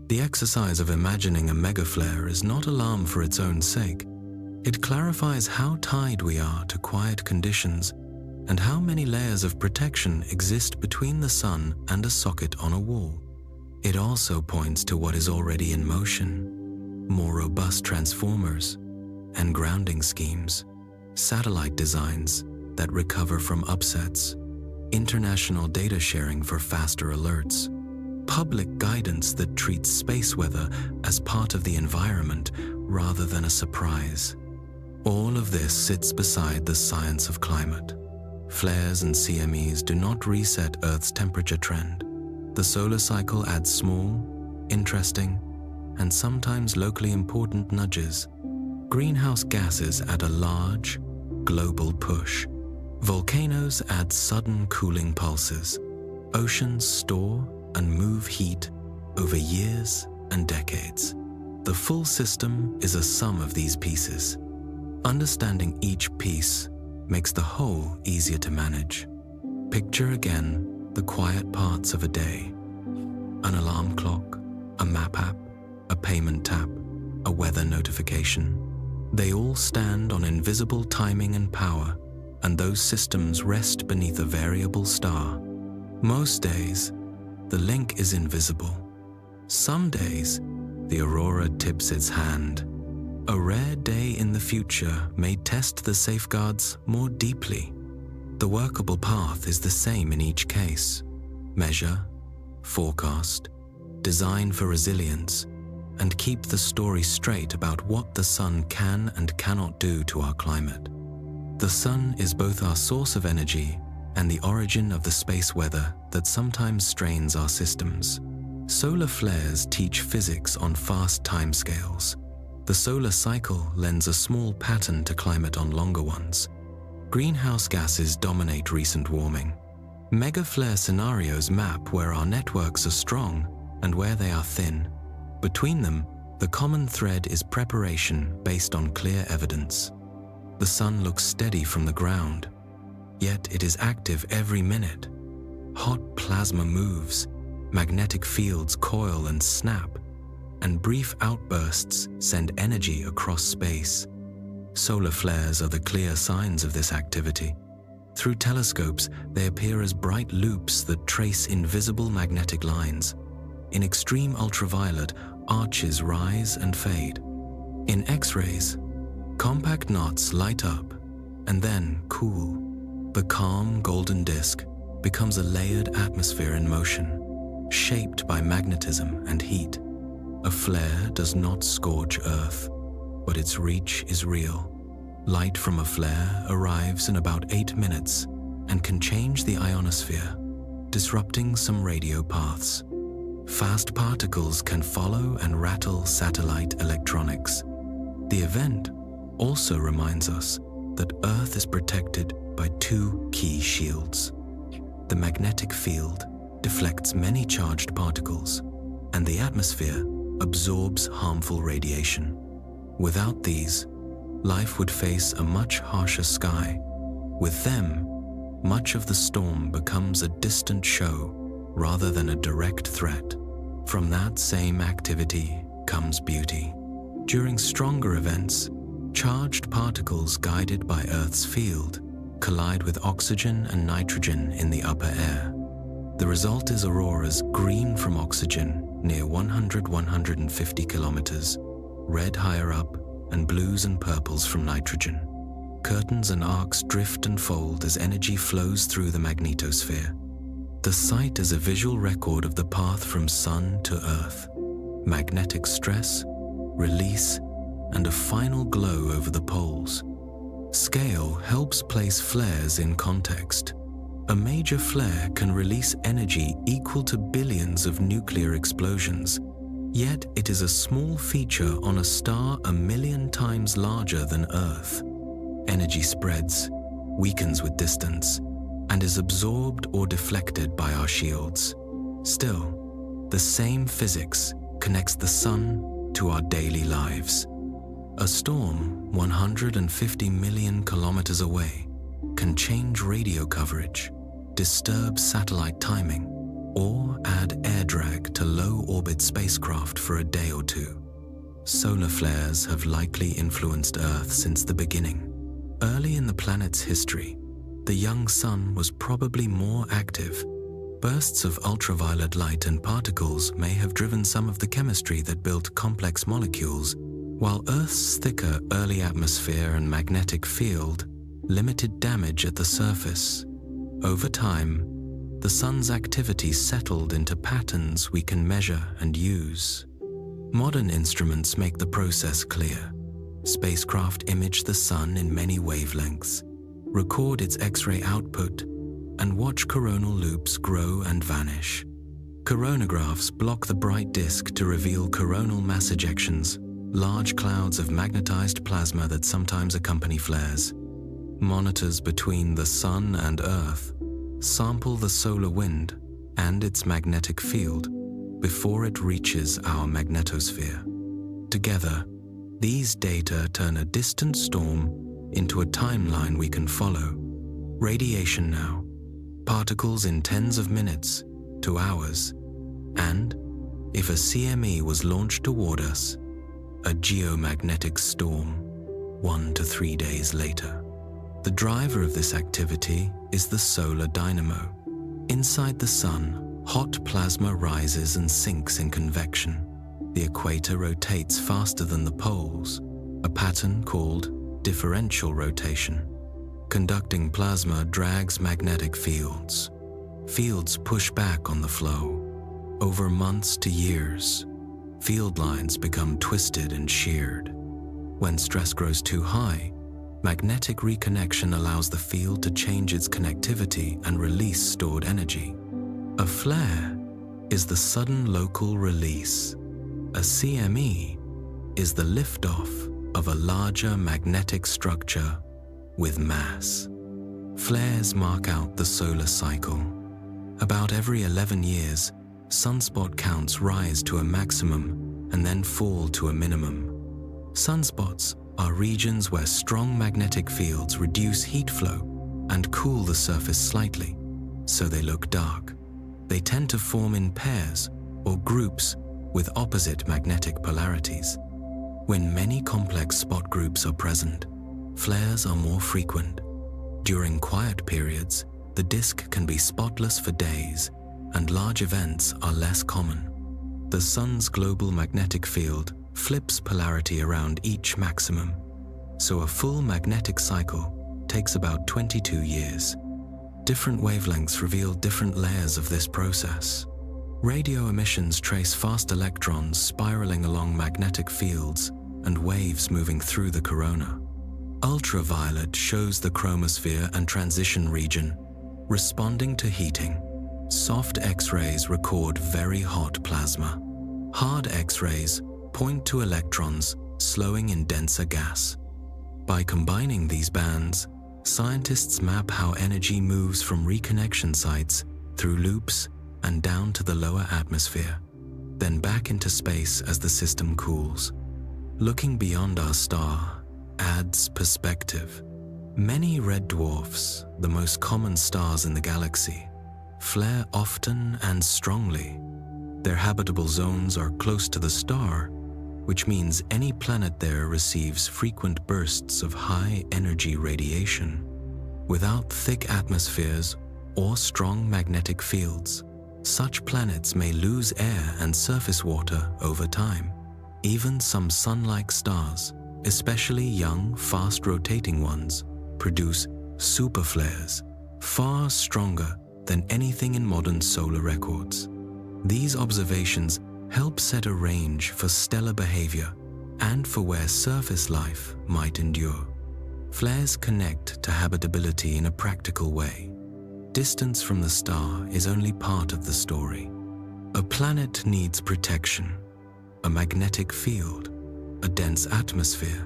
The exercise of imagining a megaflare is not alarm for its own sake. It clarifies how tied we are to quiet conditions and how many layers of protection exist between the sun and a socket on a wall. It also points to what is already in motion: more robust transformers and grounding schemes, satellite designs that recover from upsets, international data sharing for faster alerts, public guidance that treats space weather as part of the environment rather than a surprise. All of this sits beside the science of climate. Flares and CMEs do not reset Earth's temperature trend. The solar cycle adds small, interesting, and sometimes locally important nudges. Greenhouse gases add a large, global push. Volcanoes add sudden cooling pulses. Oceans store and move heat over years and decades. The full system is a sum of these pieces. Understanding each piece makes the whole easier to manage. Picture again the quiet parts of a day: an alarm clock, a map app, a payment tap, a weather notification. They all stand on invisible timing and power, and those systems rest beneath a variable star. Most days, the link is invisible. Some days, the aurora tips its hand. A rare day in the future may test the safeguards more deeply. The workable path is the same in each case: measure, forecast, design for resilience, and keep the story straight about what the sun can and cannot do to our climate. The sun is both our source of energy and the origin of the space weather that sometimes strains our systems. Solar flares teach physics on fast timescales. The solar cycle lends a small pattern to climate on longer ones. Greenhouse gases dominate recent warming. Megaflare scenarios map where our networks are strong and where they are thin. Between them, the common thread is preparation based on clear evidence. The sun looks steady from the ground, yet it is active every minute. Hot plasma moves, magnetic fields coil and snap, and brief outbursts send energy across space. Solar flares are the clear signs of this activity. Through telescopes, they appear as bright loops that trace invisible magnetic lines. In extreme ultraviolet, arches rise and fade. In X-rays, compact knots light up and then cool. The calm golden disk becomes a layered atmosphere in motion, shaped by magnetism and heat. A flare does not scorch Earth, but its reach is real. Light from a flare arrives in about 8 minutes and can change the ionosphere, disrupting some radio paths. Fast particles can follow and rattle satellite electronics. The event also reminds us that Earth is protected by 2 key shields. The magnetic field deflects many charged particles, and the atmosphere absorbs harmful radiation. Without these, life would face a much harsher sky. With them, much of the storm becomes a distant show rather than a direct threat. From that same activity comes beauty. During stronger events, charged particles guided by Earth's field collide with oxygen and nitrogen in the upper air. The result is auroras green from oxygen, near 100–150 kilometers, red higher up, and blues and purples from nitrogen. Curtains and arcs drift and fold as energy flows through the magnetosphere. The site is a visual record of the path from Sun to Earth, magnetic stress, release, and a final glow over the poles. Scale helps place flares in context. A major flare can release energy equal to billions of nuclear explosions, yet it is a small feature on a star 1,000,000 times larger than Earth. Energy spreads, weakens with distance, and is absorbed or deflected by our shields. Still, the same physics connects the Sun to our daily lives. A storm 150 million kilometers away can change radio coverage, disturb satellite timing, or add air drag to low-orbit spacecraft for a day or two. Solar flares have likely influenced Earth since the beginning. Early in the planet's history, the young Sun was probably more active. Bursts of ultraviolet light and particles may have driven some of the chemistry that built complex molecules, while Earth's thicker early atmosphere and magnetic field limited damage at the surface. Over time, the Sun's activity settled into patterns we can measure and use. Modern instruments make the process clear. Spacecraft image the Sun in many wavelengths, record its X-ray output, and watch coronal loops grow and vanish. Coronagraphs block the bright disk to reveal coronal mass ejections, large clouds of magnetized plasma that sometimes accompany flares. Monitors between the Sun and Earth sample the solar wind and its magnetic field before it reaches our magnetosphere. Together, these data turn a distant storm into a timeline we can follow. Radiation now, particles in tens of minutes to hours, and, if a CME was launched toward us, a geomagnetic storm 1 to 3 days later. The driver of this activity is the solar dynamo. Inside the Sun, hot plasma rises and sinks in convection. The equator rotates faster than the poles, a pattern called differential rotation. Conducting plasma drags magnetic fields. Fields push back on the flow. Over months to years, field lines become twisted and sheared. When stress grows too high, magnetic reconnection allows the field to change its connectivity and release stored energy. A flare is the sudden local release. A CME is the liftoff of a larger magnetic structure with mass. Flares mark out the solar cycle. About every 11 years, sunspot counts rise to a maximum and then fall to a minimum. Sunspots are regions where strong magnetic fields reduce heat flow and cool the surface slightly, so they look dark. They tend to form in pairs or groups with opposite magnetic polarities. When many complex spot groups are present, flares are more frequent. During quiet periods, the disk can be spotless for days, and large events are less common. The Sun's global magnetic field flips polarity around each maximum, so a full magnetic cycle takes about 22 years. Different wavelengths reveal different layers of this process. Radio emissions trace fast electrons spiraling along magnetic fields and waves moving through the corona. Ultraviolet shows the chromosphere and transition region responding to heating. Soft X-rays record very hot plasma. Hard X-rays point to electrons slowing in denser gas. By combining these bands, scientists map how energy moves from reconnection sites through loops and down to the lower atmosphere, then back into space as the system cools. Looking beyond our star adds perspective. Many red dwarfs, the most common stars in the galaxy, flare often and strongly. Their habitable zones are close to the star, which means any planet there receives frequent bursts of high-energy radiation. Without thick atmospheres or strong magnetic fields, Such planets may lose air and surface water over time. Even some sun-like stars, especially young, fast-rotating ones, produce superflares, far stronger than anything in modern solar records. These observations help set a range for stellar behavior and for where surface life might endure. Flares connect to habitability in a practical way. Distance from the star is only part of the story. A planet needs protection, a magnetic field, a dense atmosphere,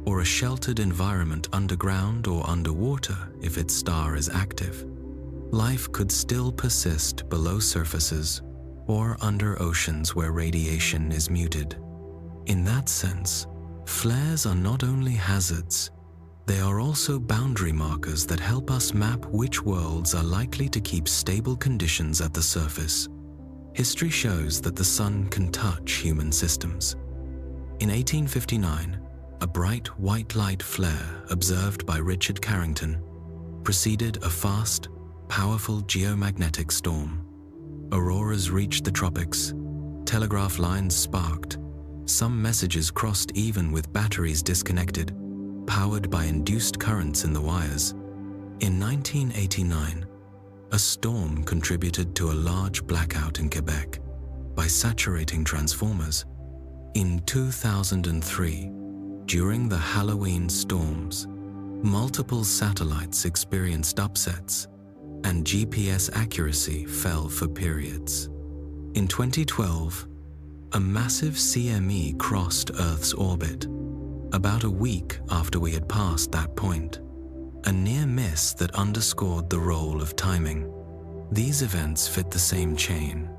or a sheltered environment underground or underwater if its star is active. Life could still persist below surfaces or under oceans where radiation is muted. In that sense, flares are not only hazards, they are also boundary markers that help us map which worlds are likely to keep stable conditions at the surface. History shows that the sun can touch human systems. In 1859, a bright white light flare observed by Richard Carrington preceded a fast, powerful geomagnetic storm. Auroras reached the tropics, telegraph lines sparked, some messages crossed even with batteries disconnected, powered by induced currents in the wires. In 1989, a storm contributed to a large blackout in Quebec by saturating transformers. In 2003, during the Halloween storms, multiple satellites experienced upsets, and GPS accuracy fell for periods. In 2012, a massive CME crossed Earth's orbit, about a week after we had passed that point, a near miss that underscored the role of timing. These events fit the same chain.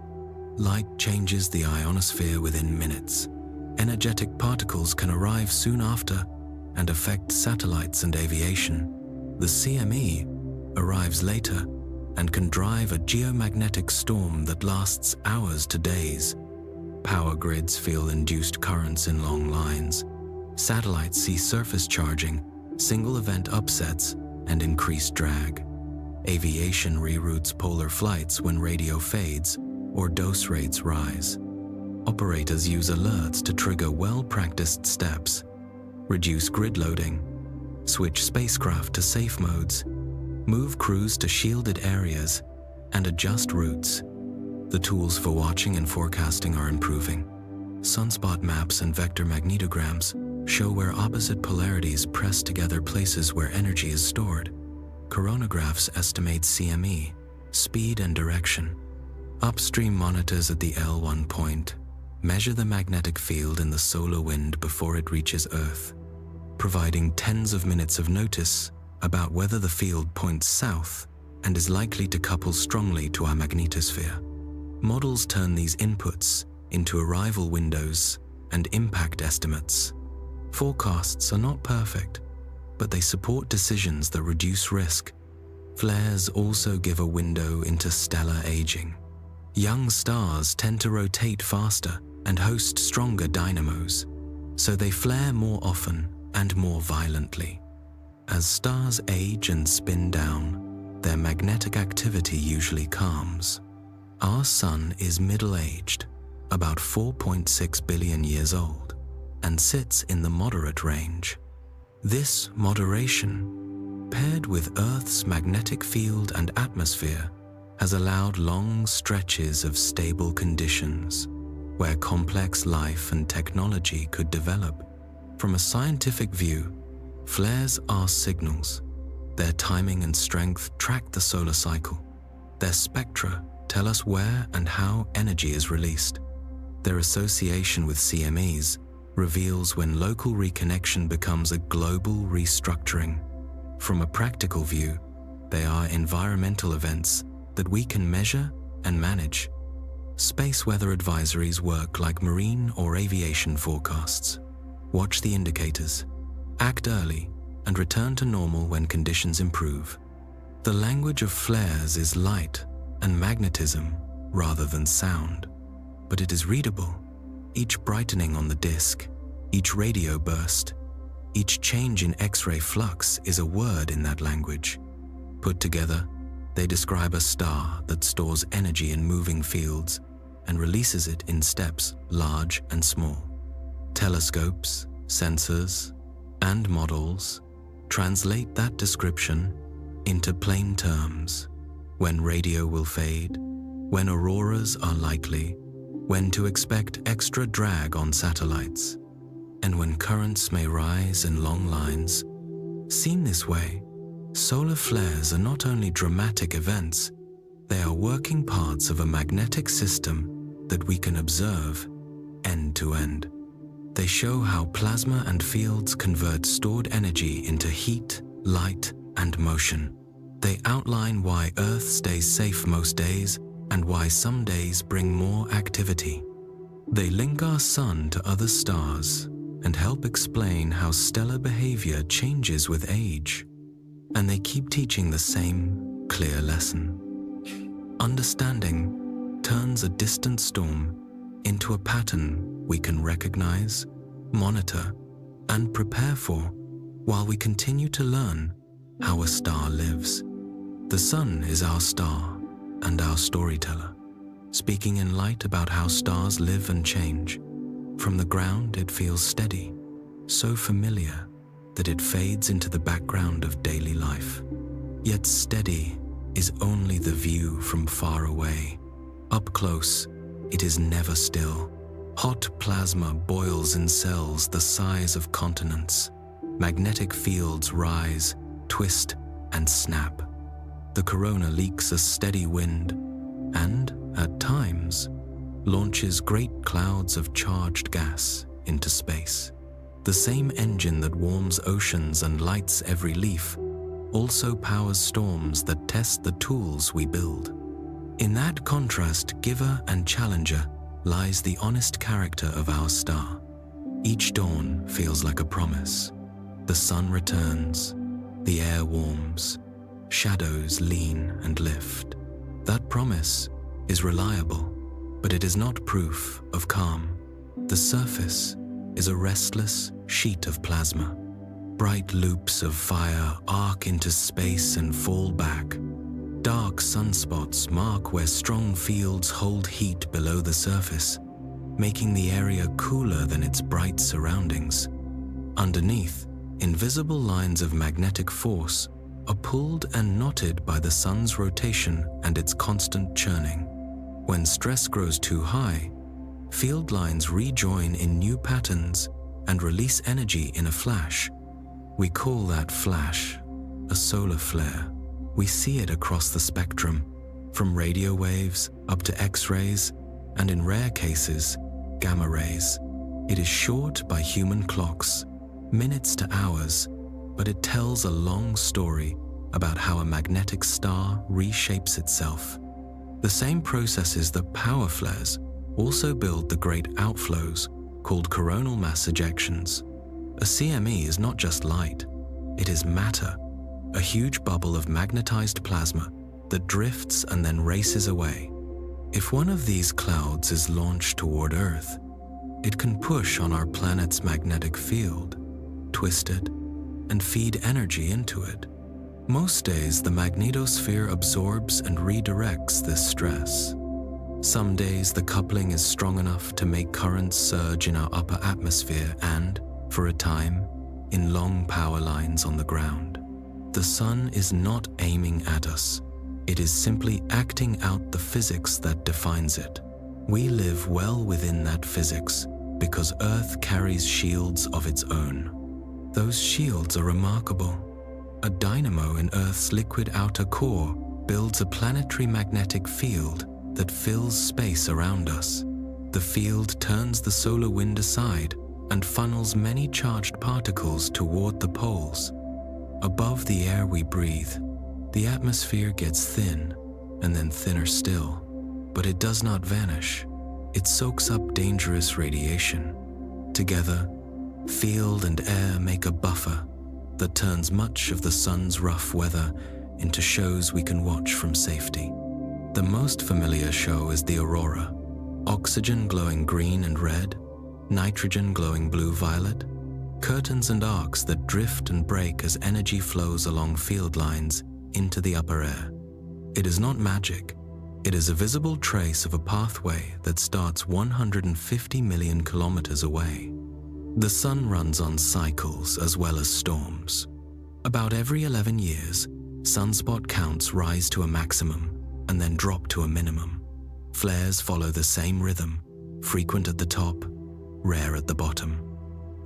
Light changes the ionosphere within minutes. Energetic particles can arrive soon after and affect satellites and aviation. The CME arrives later and can drive a geomagnetic storm that lasts hours to days. Power grids feel induced currents in long lines. Satellites see surface charging, single-event upsets, and increased drag. Aviation reroutes polar flights when radio fades or dose rates rise. Operators use alerts to trigger well-practiced steps, reduce grid loading, switch spacecraft to safe modes, move crews to shielded areas, and adjust routes. The tools for watching and forecasting are improving. Sunspot maps and vector magnetograms show where opposite polarities press together places where energy is stored. Coronagraphs estimate CME, speed and direction. Upstream monitors at the L1 point measure the magnetic field in the solar wind before it reaches Earth, providing tens of minutes of notice about whether the field points south and is likely to couple strongly to our magnetosphere. Models turn these inputs into arrival windows and impact estimates. Forecasts are not perfect, but they support decisions that reduce risk. Flares also give a window into stellar aging. Young stars tend to rotate faster and host stronger dynamos, so they flare more often and more violently. As stars age and spin down, their magnetic activity usually calms. Our sun is middle-aged, about 4.6 billion years old, and sits in the moderate range. This moderation, paired with Earth's magnetic field and atmosphere, has allowed long stretches of stable conditions where complex life and technology could develop. From a scientific view, flares are signals. Their timing and strength track the solar cycle. Their spectra tell us where and how energy is released. Their association with CMEs reveals when local reconnection becomes a global restructuring. From a practical view, they are environmental events that we can measure and manage. Space weather advisories work like marine or aviation forecasts. Watch the indicators, act early, and return to normal when conditions improve. The language of flares is light and magnetism rather than sound, but it is readable. Each brightening on the disk, each radio burst, each change in X-ray flux is a word in that language. Put together, They describe a star that stores energy in moving fields and releases it in steps large and small. Telescopes, sensors, and models translate that description into plain terms: when radio will fade, when auroras are likely, when to expect extra drag on satellites, and when currents may rise in long lines. Seen this way, solar flares are not only dramatic events, they are working parts of a magnetic system that we can observe end to end. They show how plasma and fields convert stored energy into heat, light, and motion. They outline why Earth stays safe most days and why some days bring more activity. They link our sun to other stars and help explain how stellar behavior changes with age. And they keep teaching the same clear lesson. Understanding turns a distant storm into a pattern we can recognize, monitor, and prepare for while we continue to learn how a star lives. The sun is our star and our storyteller, speaking in light about how stars live and change. From the ground, it feels steady, so familiar that it fades into the background of daily life. Yet steady is only the view from far away. Up close, it is never still. Hot plasma boils in cells the size of continents. Magnetic fields rise, twist, and snap. The corona leaks a steady wind and, at times, launches great clouds of charged gas into space. The same engine that warms oceans and lights every leaf also powers storms that test the tools we build. In that contrast, giver and challenger, lies the honest character of our star. Each dawn feels like a promise. The sun returns, the air warms, shadows lean and lift. That promise is reliable, but it is not proof of calm. The surface is a restless sheet of plasma. Bright loops of fire arc into space and fall back. Dark sunspots mark where strong fields hold heat below the surface, making the area cooler than its bright surroundings. Underneath, invisible lines of magnetic force are pulled and knotted by the sun's rotation and its constant churning. When stress grows too high, field lines rejoin in new patterns and release energy in a flash. We call that flash a solar flare. We see it across the spectrum, from radio waves up to X-rays, and in rare cases, gamma rays. It is short by human clocks, minutes to hours, but it tells a long story about how a magnetic star reshapes itself. The same processes that power flares also build the great outflows called coronal mass ejections. A CME is not just light, it is matter, a huge bubble of magnetized plasma that drifts and then races away. If one of these clouds is launched toward Earth, it can push on our planet's magnetic field, twist it, and feed energy into it. Most days, the magnetosphere absorbs and redirects this stress. Some days, the coupling is strong enough to make currents surge in our upper atmosphere and, for a time, in long power lines on the ground. The sun is not aiming at us. It is simply acting out the physics that defines it. We live well within that physics because Earth carries shields of its own. Those shields are remarkable. A dynamo in Earth's liquid outer core builds a planetary magnetic field that fills space around us. The field turns the solar wind aside and funnels many charged particles toward the poles. Above the air we breathe, the atmosphere gets thin and then thinner still, but it does not vanish. It soaks up dangerous radiation. Together, field and air make a buffer that turns much of the sun's rough weather into shows we can watch from safety. The most familiar show is the aurora, oxygen glowing green and red, nitrogen glowing blue-violet, curtains and arcs that drift and break as energy flows along field lines into the upper air. It is not magic. It is a visible trace of a pathway that starts 150 million kilometers away. The sun runs on cycles as well as storms. About every 11 years, sunspot counts rise to a maximum and then drop to a minimum. Flares follow the same rhythm, frequent at the top, rare at the bottom.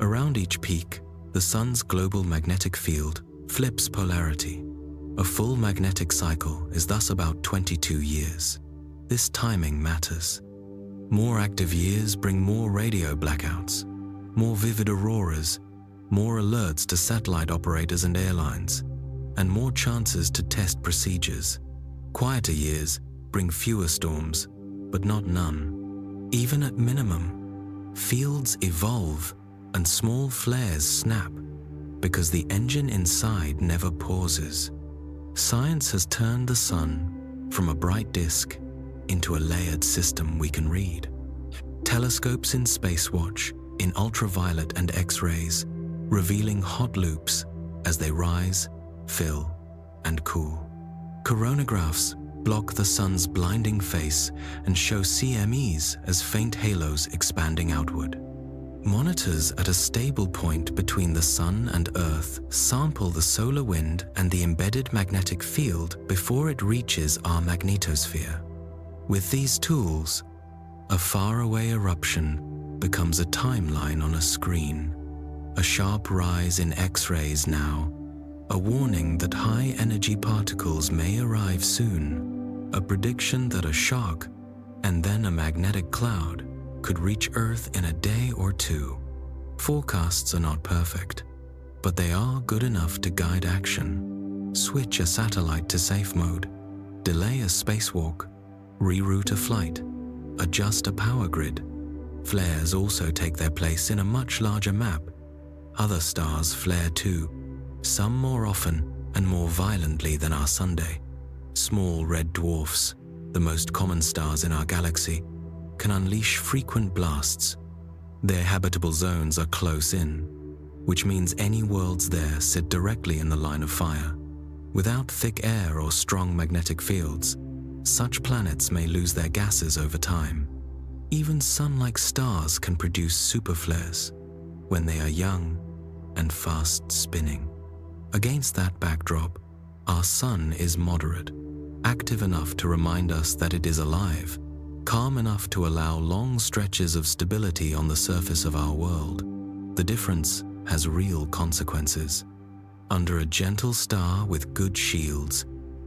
Around each peak, the sun's global magnetic field flips polarity. A full magnetic cycle is thus about 22 years. This timing matters. More active years bring more radio blackouts, more vivid auroras, more alerts to satellite operators and airlines, and more chances to test procedures. Quieter years bring fewer storms, but not none. Even at minimum, fields evolve and small flares snap because the engine inside never pauses. Science has turned the sun from a bright disk into a layered system we can read. Telescopes in spacewatch, in ultraviolet and X-rays, revealing hot loops as they rise, fill, and cool. Coronagraphs block the sun's blinding face and show CMEs as faint halos expanding outward. Monitors at a stable point between the sun and Earth sample the solar wind and the embedded magnetic field before it reaches our magnetosphere. With these tools, a faraway eruption becomes a timeline on a screen. A sharp rise in X-rays now, a warning that high-energy particles may arrive soon, a prediction that a shock and then a magnetic cloud could reach Earth in a day or two. Forecasts are not perfect, but they are good enough to guide action. Switch a satellite to safe mode, delay a spacewalk, reroute a flight, adjust a power grid. Flares also take their place in a much larger map. Other stars flare too, some more often and more violently than our Sunday. Small red dwarfs, the most common stars in our galaxy, can unleash frequent blasts. Their habitable zones are close in, which means any worlds there sit directly in the line of fire. Without thick air or strong magnetic fields, such planets may lose their gases over time. Even sun-like stars can produce superflares when they are young and fast spinning. Against that backdrop, our sun is moderate, active enough to remind us that it is alive, calm enough to allow long stretches of stability on the surface of our world. The difference has real consequences. Under a gentle star with good shields,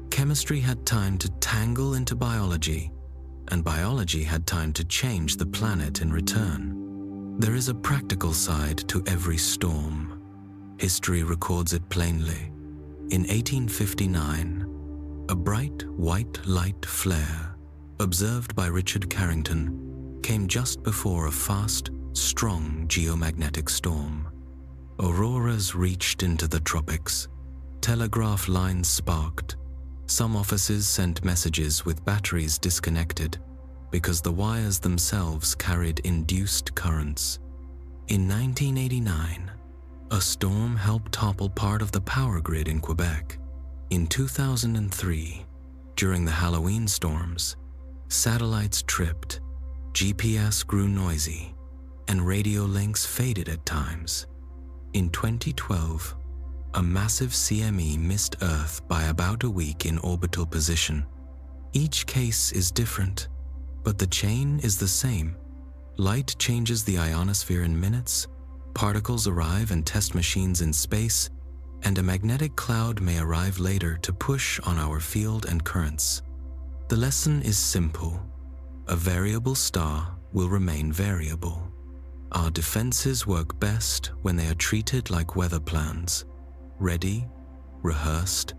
chemistry had time to tangle into biology, and biology had time to change the planet in return. There is a practical side to every storm. History records it plainly. In 1859, a bright white light flare observed by Richard Carrington came just before a fast, strong geomagnetic storm. Auroras reached into the tropics. Telegraph lines sparked. Some offices sent messages with batteries disconnected because the wires themselves carried induced currents. In 1989, a storm helped topple part of the power grid in Quebec. In 2003, during the Halloween storms, satellites tripped, GPS grew noisy, and radio links faded at times. In 2012, a massive CME missed Earth by about a week in orbital position. Each case is different, but the chain is the same. Light changes the ionosphere in minutes, particles arrive in test machines in space, and a magnetic cloud may arrive later to push on our field and currents. The lesson is simple. A variable star will remain variable. Our defenses work best when they are treated like weather plans, ready, rehearsed,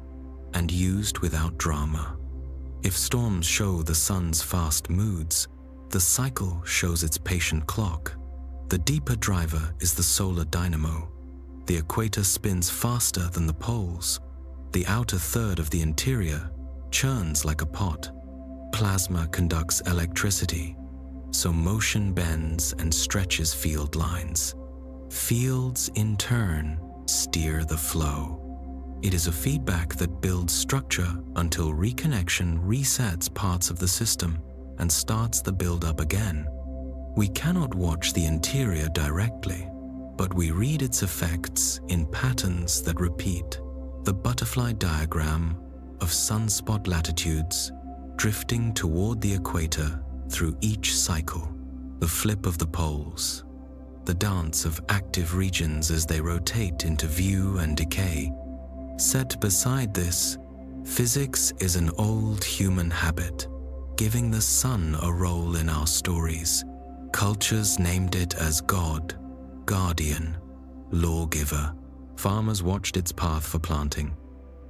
and used without drama. If storms show the sun's fast moods, the cycle shows its patient clock. The deeper driver is the solar dynamo. The equator spins faster than the poles. The outer third of the interior churns like a pot. Plasma conducts electricity, so motion bends and stretches field lines. Fields, in turn, steer the flow. It is a feedback that builds structure until reconnection resets parts of the system and starts the build-up again. We cannot watch the interior directly, but we read its effects in patterns that repeat. The butterfly diagram of sunspot latitudes drifting toward the equator through each cycle, the flip of the poles, the dance of active regions as they rotate into view and decay. Set beside this, physics is an old human habit, giving the sun a role in our stories. Cultures named it as God, guardian, lawgiver. Farmers watched its path for planting.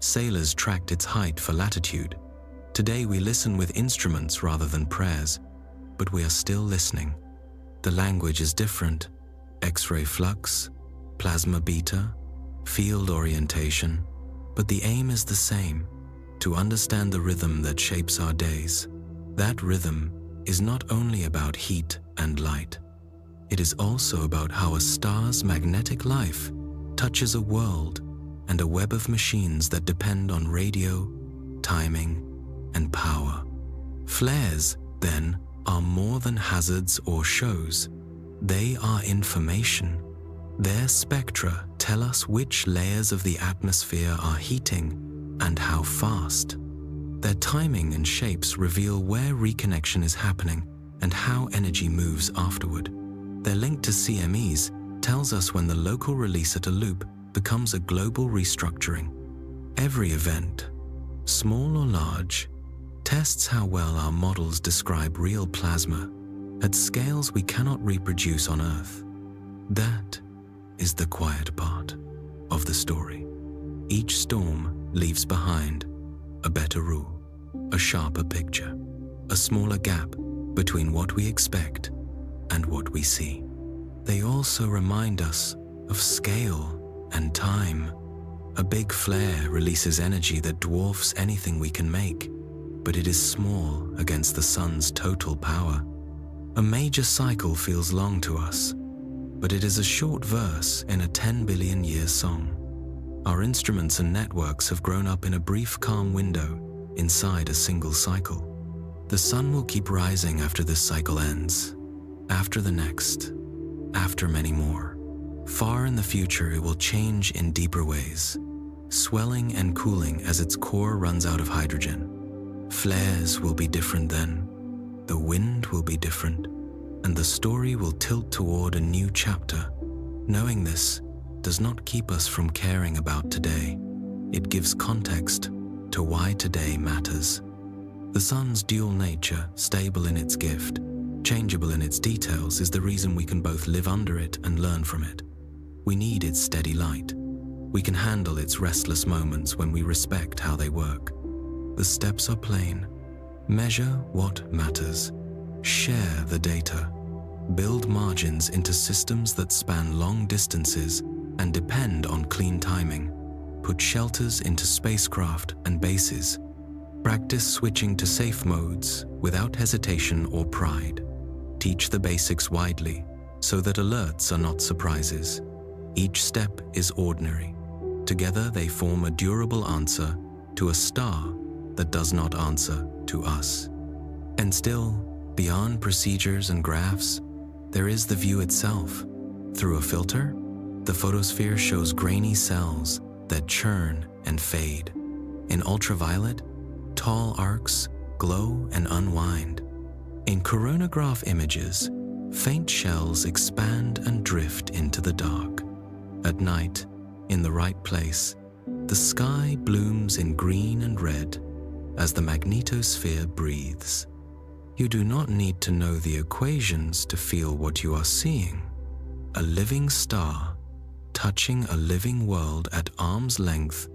Sailors tracked its height for latitude. Today we listen with instruments rather than prayers, but we are still listening. The language is different. X-ray flux, plasma beta, field orientation, but the aim is the same, to understand the rhythm that shapes our days. That rhythm is not only about heat and light. It is also about how a star's magnetic life touches a world and a web of machines that depend on radio, timing, and power. Flares, then, are more than hazards or shows. They are information. Their spectra tell us which layers of the atmosphere are heating and how fast. Their timing and shapes reveal where reconnection is happening and how energy moves afterward. Their link to CMEs tells us when the local release at a loop becomes a global restructuring. Every event, small or large, tests how well our models describe real plasma at scales we cannot reproduce on Earth. That is the quiet part of the story. Each storm leaves behind a better rule, a sharper picture, a smaller gap between what we expect and what we see. They also remind us of scale and time. A big flare releases energy that dwarfs anything we can make, but it is small against the sun's total power. A major cycle feels long to us, but it is a short verse in a 10 billion year song. Our instruments and networks have grown up in a brief calm window inside a single cycle. The sun will keep rising after this cycle ends, after the next, after many more. Far in the future, it will change in deeper ways, swelling and cooling as its core runs out of hydrogen. Flares will be different then, the wind will be different, and the story will tilt toward a new chapter. Knowing this does not keep us from caring about today. It gives context to why today matters. The sun's dual nature, stable in its gift, changeable in its details, is the reason we can both live under it and learn from it. We need its steady light. We can handle its restless moments when we respect how they work. The steps are plain. Measure what matters. Share the data. Build margins into systems that span long distances and depend on clean timing. Put shelters into spacecraft and bases. Practice switching to safe modes without hesitation or pride. Teach the basics widely so that alerts are not surprises. Each step is ordinary. Together they form a durable answer to a star that does not answer to us. And still, beyond procedures and graphs, there is the view itself. Through a filter, the photosphere shows grainy cells that churn and fade. In ultraviolet, tall arcs glow and unwind. In coronagraph images, faint shells expand and drift into the dark. At night, in the right place, the sky blooms in green and red as the magnetosphere breathes. You do not need to know the equations to feel what you are seeing. A living star touching a living world at arm's length,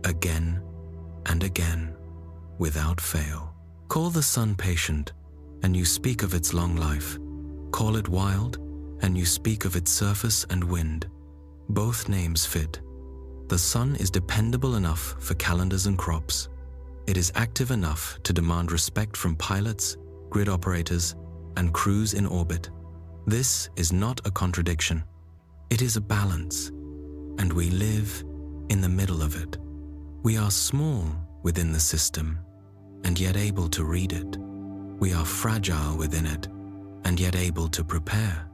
again and again, without fail. Call the sun patient, and you speak of its long life. Call it wild, and you speak of its surface and wind. Both names fit. The sun is dependable enough for calendars and crops. It is active enough to demand respect from pilots, grid operators, and crews in orbit. This is not a contradiction. It is a balance, and we live in the middle of it. We are small within the system, and yet able to read it. We are fragile within it, and yet able to prepare.